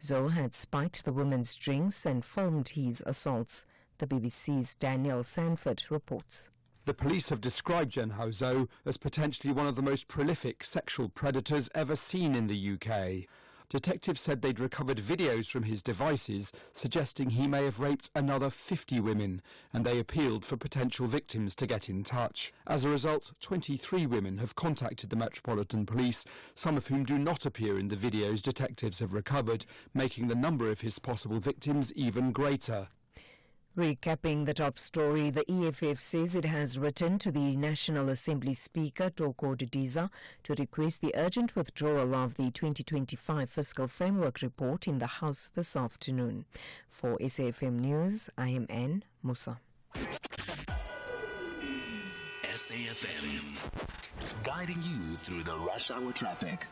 Zo had spiked the women's drinks and filmed his assaults. The BBC's Daniel Sanford reports. The police have described Zenhozo as potentially one of the most prolific sexual predators ever seen in the UK. Detectives said they'd recovered videos from his devices suggesting he may have raped another 50 women, and they appealed for potential victims to get in touch. As a result, 23 women have contacted the Metropolitan Police, some of whom do not appear in the videos detectives have recovered, making the number of his possible victims even greater. Recapping the top story, the EFF says it has written to the National Assembly Speaker, Toko Didiza, to request the urgent withdrawal of the 2025 Fiscal Framework Report in the House this afternoon. For SAFM News, I am Anne Musa. SAFM, guiding you through the rush hour traffic.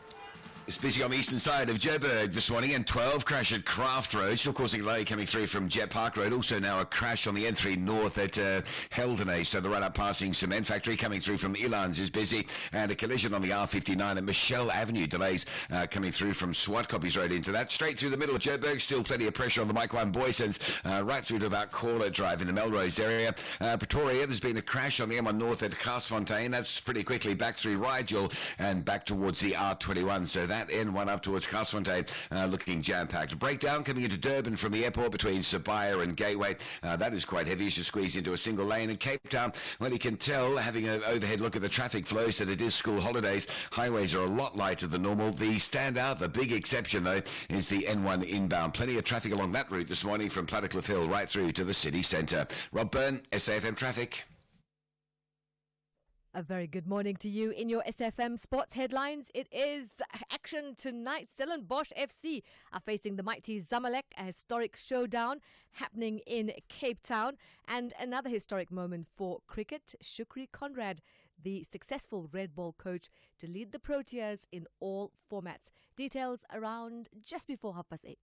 It's busy on the eastern side of Joburg this morning. N12 crash at Craft Road, still causing delay coming through from Jet Park Road. Also now a crash on the N3 north at Heldenay, so the run-up passing Cement Factory coming through from Elands is busy. And a collision on the R59 at Michelle Avenue. Delays coming through from Swat Copies Road into that. Straight through the middle of Joburg, still plenty of pressure on the Mike 1 Boysons, right through to about Caller Drive in the Melrose area. Pretoria, there's been a crash on the M1 north at Garsfontein. That's pretty quickly back through Rigel and back towards the R21. So that N1 up towards Garsfontein looking jam-packed. A breakdown coming into Durban from the airport between Sabaya and Gateway. That is quite heavy as you squeeze into a single lane. In Cape Town, well, you can tell, having an overhead look at the traffic flows, that it is school holidays. Highways are a lot lighter than normal. The standout, the big exception, though, is the N1 inbound. Plenty of traffic along that route this morning from Plattekloof Hill right through to the city centre. Rob Byrne, SAFM Traffic. A very good morning to you in your SFM Sports Headlines. It is action tonight. Stellenbosch FC are facing the mighty Zamalek, a historic showdown happening in Cape Town. And another historic moment for cricket. Shukri Conrad, the successful red ball coach, to lead the Proteas in all formats. Details around just before 8:30.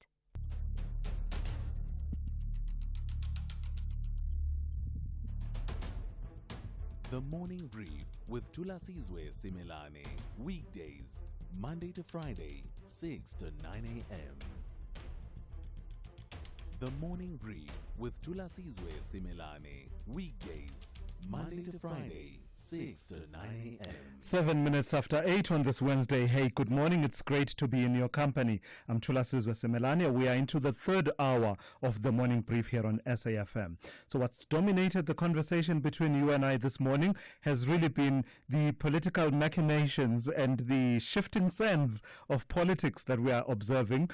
The Morning Brief with Thulasizwe Simelane. Weekdays, Monday to Friday, 6 to 9 a.m. The Morning Brief with Thulasizwe Simelane. Weekdays, Monday to Friday, 6 to 9 a.m. 7 minutes after 8 on this Wednesday. Hey, good morning. It's great to be in your company. I'm Thulasizwe Simelane. We are into the third hour of the morning brief here on SAFM. So what's dominated the conversation between you and I this morning has really been the political machinations and the shifting sands of politics that we are observing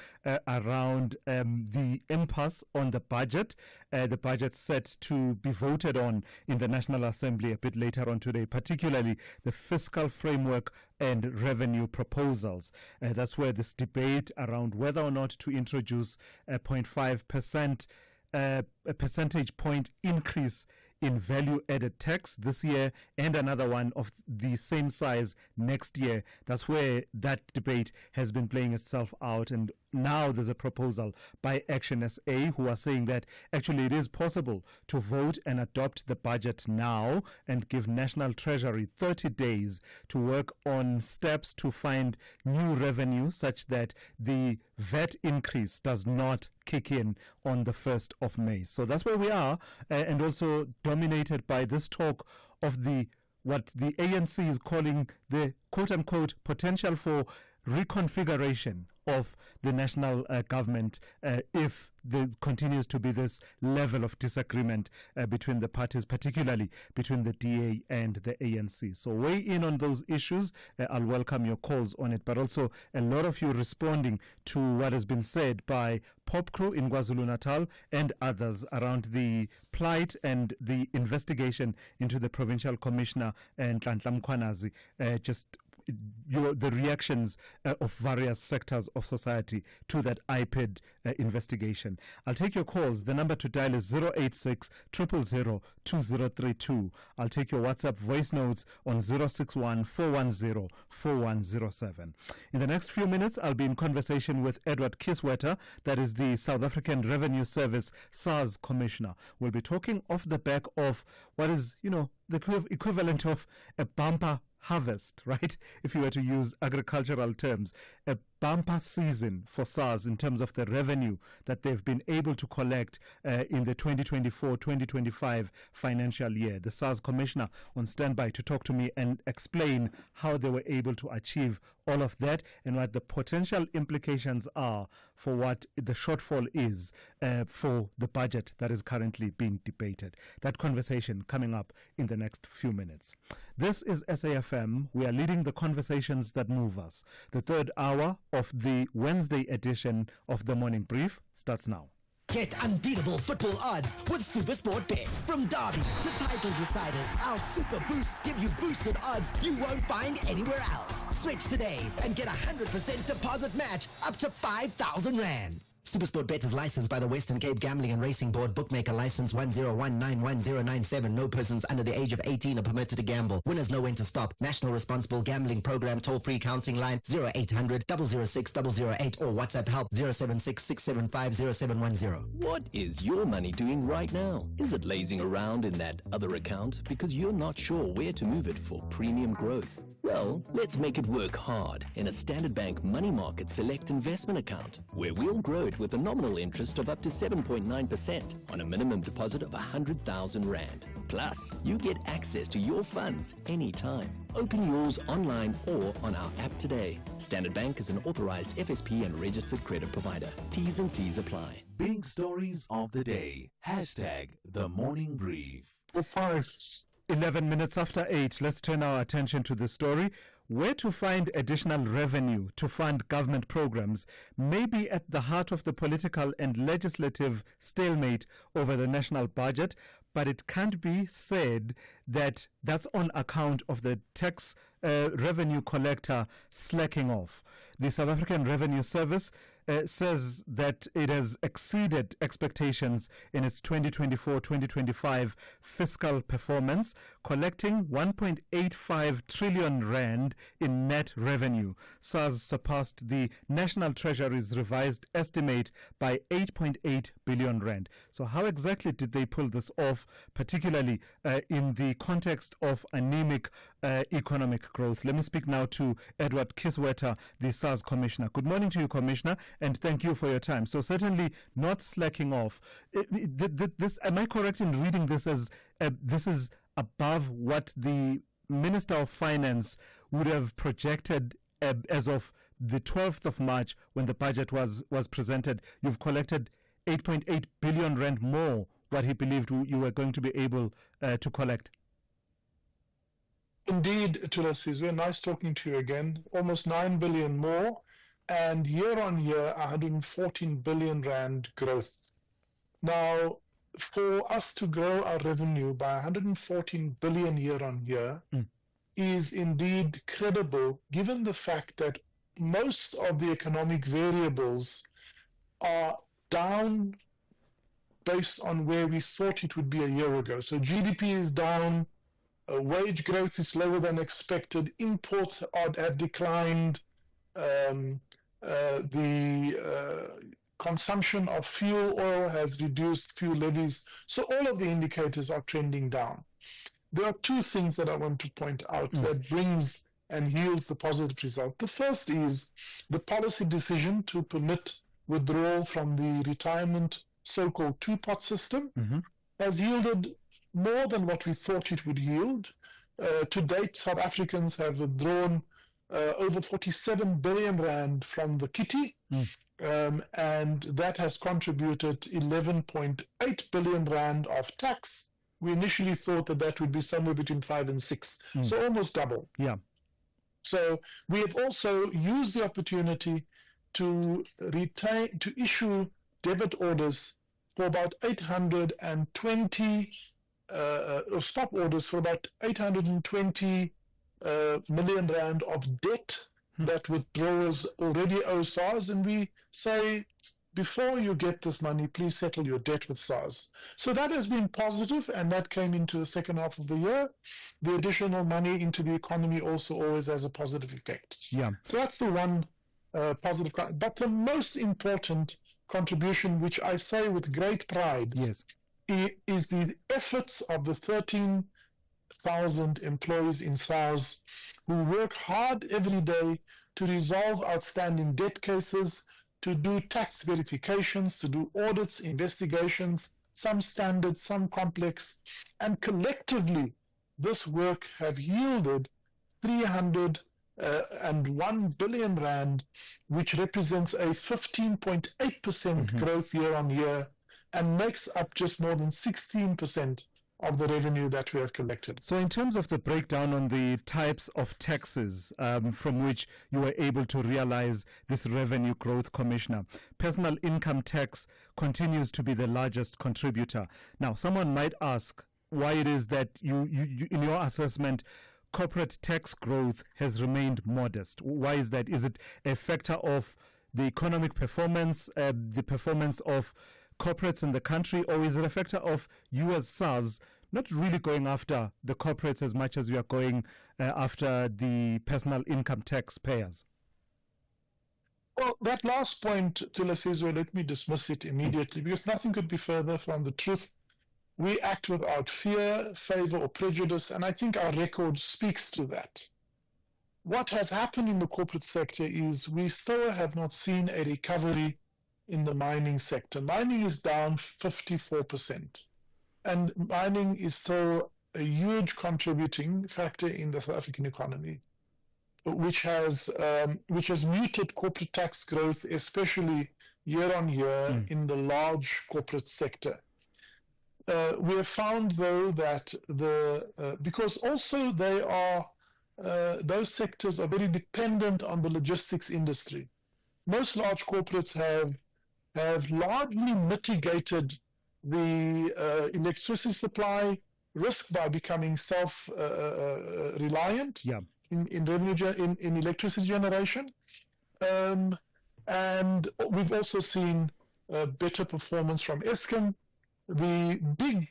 around the impasse on the budget. The budget set to be voted on in the National Assembly a bit later on today, particularly the fiscal framework and revenue proposals. That's where this debate around whether or not to introduce a 0.5%, a percentage point increase in value-added tax this year and another one of the same size next year. That's where that debate has been playing itself out. And now there's a proposal by Action SA who are saying that actually it is possible to vote and adopt the budget now and give National Treasury 30 days to work on steps to find new revenue such that the VAT increase does not kick in on the 1st of May. So that's where we are, and also dominated by this talk of what the ANC is calling the quote-unquote potential for reconfiguration of the national government if there continues to be this level of disagreement between the parties, particularly between the DA and the ANC. So weigh in on those issues. I'll welcome your calls on it, but also a lot of you responding to what has been said by Pop Crew in KwaZulu-Natal and others around the plight and the investigation into the Provincial Commissioner and Nhlanhla Mkhwanazi, the reactions of various sectors of society to that IPED investigation. I'll take your calls. The number to dial is 086 000 2032. I'll take your WhatsApp voice notes on 061 410 4107. In the next few minutes, I'll be in conversation with Edward Kiswetter, that is the South African Revenue Service SARS Commissioner. We'll be talking off the back of what is, the equivalent of a bumper harvest, right? If you were to use agricultural terms, a bumper season for SARS in terms of the revenue that they've been able to collect in the 2024-2025 financial year. The SARS Commissioner on standby to talk to me and explain how they were able to achieve all of that and what the potential implications are for what the shortfall is for the budget that is currently being debated. That conversation coming up in the next few minutes. This is SAFM. We are leading the conversations that move us. The third hour of the Wednesday edition of the Morning Brief starts now. Get unbeatable football odds with SuperSport Bet. From derbies to title deciders, our Super Boosts give you boosted odds you won't find anywhere else. Switch today and get a 100% deposit match up to 5,000 Rand. Supersport Bet is licensed by the Western Cape Gambling and Racing Board. Bookmaker license 10191097. No persons under the age of 18 are permitted to gamble. Winners know when to stop. National Responsible Gambling Program toll-free counseling line 0800 006 008 or WhatsApp help 076 675 0710. What is your money doing right now? Is it lazing around in that other account because you're not sure where to move it for premium growth? Well, let's make it work hard in a Standard Bank Money Market Select investment account, where we'll grow it with a nominal interest of up to 7.9% on a minimum deposit of 100,000 Rand. Plus, you get access to your funds anytime. Open yours online or on our app today. Standard Bank is an authorized FSP and registered credit provider. T's and C's apply. Big stories of the day. #The Morning Brief. 11 minutes after 8, let's turn our attention to the story. Where to find additional revenue to fund government programs may be at the heart of the political and legislative stalemate over the national budget, but it can't be said that that's on account of the tax revenue collector slacking off. The South African Revenue Service says that it has exceeded expectations in its 2024-2025 fiscal performance, collecting 1.85 trillion Rand in net revenue. SARS surpassed the National Treasury's revised estimate by 8.8 billion Rand. So how exactly did they pull this off, particularly in the context of anemic economic growth? Let me speak now to Edward Kisweta, the SARS Commissioner. Good morning to you, Commissioner, and thank you for your time. So certainly not slacking off. Am I correct in reading this as this is above what the Minister of Finance would have projected as of the 12th of March when the budget was presented? You've collected 8.8 billion Rand more what he believed you were going to be able to collect. Indeed, Thulasizwe, nice talking to you again. Almost 9 billion more, and year on year, 114 billion Rand growth. Now, for us to grow our revenue by 114 billion year on year is indeed credible, given the fact that most of the economic variables are down based on where we thought it would be a year ago. So GDP is down, wage growth is lower than expected, imports have declined, the consumption of fuel oil has reduced, fuel levies. So all of the indicators are trending down. There are two things that I want to point out that brings and yields the positive result. The first is the policy decision to permit withdrawal from the retirement so-called two-pot system has yielded more than what we thought it would yield. To date, South Africans have withdrawn over 47 billion Rand from the kitty, and that has contributed 11.8 billion Rand of tax. We initially thought that would be somewhere between 5 and 6, so almost double. Yeah. So we have also used the opportunity to issue debit orders for about 820 stop orders for about 820 million Rand of debt that withdrawers already owe SARS, and we say, before you get this money, please settle your debt with SARS. So that has been positive, and that came into the second half of the year. The additional money into the economy also always has a positive effect. Yeah. So that's the one positive. But the most important contribution, which I say with great pride, yes, is the efforts of the 13,000 employees in SARS who work hard every day to resolve outstanding debt cases, to do tax verifications, to do audits, investigations, some standard, some complex, and collectively this work have yielded 301 billion Rand, which represents a 15.8% growth year on year and makes up just more than 16% of the revenue that we have collected. So in terms of the breakdown on the types of taxes from which you were able to realize this revenue growth, Commissioner, personal income tax continues to be the largest contributor. Now, someone might ask why it is that you in your assessment, corporate tax growth has remained modest. Why is that? Is it a factor of the economic performance, the performance of corporates in the country, or is it a factor of you as SARS not really going after the corporates as much as you are going after the personal income tax payers? Well, that last point, Thulasizwe, let me dismiss it immediately, because nothing could be further from the truth. We act without fear, favor, or prejudice, and I think our record speaks to that. What has happened in the corporate sector is we still have not seen a recovery in the mining sector. Mining is down 54%, and mining is still a huge contributing factor in the South African economy, which has muted corporate tax growth, especially year on year in the large corporate sector. We have found, though, that because also they are those sectors are very dependent on the logistics industry. Most large corporates have largely mitigated the electricity supply risk by becoming self-reliant in electricity generation, and we've also seen better performance from Eskom. The big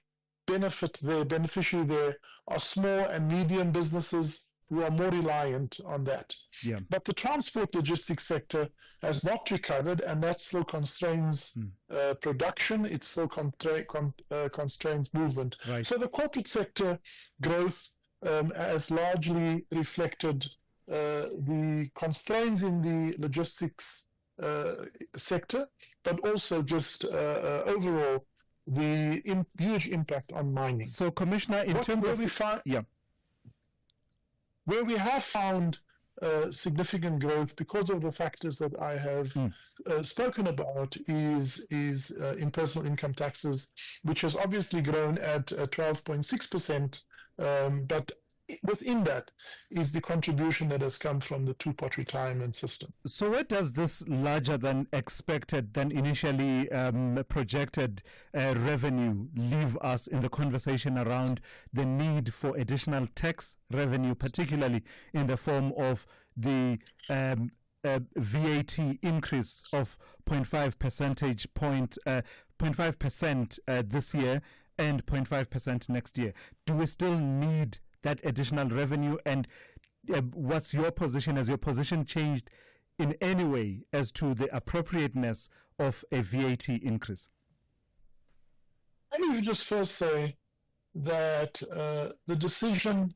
beneficiary there are small and medium businesses who are more reliant on that. But the transport logistics sector has not recovered, and that still constrains production. It still constrains movement. So the corporate sector growth has largely reflected the constraints in the logistics sector, but also just overall the huge impact on mining. So, Commissioner, in terms of where we have found significant growth because of the factors that I have spoken about is in personal income taxes, which has obviously grown at 12.6%, but within that is the contribution that has come from the two-pot retirement system. So where does this larger than expected, than initially projected revenue leave us in the conversation around the need for additional tax revenue, particularly in the form of the VAT increase of 0.5 percentage point, 0.5% this year and 0.5% next year? Do we still need that additional revenue, and what's your position? Has your position changed in any way as to the appropriateness of a VAT increase? Let me just first say that the decision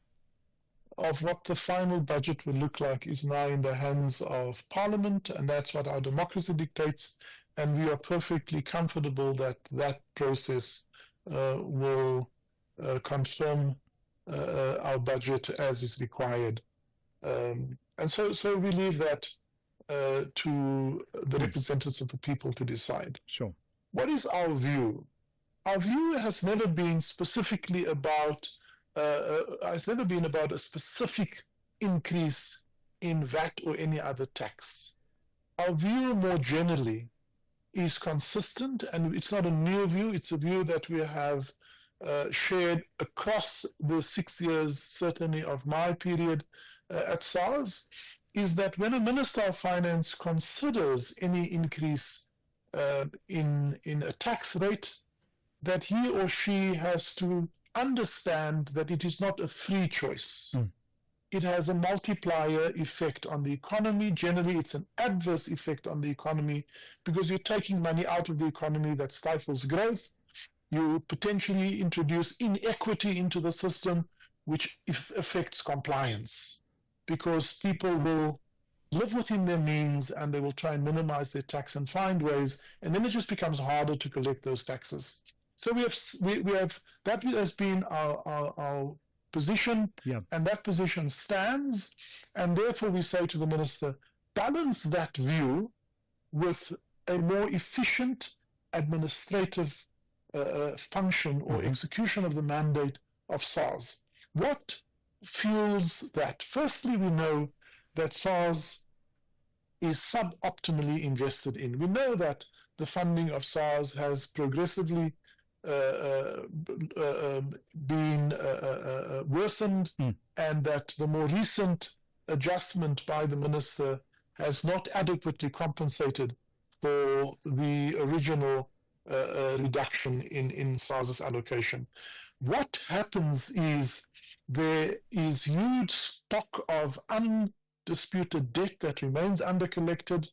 of what the final budget will look like is now in the hands of Parliament, and that's what our democracy dictates, and we are perfectly comfortable that that process will confirm our budget as is required, and so we leave that to the representatives of the people to decide. Sure. What is our view? Our view has never been specifically about a specific increase in VAT or any other tax. Our view more generally is consistent, and it's not a new view, it's a view that we have shared across the 6 years, certainly of my period at SARS, is that when a Minister of Finance considers any increase in a tax rate, that he or she has to understand that it is not a free choice. It has a multiplier effect on the economy. Generally, it's an adverse effect on the economy because you're taking money out of the economy that stifles growth. You potentially introduce inequity into the system, which affects compliance, because people will live within their means and they will try and minimize their tax and find ways, and then it just becomes harder to collect those taxes. So we have that has been our position, and that position stands, and therefore we say to the Minister, balance that view with a more efficient administrative function or execution of the mandate of SARS. What fuels that? Firstly, we know that SARS is suboptimally invested in. We know that the funding of SARS has progressively been worsened, and that the more recent adjustment by the Minister has not adequately compensated for the original reduction in SARS allocation. What happens is there is huge stock of undisputed debt that remains undercollected.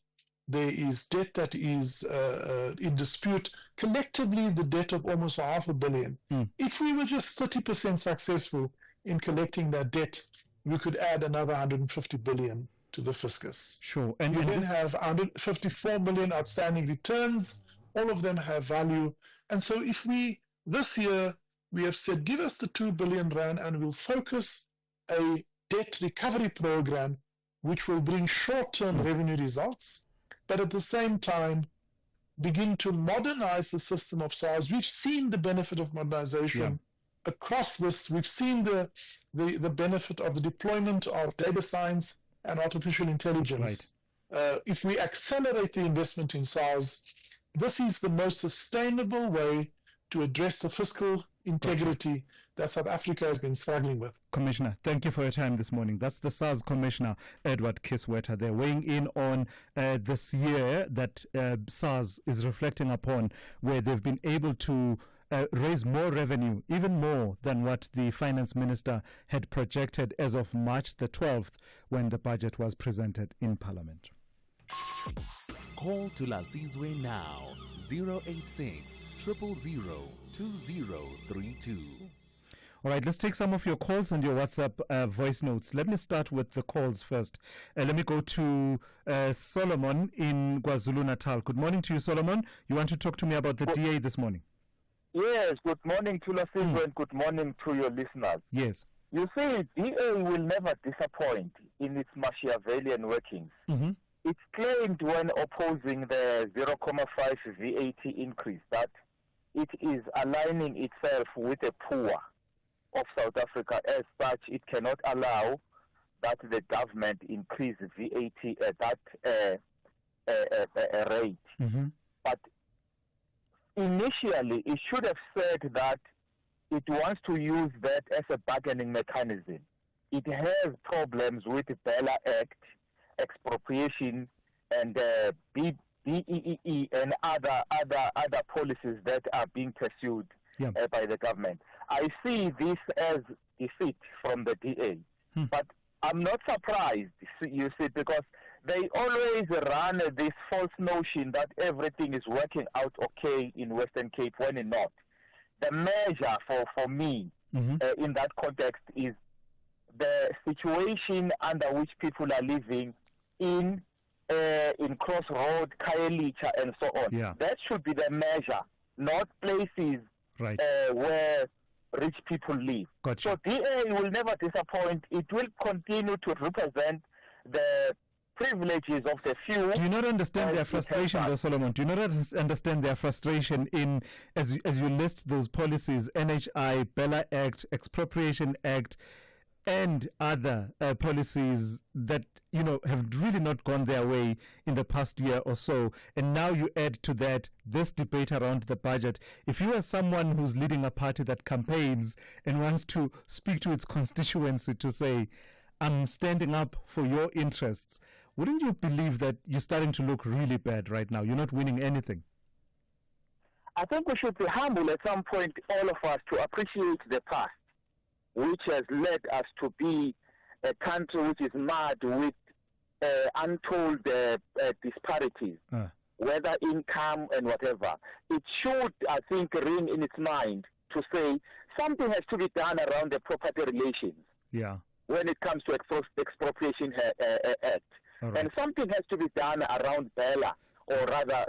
There is debt that is in dispute. Collectively, the debt of almost $500 million. If we were just 30% successful in collecting that debt, we could add another 150 billion to the fiscus. Sure. And you then have 154 million outstanding returns. All of them have value. And so if this year, we have said, give us the 2 billion rand and we'll focus a debt recovery program which will bring short-term revenue results, but at the same time, begin to modernize the system of SARS. We've seen the benefit of modernization across this. We've seen the benefit of the deployment of data science and artificial intelligence. If we accelerate the investment in SARS, this is the most sustainable way to address the fiscal integrity that South Africa has been struggling with. Commissioner, thank you for your time this morning. That's the SARS Commissioner, Edward Kisweta. They're weighing in on this year that SARS is reflecting upon, where they've been able to raise more revenue, even more than what the finance minister had projected as of March the 12th when the budget was presented in Parliament. Call Thulasizwe now, 086 000 2032. All right, let's take some of your calls and your WhatsApp voice notes. Let me start with the calls first. Let me go to Solomon in KwaZulu-Natal. Good morning to you, Solomon. You want to talk to me about the DA this morning? Yes, good morning to Thulasizwe and good morning to your listeners. Yes. You see, DA will never disappoint in its Machiavellian workings. It claimed when opposing the 0.5 VAT increase that it is aligning itself with the poor of South Africa. As such, it cannot allow that the government increase VAT at that rate. But initially, it should have said that it wants to use that as a bargaining mechanism. It has problems with the Bella Act, expropriation, and BEE and other policies that are being pursued by the government. I see this as defeat from the DA, but I'm not surprised, you see, because they always run this false notion that everything is working out okay in Western Cape when it's not. The measure for me in that context is the situation under which people are living in Crossroad, Khayelitsha, and so on. That should be the measure, not places where rich people live. So DA will never disappoint. It will continue to represent the privileges of the few. Do you not understand their frustration, though, Solomon? Do you not understand their frustration in, as you list those policies, NHI, Bella Act, Expropriation Act, and other policies that, have really not gone their way in the past year or so, and now you add to that this debate around the budget. If you are someone who's leading a party that campaigns and wants to speak to its constituency to say, I'm standing up for your interests, wouldn't you believe that you're starting to look really bad right now? You're not winning anything. I think we should be humble at some point, all of us, to appreciate the past, which has led us to be a country which is marred with untold disparities, whether income and whatever. It should, I think, ring in its mind to say something has to be done around the property relations when it comes to Expropriation Act. And something has to be done around Bella, or rather,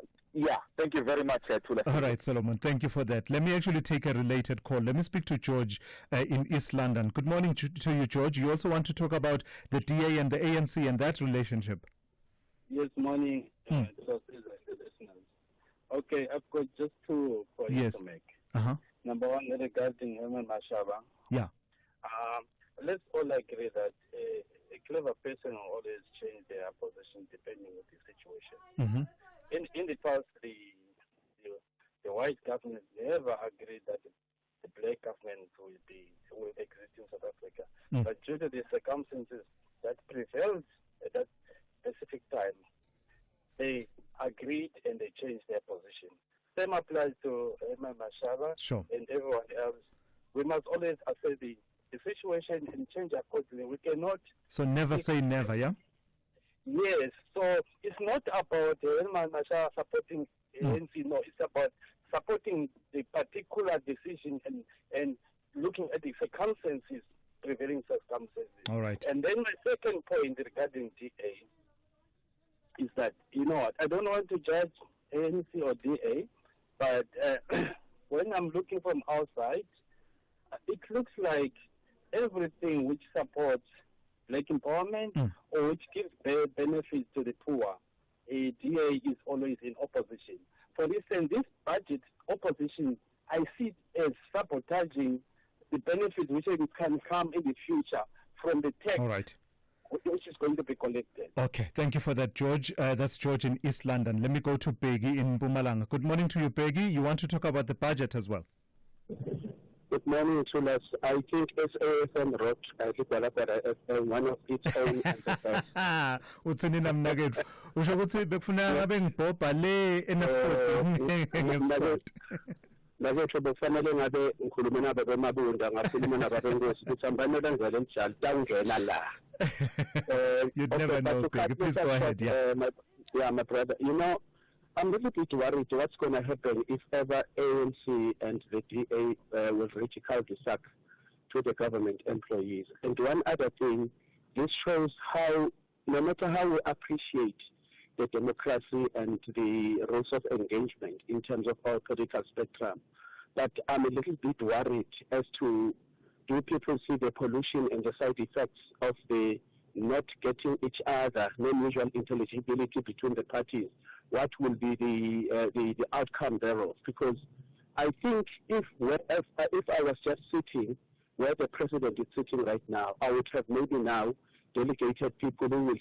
thank you very much, Tula. All right, Solomon, thank you for that. Let me actually take a related call. Let me speak to George in East London. Good morning to you, George. You also want to talk about the DA and the ANC and that relationship. Yes, morning, to the listeners. Okay, I've got just two points to make. Number one, regarding Herman Mashaba. Let's all agree that a clever person will always change their position depending on the situation. In the past, the white government never agreed that the black government will exist in South Africa. But due to the circumstances that prevailed, that specific time, they agreed and they changed their position. Same applies to Herman Mashaba and everyone else. We must always assess the situation and change accordingly. We cannot... So never say never, yeah? Yes. So it's not about Herman Mashaba supporting ANC, no. It's about supporting the particular decision and looking at the circumstances, prevailing circumstances. All right. And then my second point regarding DA is that, you know what, I don't want to judge ANC or DA, but when I'm looking from outside, it looks like everything which supports black empowerment or which gives benefits to the poor, a DA is always in opposition. For instance, this budget opposition, I see it as sabotaging the benefits which can come in the future from the tax. All right. Which is going to be collected. Okay, thank you for that, George. That's George in East London. Let me go to Peggy in Mpumalanga. Good morning to you, Peggy. You want to talk about the budget as well? Good morning, Tulas. I think SAFM wrote one of its own enterprise. Utsinina mnakwethu. Usho ukuthi bekufuna ngabe ngibhobha le enesport. Nakwethu bekufanele ngabe ngikhulume nabo bemabunda ngakhuluma nabo benkosi ukuthi ambane benza le njalo tangena la. You'd never know, Peggy. Please go ahead. Yeah, my brother. You know, I'm a little bit worried what's going to happen if ever ANC and the DA will reach a cul-de-sac to the government employees. And one other thing, this shows how, no matter how we appreciate the democracy and the rules of engagement in terms of our political spectrum, but I'm a little bit worried as to, do people see the pollution and the side effects of the not getting each other, non-mutual intelligibility between the parties? What will be the outcome thereof? Because I think if I was just sitting where the president is sitting right now, I would have maybe now delegated people who will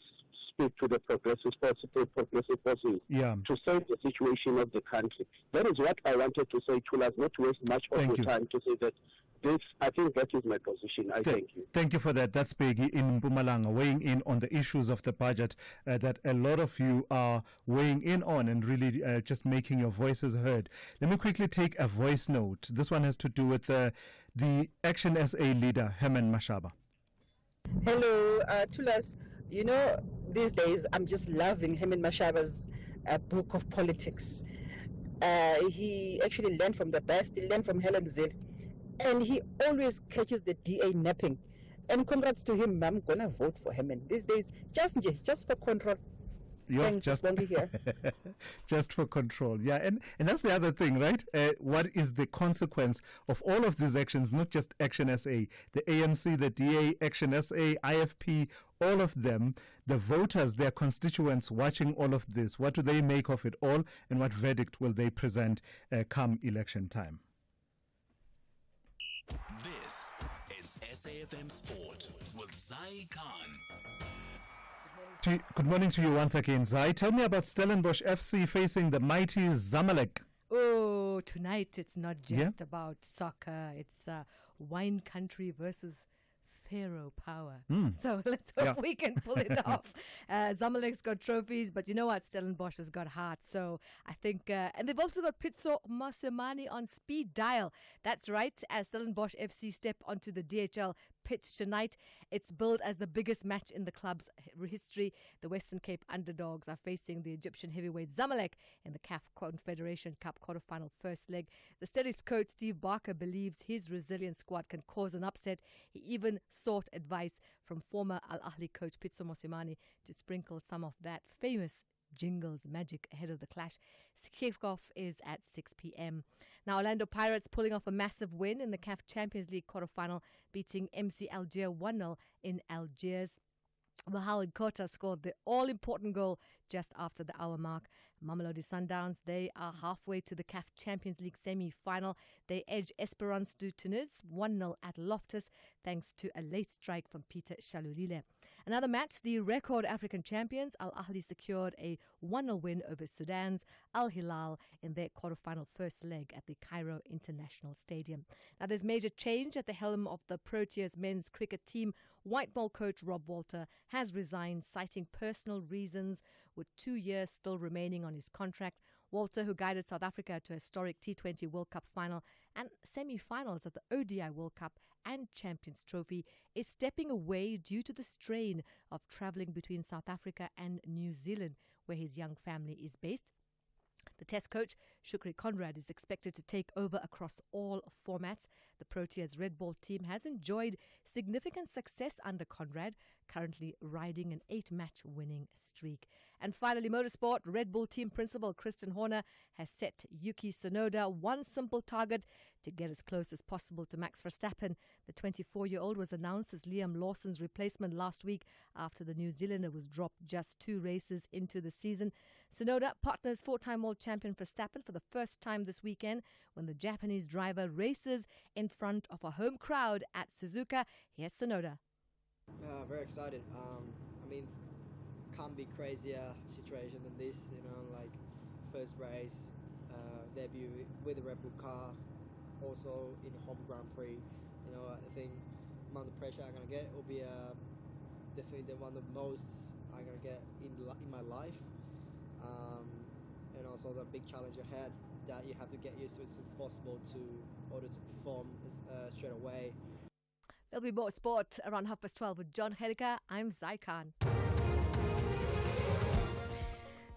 speak to the progressive forces to save the situation of the country. That is what I wanted to say, Tulas, not to waste much of your time to say that. I think that is my position. I thank you. Thank you for that. That's Peggy in Mpumalanga weighing in on the issues of the budget that a lot of you are weighing in on and really just making your voices heard. Let me quickly take a voice note. This one has to do with the Action SA leader, Herman Mashaba. Hello, Tulas. You know, these days I'm just loving Herman Mashaba's book of politics. He actually learned from the best. He learned from Helen Zille. And he always catches the DA napping. And congrats to him. I'm going to vote for him. And these days, just for control. Just for control. Yeah, and that's the other thing, right? What is the consequence of all of these actions, not just Action SA, the ANC, the DA, Action SA, IFP, all of them, the voters, their constituents watching all of this, what do they make of it all, and what verdict will they present come election time? This is SAFM Sport with Zai Khan. Good morning to you once again, Zai. Tell me about Stellenbosch FC facing the mighty Zamalek. Oh, tonight it's not just about soccer. It's wine country versus Pharaoh power. So let's hope we can pull it off. Zamalek's got trophies, but you know what? Stellenbosch has got heart. So I think, and they've also got Pitso Mosimane on speed dial. That's right. As Stellenbosch FC step onto the DHL pitch tonight, it's billed as the biggest match in the club's history. The Western Cape underdogs are facing the Egyptian heavyweight Zamalek in the CAF Confederation Cup quarterfinal first leg. The Stellies coach Steve Barker believes his resilient squad can cause an upset. He even sought advice from former Al Ahly coach Pitso Mosimane to sprinkle some of that famous jingles magic ahead of the clash. Kickoff is at 6 p.m. Now, Orlando Pirates pulling off a massive win in the CAF Champions League quarterfinal, beating MC Alger 1-0 in Algiers. Mohamed Kota scored the all-important goal just after the hour mark. Mamelodi Sundowns, they are halfway to the CAF Champions League semi-final. They edge Esperance du Tunis 1-0 at Loftus thanks to a late strike from Peter Shalulile. Another match, the record African champions Al Ahly secured a 1-0 win over Sudan's Al Hilal in their quarterfinal first leg at the Cairo International Stadium. Now, there's major change at the helm of the Proteas men's cricket team. White ball coach Rob Walter has resigned, citing personal reasons, with 2 years still remaining on his contract. Walter, who guided South Africa to a historic T20 World Cup final and semi-finals at the ODI World Cup and Champions Trophy, is stepping away due to the strain of travelling between South Africa and New Zealand, where his young family is based. The Test coach, Shukri Conrad, is expected to take over across all formats. The Proteas Red Ball team has enjoyed significant success under Conrad, currently riding an 8-match winning streak. And finally, motorsport. Red Bull team principal Christian Horner has set Yuki Tsunoda one simple target: to get as close as possible to Max Verstappen. The 24-year-old was announced as Liam Lawson's replacement last week after the New Zealander was dropped just 2 races into the season. Tsunoda partners 4-time world champion Verstappen for the first time this weekend when the Japanese driver races in front of a home crowd at Suzuka. Here's Tsunoda. Very excited. I mean, can't be crazier situation than this, like first race, debut with a Red Bull car, also in home Grand Prix. I think the amount of pressure I'm going to get will be definitely one of the most I'm going to get in my life. And also the big challenge ahead that you have to get used to as soon as possible to order to perform straight away. There'll be more sport around 12:30 with John Hediker. I'm Zai Khan.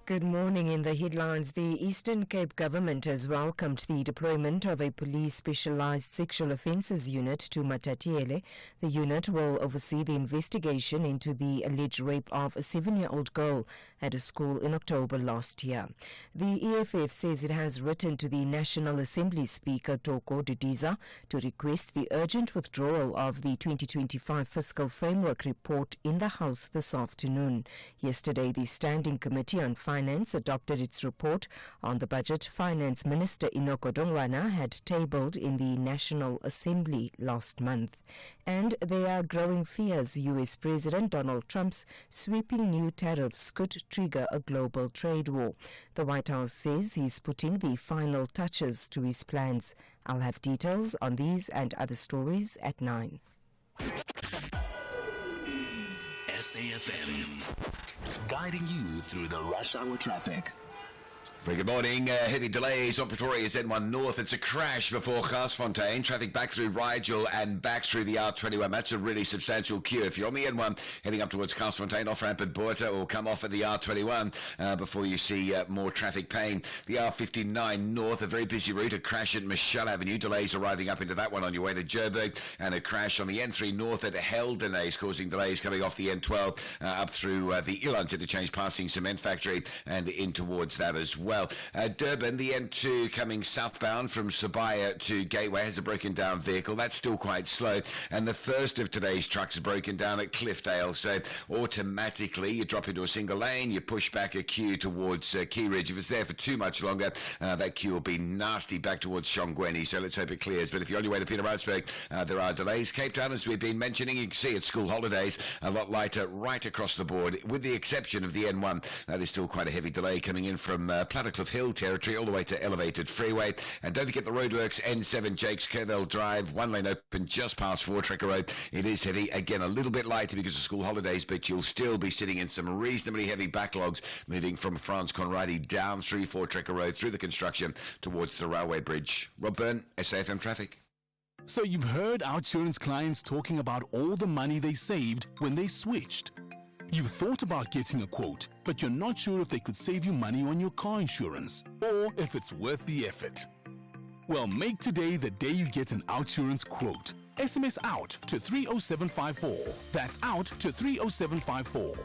Good morning. In the headlines, the Eastern Cape government has welcomed the deployment of a police specialised sexual offences unit to Matatiele. The unit will oversee the investigation into the alleged rape of a 7-year-old girl at a school in October last year. The EFF says it has written to the National Assembly Speaker Toko Didiza to request the urgent withdrawal of the 2025 Fiscal Framework report in the House this afternoon. Yesterday, the Standing Committee on Finance adopted its report on the budget. Finance Minister Inoko Dongwana had tabled in the National Assembly last month. And there are growing fears US President Donald Trump's sweeping new tariffs could trigger a global trade war. The White House says he's putting the final touches to his plans. I'll have details on these and other stories at 9. SAFM, guiding you through the rush hour traffic. Very good morning. Heavy delays on Pretoria's N1 North. It's a crash before Garsfontein. Traffic back through Rigel and back through the R21. That's a really substantial queue. If you're on the N1 heading up towards Garsfontein, off-ramp at Boerta, or come off at the R21 before you see more traffic pain. The R59 North, a very busy route. A crash at Michelle Avenue. Delays arriving up into that one on your way to Joburg. And a crash on the N3 North at Heldenays, causing delays coming off the N12 up through the Ilands interchange, passing Cement Factory and in towards that as well. Durban, the N2 coming southbound from Sabaya to Gateway has a broken down vehicle. That's still quite slow. And the first of today's trucks is broken down at Cliffdale. So automatically you drop into a single lane, you push back a queue towards Key Ridge. If it's there for too much longer, that queue will be nasty back towards Shongweni. So let's hope it clears. But if you're on your way to Pietermaritzburg, there are delays. Cape Town, as we've been mentioning, you can see it's school holidays, a lot lighter right across the board, with the exception of the N1. That is still quite a heavy delay coming in from Plattercliff Hill territory all the way to Elevated Freeway. And don't forget the roadworks, N7 Jakes Kerville Drive, one lane open just past Voortrekker Road. It is heavy, again a little bit lighter because of school holidays, but you'll still be sitting in some reasonably heavy backlogs moving from Franz Conradi down through Voortrekker Road, through the construction towards the railway bridge. Rob Byrne, SAFM Traffic. So you've heard our insurance clients talking about all the money they saved when they switched. You've thought about getting a quote, but you're not sure if they could save you money on your car insurance or if it's worth the effort. Well, make today the day you get an OutSurance quote. SMS out to 30754. That's out to 30754.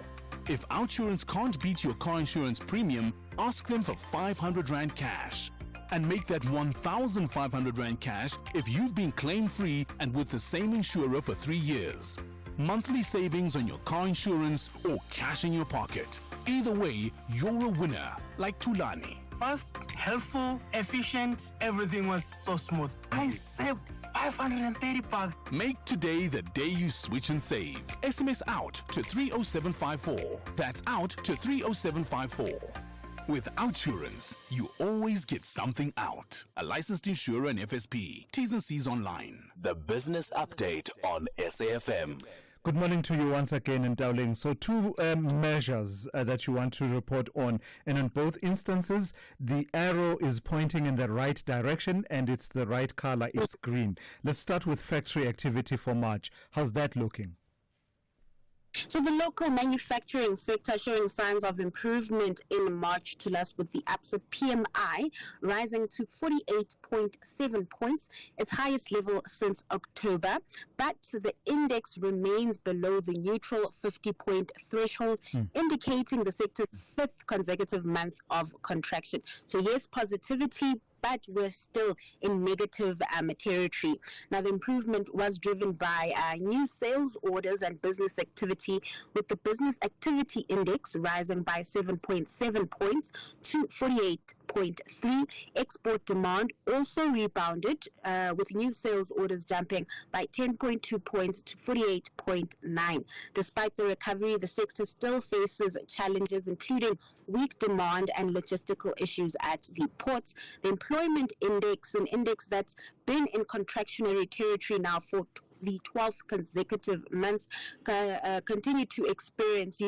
If OutSurance can't beat your car insurance premium, ask them for 500 Rand cash. And make that 1,500 Rand cash if you've been claim-free and with the same insurer for 3 years. Monthly savings on your car insurance or cash in your pocket. Either way, you're a winner, like Tulani. Fast, helpful, efficient, everything was so smooth. I saved 530 bucks. Make today the day you switch and save. SMS out to 30754. That's out to 30754. With Outsurance, you always get something out. A licensed insurer and FSP. T's and C's online. The Business Update on SAFM. Good morning to you once again in Dowling. So two measures that you want to report on, and in both instances the arrow is pointing in the right direction and it's the right color, it's green. Let's start with factory activity for March. How's that looking? So the local manufacturing sector showing signs of improvement in March to last, with the APSA PMI rising to 48.7 points, its highest level since October. But the index remains below the neutral 50-point threshold, indicating the sector's fifth consecutive month of contraction. So yes, positivity, but we're still in negative territory. Now, the improvement was driven by new sales orders and business activity, with the business activity index rising by 7.7 points to 48.3. Export demand also rebounded, with new sales orders jumping by 10.2 points to 48.9. Despite the recovery, the sector still faces challenges, including weak demand and logistical issues at the ports. The employment index, an index that's been in contractionary territory now for the 12th consecutive month, continued to experience,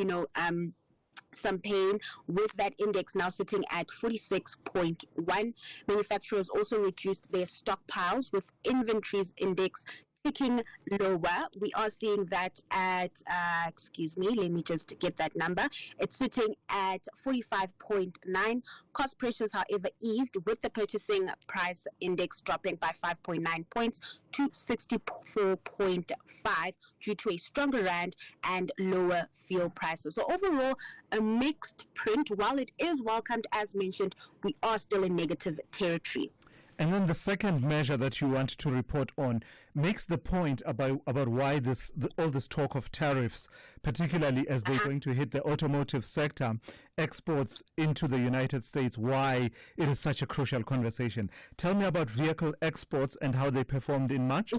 some pain, with that index now sitting at 46.1. Manufacturers also reduced their stockpiles, with inventories index ticking lower. We are seeing that at, let me just get that number. It's sitting at 45.9. Cost pressures, however, eased, with the purchasing price index dropping by 5.9 points to 64.5 due to a stronger rand and lower fuel prices. So overall, a mixed print. While it is welcomed, as mentioned, we are still in negative territory. And then the second measure that you want to report on makes the point about why all this talk of tariffs, particularly as they're going to hit the automotive sector, exports into the United States, why it is such a crucial conversation. Tell me about vehicle exports and how they performed in March.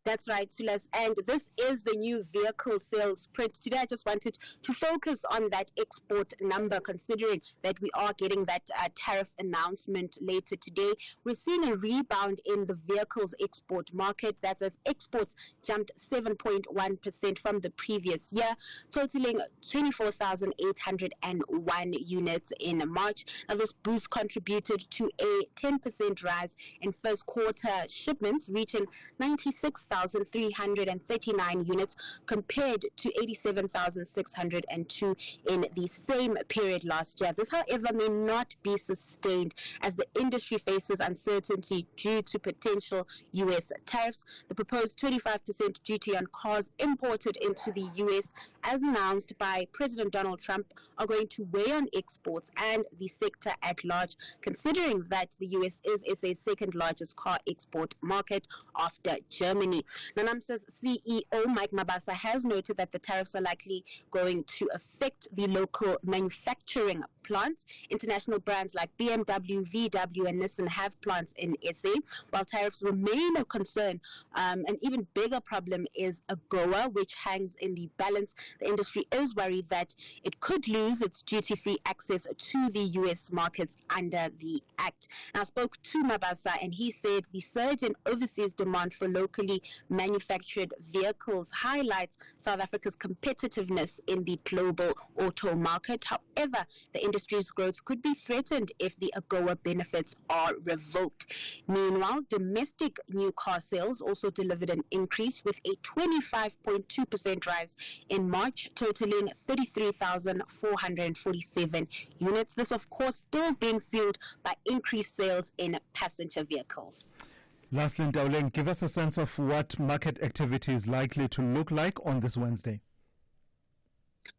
That's right, Thulas. And this is the new vehicle sales print. Today, I just wanted to focus on that export number, considering that we are getting that tariff announcement later today. We're seeing a rebound in the vehicles export market. That's as exports jumped 7.1% from the previous year, totaling 24,801 units in March. Now, this boost contributed to a 10% rise in first quarter shipments, reaching 96,339 units compared to 87,602 in the same period last year. This, however, may not be sustained as the industry faces uncertainty due to potential U.S. tariffs. The proposed 25% duty on cars imported into the U.S., as announced by President Donald Trump, are going to weigh on exports and the sector at large, considering that the U.S. is SA's second largest car export market after Germany. Now, NAMSA's CEO, Mike Mabasa, has noted that the tariffs are likely going to affect the local manufacturing plants. International brands like BMW, VW, and Nissan have plants in SA. While tariffs remain a concern, an even bigger problem is AGOA, which hangs in the balance. The industry is worried that it could lose its duty-free access to the U.S. markets under the Act. Now, I spoke to Mabasa, and he said the surge in overseas demand for locally manufactured vehicles highlights South Africa's competitiveness in the global auto market. However, the industry's growth could be threatened if the AGOA benefits are revoked. Meanwhile, domestic new car sales also delivered an increase, with a 25.2% rise in March, totaling 33,447 units. This, of course, still being fueled by increased sales in passenger vehicles. Lastly, Dowling, give us a sense of what market activity is likely to look like on this Wednesday.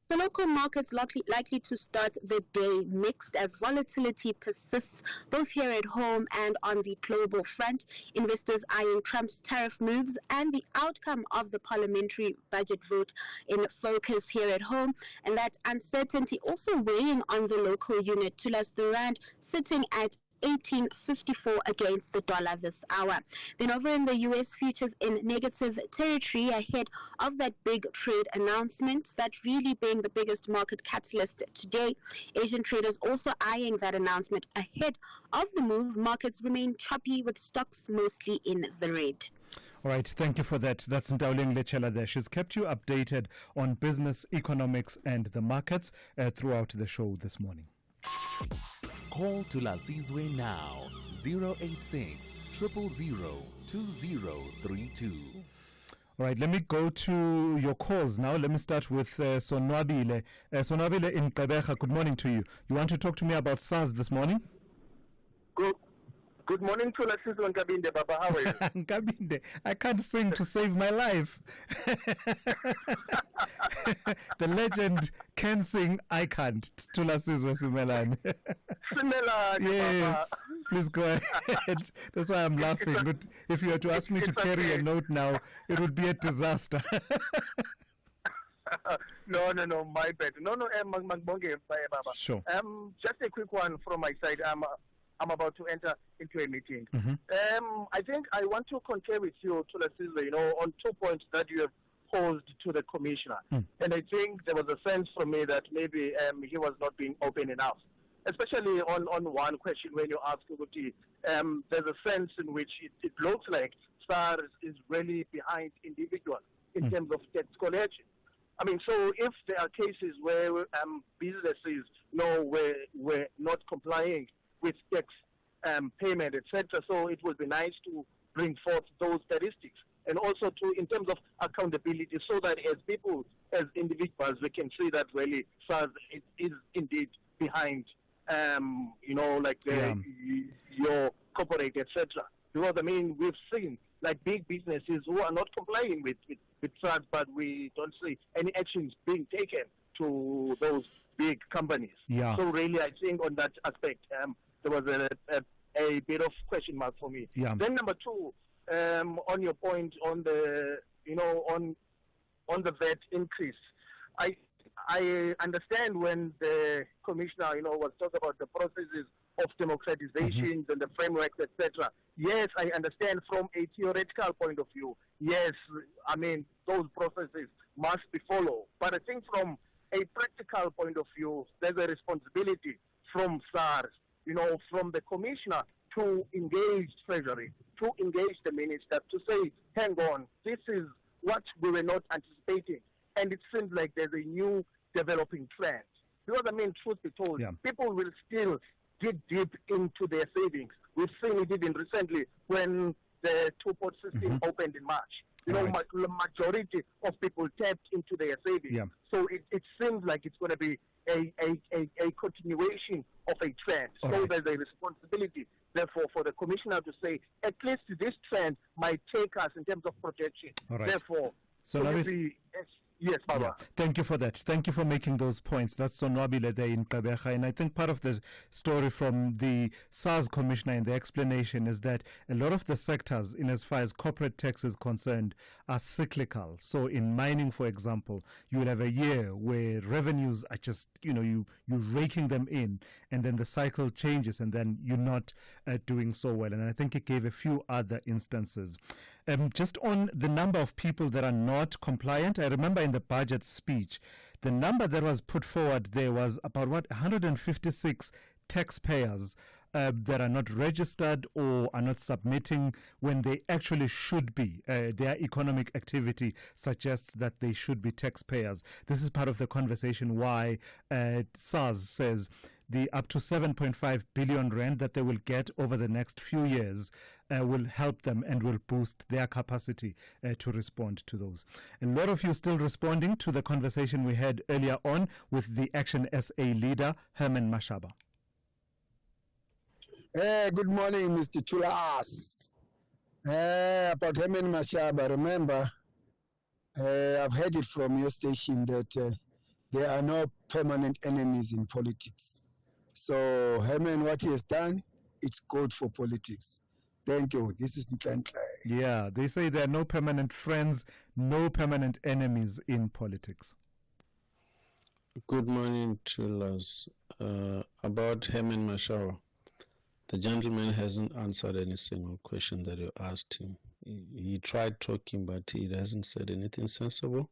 The local markets likely to start the day mixed as volatility persists both here at home and on the global front. Investors eyeing Trump's tariff moves and the outcome of the parliamentary budget vote in focus here at home, and that uncertainty also weighing on the local unit. Thulas, the rand sitting at 18.54 against the dollar this hour. Then over in the US, futures in negative territory ahead of that big trade announcement, that really being the biggest market catalyst today. Asian traders also eyeing that announcement ahead of the move. Markets remain choppy with stocks mostly in the red. All right, thank you for that. That's Ntauleng Lechela there. She's kept you updated on business, economics, and the markets throughout the show this morning. Call Thulasizwe now, 086 000 2032. All right, let me go to your calls now. Let me start with Sonwabile. Sonwabile in Gqeberha, good morning to you. You want to talk to me about SARS this morning? Good morning, Thulasizwe Nkabinde, Baba. How are you? Nkabinde, I can't sing to save my life. The legend can sing, I can't. Thulasizwe Simelane. Simelane, yes, Baba. Please go ahead. That's why I'm laughing. But if you were to ask me to carry a note now, it would be a disaster. No, my bad. No, Baba. Sure. Just a quick one from my side. I'm about to enter into a meeting. I think I want to concur with you, Thulasizwe, on 2 points that you have posed to the commissioner. And I think there was a sense from me that maybe he was not being open enough, especially on one question when you ask Uguti, there's a sense in which it looks like SARS is really behind individuals in terms of tax collection. I mean, so if there are cases where businesses were not complying with tax payment, etc., so it would be nice to bring forth those statistics, and also in terms of accountability, so that as people, as individuals, we can see that really SARS is indeed behind, like your corporate, etc. Because I mean, we've seen like big businesses who are not complying with SARS, but we don't see any actions being taken to those big companies. Yeah. So really, I think on that aspect, there was a bit of question mark for me. Yeah. Then number two, on your point on the on the VAT increase, I understand when the commissioner was talking about the processes of democratization and the frameworks, etc. Yes, I understand from a theoretical point of view. Yes, I mean those processes must be followed. But I think from a practical point of view, there's a responsibility from SARS, from the commissioner to engage Treasury, to engage the minister, to say, hang on, this is what we were not anticipating. And it seems like there's a new developing trend. Because, I mean, truth be told, people will still dig deep into their savings. We've seen it even recently when the two-pot system opened in March. Majority of people tapped into their savings. Yeah. So it seems like it's going to be a continuation of a trend. All so right. there's a responsibility, therefore, for the commissioner to say, at least this trend might take us in terms of projection. All right. Therefore, So let me... Yes, Baba. Yeah. Thank you for that. Thank you for making those points. That's Sonwabile there in Gqeberha. And I think part of the story from the SARS commissioner in the explanation is that a lot of the sectors, in as far as corporate tax is concerned, are cyclical. So in mining, for example, you will have a year where revenues are just, you're raking them in, and then the cycle changes, and then you're not doing so well. And I think it gave a few other instances. Just on the number of people that are not compliant, I remember in the budget speech, the number that was put forward there was about 156 taxpayers that are not registered or are not submitting when they actually should be. Their economic activity suggests that they should be taxpayers. This is part of the conversation why SARS says the up to 7.5 billion rand that they will get over the next few years will help them and will boost their capacity to respond to those. A lot of you still responding to the conversation we had earlier on with the Action SA leader, Herman Mashaba. Good morning, Mr. Thulas. About Herman Mashaba, remember, I've heard it from your station that there are no permanent enemies in politics. So, Herman, what he has done, it's good for politics. Thank you. This is Nklanhla. Yeah, they say there are no permanent friends, no permanent enemies in politics. Good morning, Thulas. About Herman Mashaba. The gentleman hasn't answered any single question that you asked him. He tried talking, but he hasn't said anything sensible.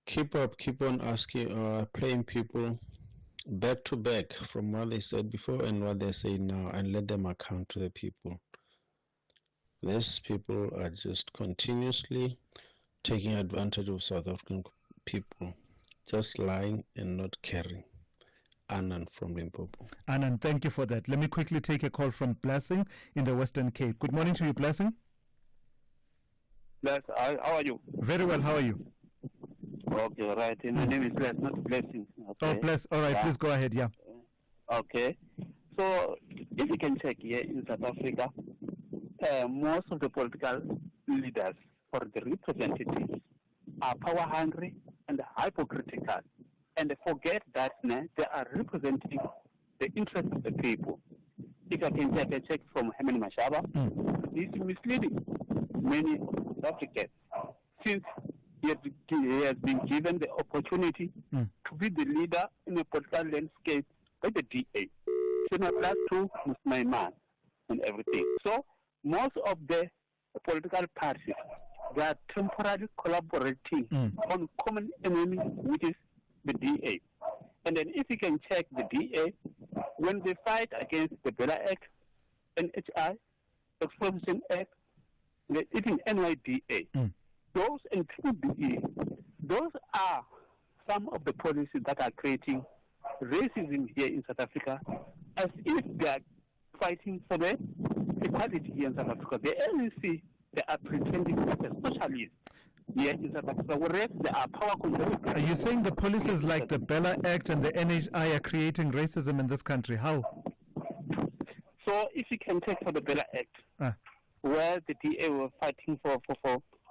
Keep on asking, playing people back to back from what they said before and what they say now, and let them account to the people. These people are just continuously taking advantage of South African people, just lying and not caring. Anand from Limpopo. Anand, thank you for that. Let me quickly take a call from Blessing in the Western Cape. Good morning to you, Blessing. Bless, how are you? Very well, how are you? Okay, right. My name is Bless, not Blessing. Okay. Oh, Bless. All right, please go ahead, yeah. Okay. So, if you can check here in South Africa, most of the political leaders or the representatives are power hungry and hypocritical, and they forget that they are representing the interests of the people. If I can take a check from Herman Mashaba, he's misleading many South Africans since he has been given the opportunity to be the leader in the political landscape by the DA. Similar to Musmaiman and everything. So most of the political parties, they are temporarily collaborating on common enemy, which is the DA. And then if you can check the DA, when they fight against the Bella Act, NHI, Exploitation Act, even NYDA, those and PBE, those are some of the policies that are creating racism here in South Africa, as if they are fighting for the equality here in South Africa. The ANC, they are pretending to be socialists here in South Africa, whereas they are power conservative. Are you saying the policies like the Bella Act and the NHI are creating racism in this country? How? So if you can take for the Bella Act, where the DA were fighting for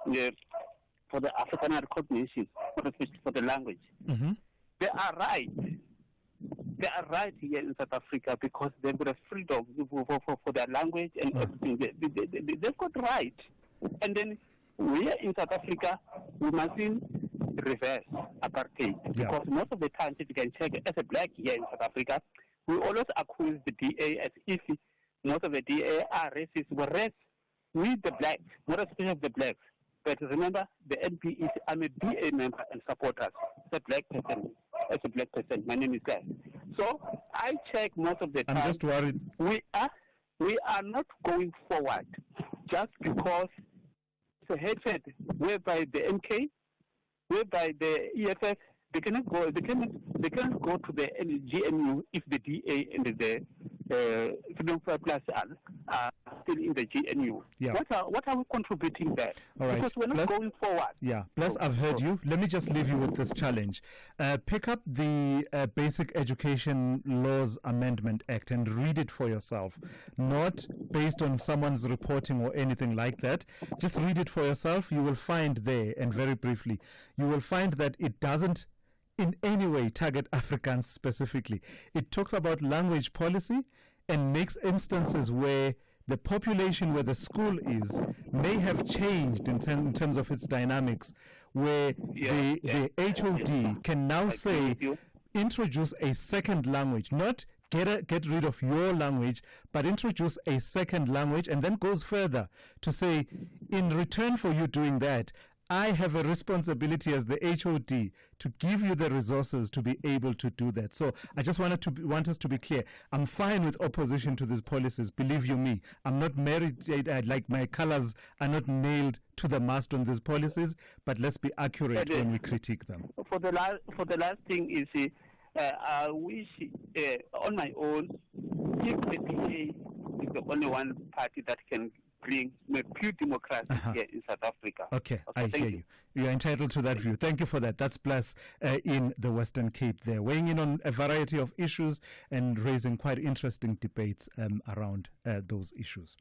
the African recognition, for the language, they are right. They are right here in South Africa because they've got a freedom for their language and everything. They've got right. And then we in South Africa, we mustn't reverse apartheid. Because most of the time, if you can check, as a black here in South Africa, we always accuse the DA as if most of the DA are racist, whereas we the blacks, not especially of the blacks, but remember, the NP is, I'm a DA member and supporters. As a black person, my name is Guy. So I check most of the time. I'm just worried. We are not going forward just because it's a hatred whereby the MK, whereby the EFF, they cannot go. They cannot go to the GNU if the DA and the Freedom Plus are still in the GNU. Yeah. What are we contributing there? All right. Because we're not going forward. Yeah. Plus, I've heard you. Let me just leave you with this challenge. Pick up the Basic Education Laws Amendment Act and read it for yourself. Not based on someone's reporting or anything like that. Just read it for yourself. You will find there, and very briefly, you will find that it doesn't in any way target Africans specifically. It talks about language policy and makes instances where the population where the school is may have changed in terms of its dynamics, where the HOD can now say, introduce a second language, not get rid of your language, but introduce a second language, and then goes further to say, in return for you doing that, I have a responsibility as the HOD to give you the resources to be able to do that. So I just want us to be clear. I'm fine with opposition to these policies. Believe you me, I'm not married, like my colors are not nailed to the mast on these policies, but let's be accurate when we critique them. For the last thing is, I wish on my own, if the DA is the only one party that can bring pure democracy here in South Africa. Okay, I hear you. You're entitled to that view. Thank you for that. That's Bless in the Western Cape there, weighing in on a variety of issues and raising quite interesting debates around those issues.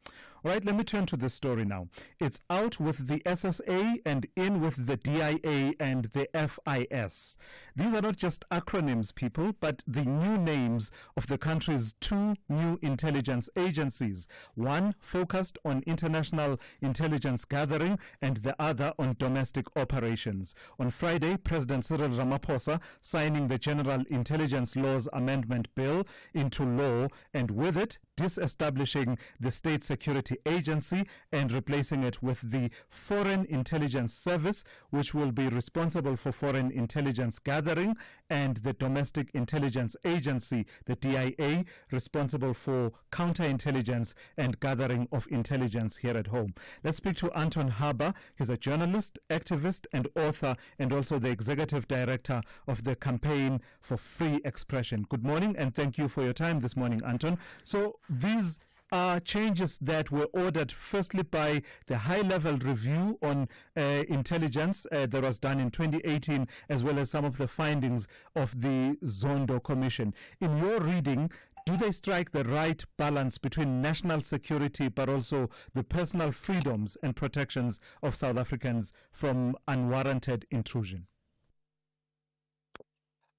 All right, let me turn to this story now. It's out with the SSA and in with the DIA and the FIS. These are not just acronyms, people, but the new names of the country's two new intelligence agencies. One focused on international intelligence gathering and the other on domestic operations. On Friday, President Cyril Ramaphosa signing the General Intelligence Laws Amendment Bill into law, and with it disestablishing the State Security Agency and replacing it with the Foreign Intelligence Service, which will be responsible for foreign intelligence gathering, and the Domestic Intelligence Agency, the DIA, responsible for counterintelligence and gathering of intelligence here at home. Let's speak to Anton Haber. He's a journalist, activist and author, and also the executive director of the Campaign for Free Expression. Good morning, and thank you for your time this morning, Anton. So these are changes that were ordered firstly by the high-level review on intelligence that was done in 2018, as well as some of the findings of the Zondo Commission. In your reading, do they strike the right balance between national security but also the personal freedoms and protections of South Africans from unwarranted intrusion?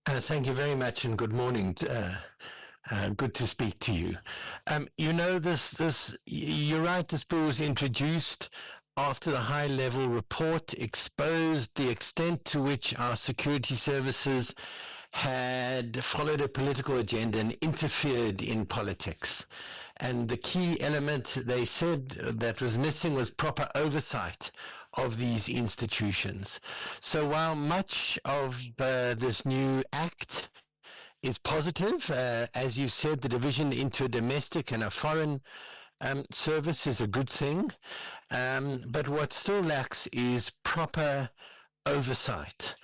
Thank you very much, and good morning. Good to speak to you. You're right, this bill was introduced after the high-level report exposed the extent to which our security services had followed a political agenda and interfered in politics. And the key element they said that was missing was proper oversight of these institutions. So while much of this new act is positive, as you said, the division into a domestic and a foreign service is a good thing, but what still lacks is proper oversight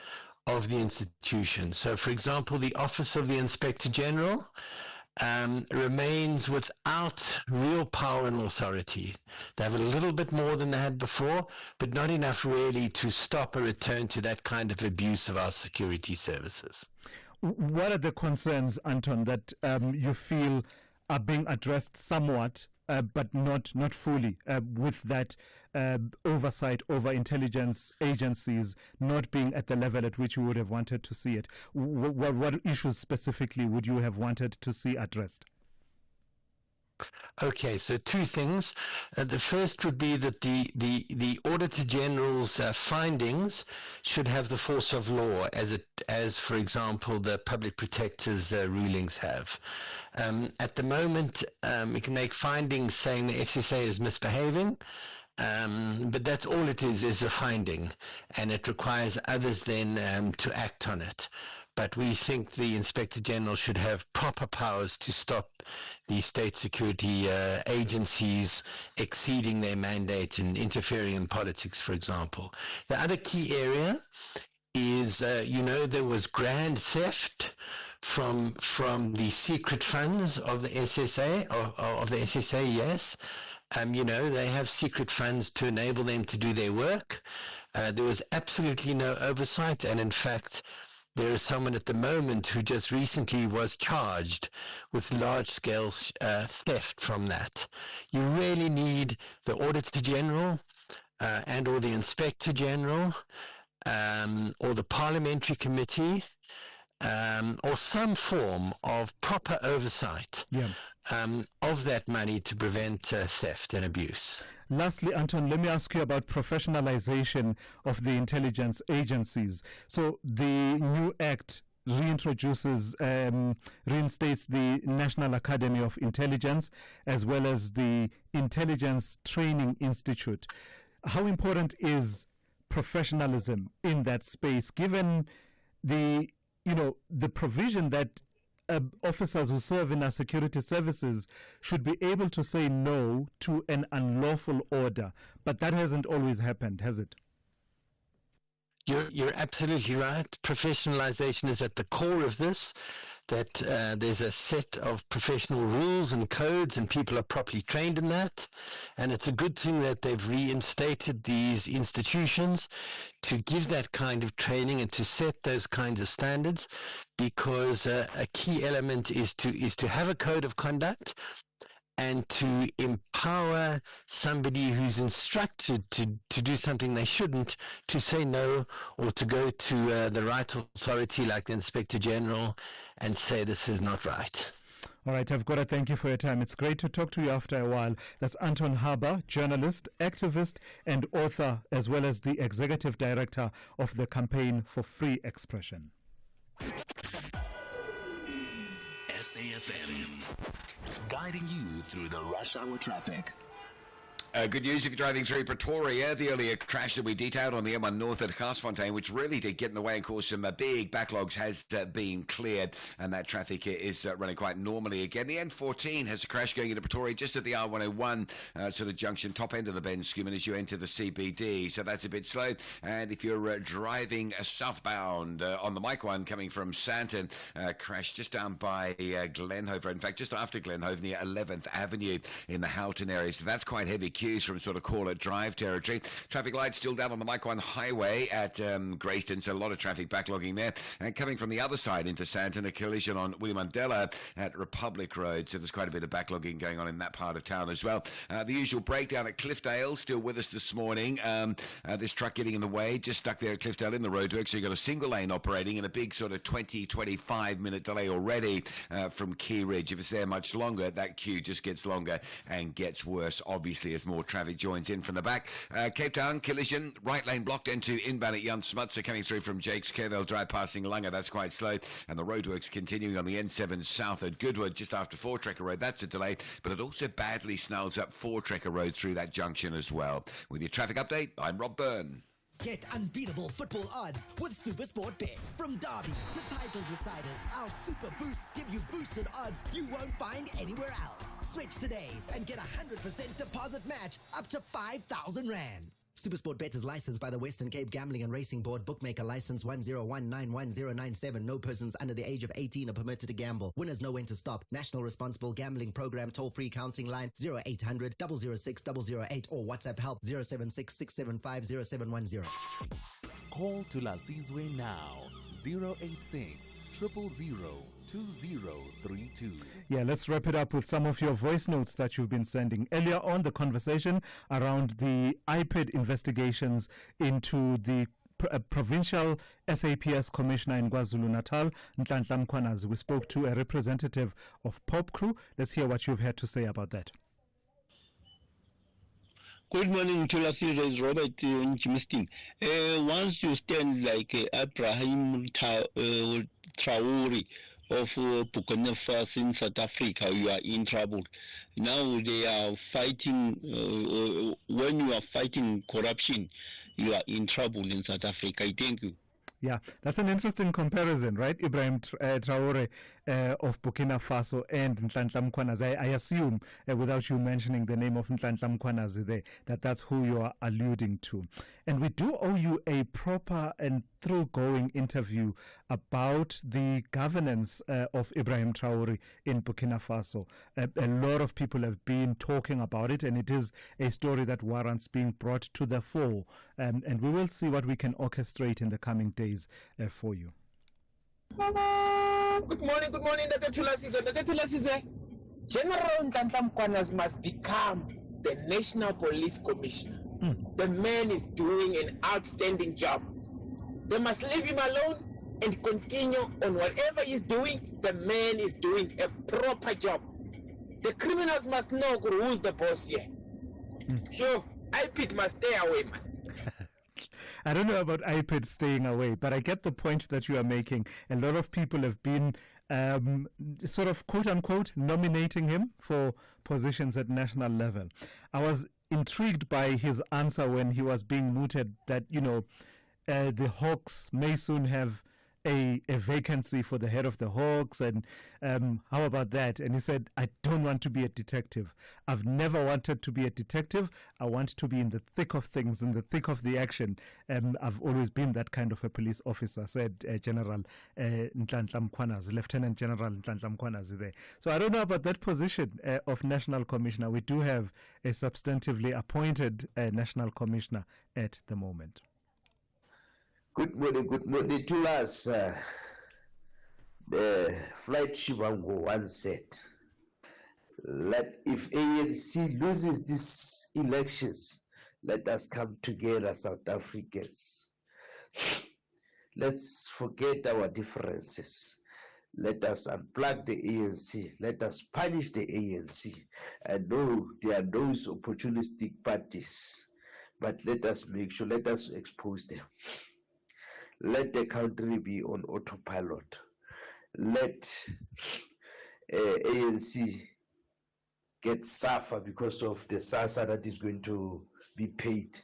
of the institution. So, for example, the Office of the Inspector General remains without real power and authority. They have a little bit more than they had before, but not enough really to stop a return to that kind of abuse of our security services. What are the concerns, Anton, that you feel are being addressed somewhat, but not fully, with that oversight over intelligence agencies not being at the level at which you would have wanted to see it? What issues specifically would you have wanted to see addressed? Okay, so two things. The first would be that the Auditor General's findings should have the force of law, as for example the Public Protector's rulings have. At the moment, we can make findings saying the SSA is misbehaving, but that's all it is a finding, and it requires others then to act on it. But we think the Inspector General should have proper powers to stop the state security agencies exceeding their mandate and interfering in politics, for example. The other key area is, there was grand theft from the secret funds of the SSA, of the SSA, yes. They have secret funds to enable them to do their work. There was absolutely no oversight, and in fact, there is someone at the moment who just recently was charged with large-scale theft from that. You really need the Auditor General and or the Inspector General or the Parliamentary Committee or some form of proper oversight of that money to prevent theft and abuse. Lastly, Anton, let me ask you about professionalization of the intelligence agencies. So the new act reintroduces, reinstates the National Academy of Intelligence as well as the Intelligence Training Institute. How important is professionalism in that space, given the provision that officers who serve in our security services should be able to say no to an unlawful order, but that hasn't always happened, has it? You're absolutely right. Professionalization is at the core of this, that there's a set of professional rules and codes and people are properly trained in that. And it's a good thing that they've reinstated these institutions to give that kind of training and to set those kinds of standards, because a key element is to have a code of conduct and to empower somebody who's instructed to do something they shouldn't to say no, or to go to the right authority like the Inspector General and say this is not right. All right, I've got to thank you for your time. It's great to talk to you after a while. That's Anton Haber, journalist, activist, and author, as well as the executive director of the Campaign for Free Expression. SAFM, guiding you through the rush hour traffic. Good news if you're driving through Pretoria. The earlier crash that we detailed on the M1 North at Garsfontein, which really did get in the way and cause some big backlogs, has been cleared, and that traffic is running quite normally again. The N14 has a crash going into Pretoria just at the R101 sort of junction, top end of the bend, Scumin, as you enter the CBD, so that's a bit slow. And if you're driving southbound on the Mike 1 coming from Sandton, crash just down by Glenhove, in fact just after Glenhove near 11th Avenue in the Houghton area, so that's quite heavy queues from sort of Call It Drive territory. Traffic lights still down on the Mike 1 highway at Greyston, so a lot of traffic backlogging there. And coming from the other side into Sandton, a collision on William Mandela at Republic Road, so there's quite a bit of backlogging going on in that part of town as well. The usual breakdown at Cliffdale, still with us this morning. This truck getting in the way, just stuck there at Cliffdale in the roadwork, so you've got a single lane operating and a big sort of 20-25 minute delay already from Key Ridge. If it's there much longer, that queue just gets longer and gets worse, obviously, as more traffic joins in from the back. Cape Town, collision, right lane blocked into inbound at Jan Smutzer coming through from Jake's Kerville Drive passing Langa, that's quite slow. And the roadworks continuing on the N7 south at Goodwood just after Voortrekker Road, that's a delay, but it also badly snarls up Voortrekker Road through that junction as well. With your traffic update, I'm Rob Byrne. Get unbeatable football odds with SuperSport Bet. From derbies to title deciders, our Super Boosts give you boosted odds you won't find anywhere else. Switch today and get a 100% deposit match up to 5,000 Rand. SuperSport Bet is licensed by the Western Cape Gambling and Racing Board. Bookmaker license 101911097. No persons under the age of 18 are permitted to gamble. Winners know when to stop. National Responsible Gambling Program toll-free counseling line 0800 006 008 or WhatsApp help 076 675 0710. Call Thulasizwe now, 086 000 2032. Yeah, let's wrap it up with some of your voice notes that you've been sending. Earlier on, the conversation around the iPad investigations into the provincial SAPS commissioner in KwaZulu-Natal, Nhlanhla Mkhwanazi. We spoke to a representative of Pop Crew. Let's hear what you've had to say about that. Good morning, Thulasizwe. It's Robert Jimistin. Once you stand like Abraham Traore of Burkina Faso in South Africa, you are in trouble. Now they are fighting, when you are fighting corruption, you are in trouble in South Africa. Thank you. Yeah, that's an interesting comparison, right? Ibrahim Traore of Burkina Faso and Nhlanhla Mkhwanazi. I assume, without you mentioning the name of Nhlanhla Mkhwanazi there, that's who you are alluding to. And we do owe you a proper and thorough-going interview about the governance of Ibrahim Traore in Burkina Faso. A lot of people have been talking about it, and it is a story that warrants being brought to the fore. And we will see what we can orchestrate in the coming days for you. Good morning, Dr. Thulasizwe. General Nhlanhla Mkhwanazi must become the National Police Commissioner. The man is doing an outstanding job. They must leave him alone and continue on whatever he's doing. The man is doing a proper job. The criminals must know who's the boss here. Sure, IPID must stay away, man. I don't know about iPad staying away, but I get the point that you are making. A lot of people have been sort of quote-unquote nominating him for positions at national level. I was intrigued by his answer when he was being mooted that, the Hawks may soon have a vacancy for the head of the Hawks, and how about that? And he said, I don't want to be a detective. I've never wanted to be a detective. I want to be in the thick of things, in the thick of the action. I've always been that kind of a police officer, said General Nhlanhla Mkhwanazi, Lieutenant General Nhlanhla Mkhwanazi there. So I don't know about that position of National Commissioner. We do have a substantively appointed National Commissioner at the moment. Good morning to us. The flight Shivango once said that if ANC loses these elections, let us come together, South Africans. Let's forget our differences. Let us unplug the ANC. Let us punish the ANC. I know there are those opportunistic parties, but let us make sure, let us expose them. Let the country be on autopilot. Let ANC suffer because of the SARS that is going to be paid.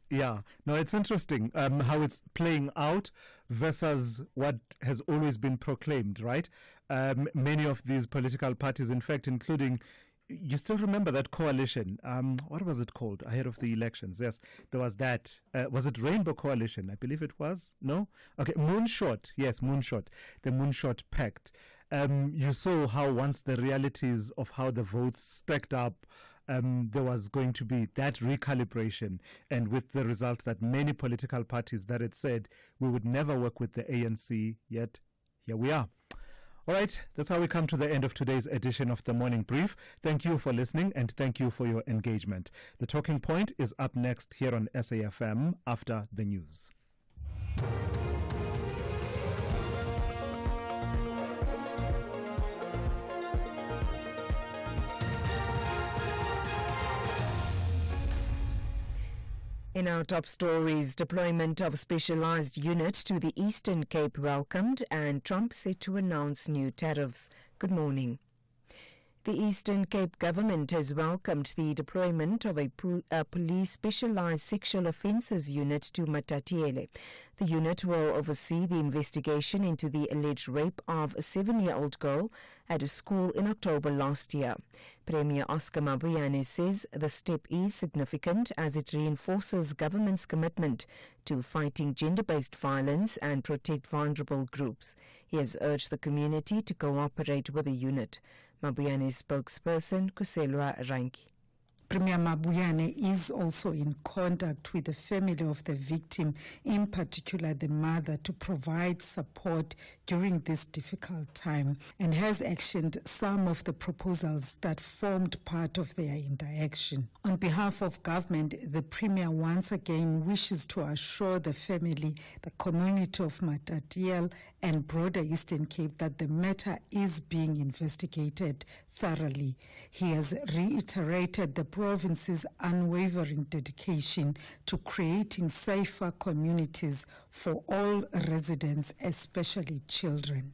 Yeah, no, it's interesting how it's playing out versus what has always been proclaimed, right? Many of these political parties, in fact, including, you still remember that coalition, what was it called ahead of the elections? Yes, there was that. Was it Rainbow Coalition? I believe it was. No? Okay, Moonshot. Yes, Moonshot. The Moonshot Pact. You saw how once the realities of how the votes stacked up, there was going to be that recalibration, and with the result that many political parties that had said we would never work with the ANC, yet here we are. All right, that's how we come to the end of today's edition of the Morning Brief. Thank you for listening and thank you for your engagement. The Talking Point is up next here on SAFM after the news. In our top stories, deployment of specialized unit to the Eastern Cape welcomed and Trump set to announce new tariffs. Good morning. The Eastern Cape government has welcomed the deployment of a police specialized sexual offences unit to Matatiele. The unit will oversee the investigation into the alleged rape of a 7-year-old girl at a school in October last year. Premier Oscar Mabuyane says the step is significant as it reinforces government's commitment to fighting gender-based violence and protect vulnerable groups. He has urged the community to cooperate with the unit. Mabuyane's spokesperson, Kuselwa Ranki. Premier Mabuyane is also in contact with the family of the victim, in particular the mother, to provide support during this difficult time, and has actioned some of the proposals that formed part of their interaction. On behalf of government, the Premier once again wishes to assure the family, the community of Matatiele and broader Eastern Cape that the matter is being investigated thoroughly. He has reiterated the province's unwavering dedication to creating safer communities for all residents, especially children.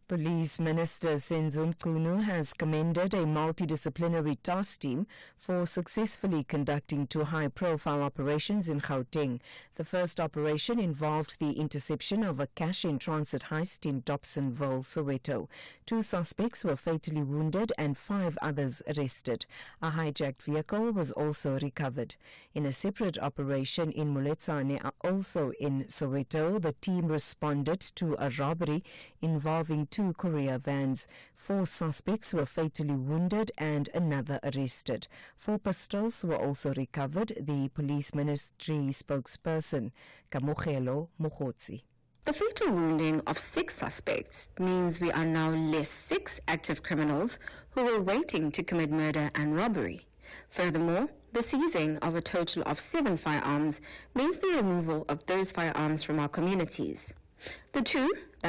Police Minister Senzo Mchunu has commended a multidisciplinary task team for successfully conducting 2 high-profile operations in Gauteng. The first operation involved the interception of a cash-in-transit heist in Dobsonville, Soweto. 2 suspects were fatally wounded and 5 others arrested. A hijacked vehicle was also recovered. In a separate operation in Muletsane, also in Soweto, the team responded to a robbery involving 2 courier vans. 4 suspects were fatally wounded and another arrested. 4 pistols were also recovered, the police ministry spokesperson, Kamogelo Mogotsi. The fatal wounding of 6 suspects means we are now less 6 active criminals who were waiting to commit murder and robbery. Furthermore, the seizing of a total of 7 firearms means the removal of those firearms from our communities. The 2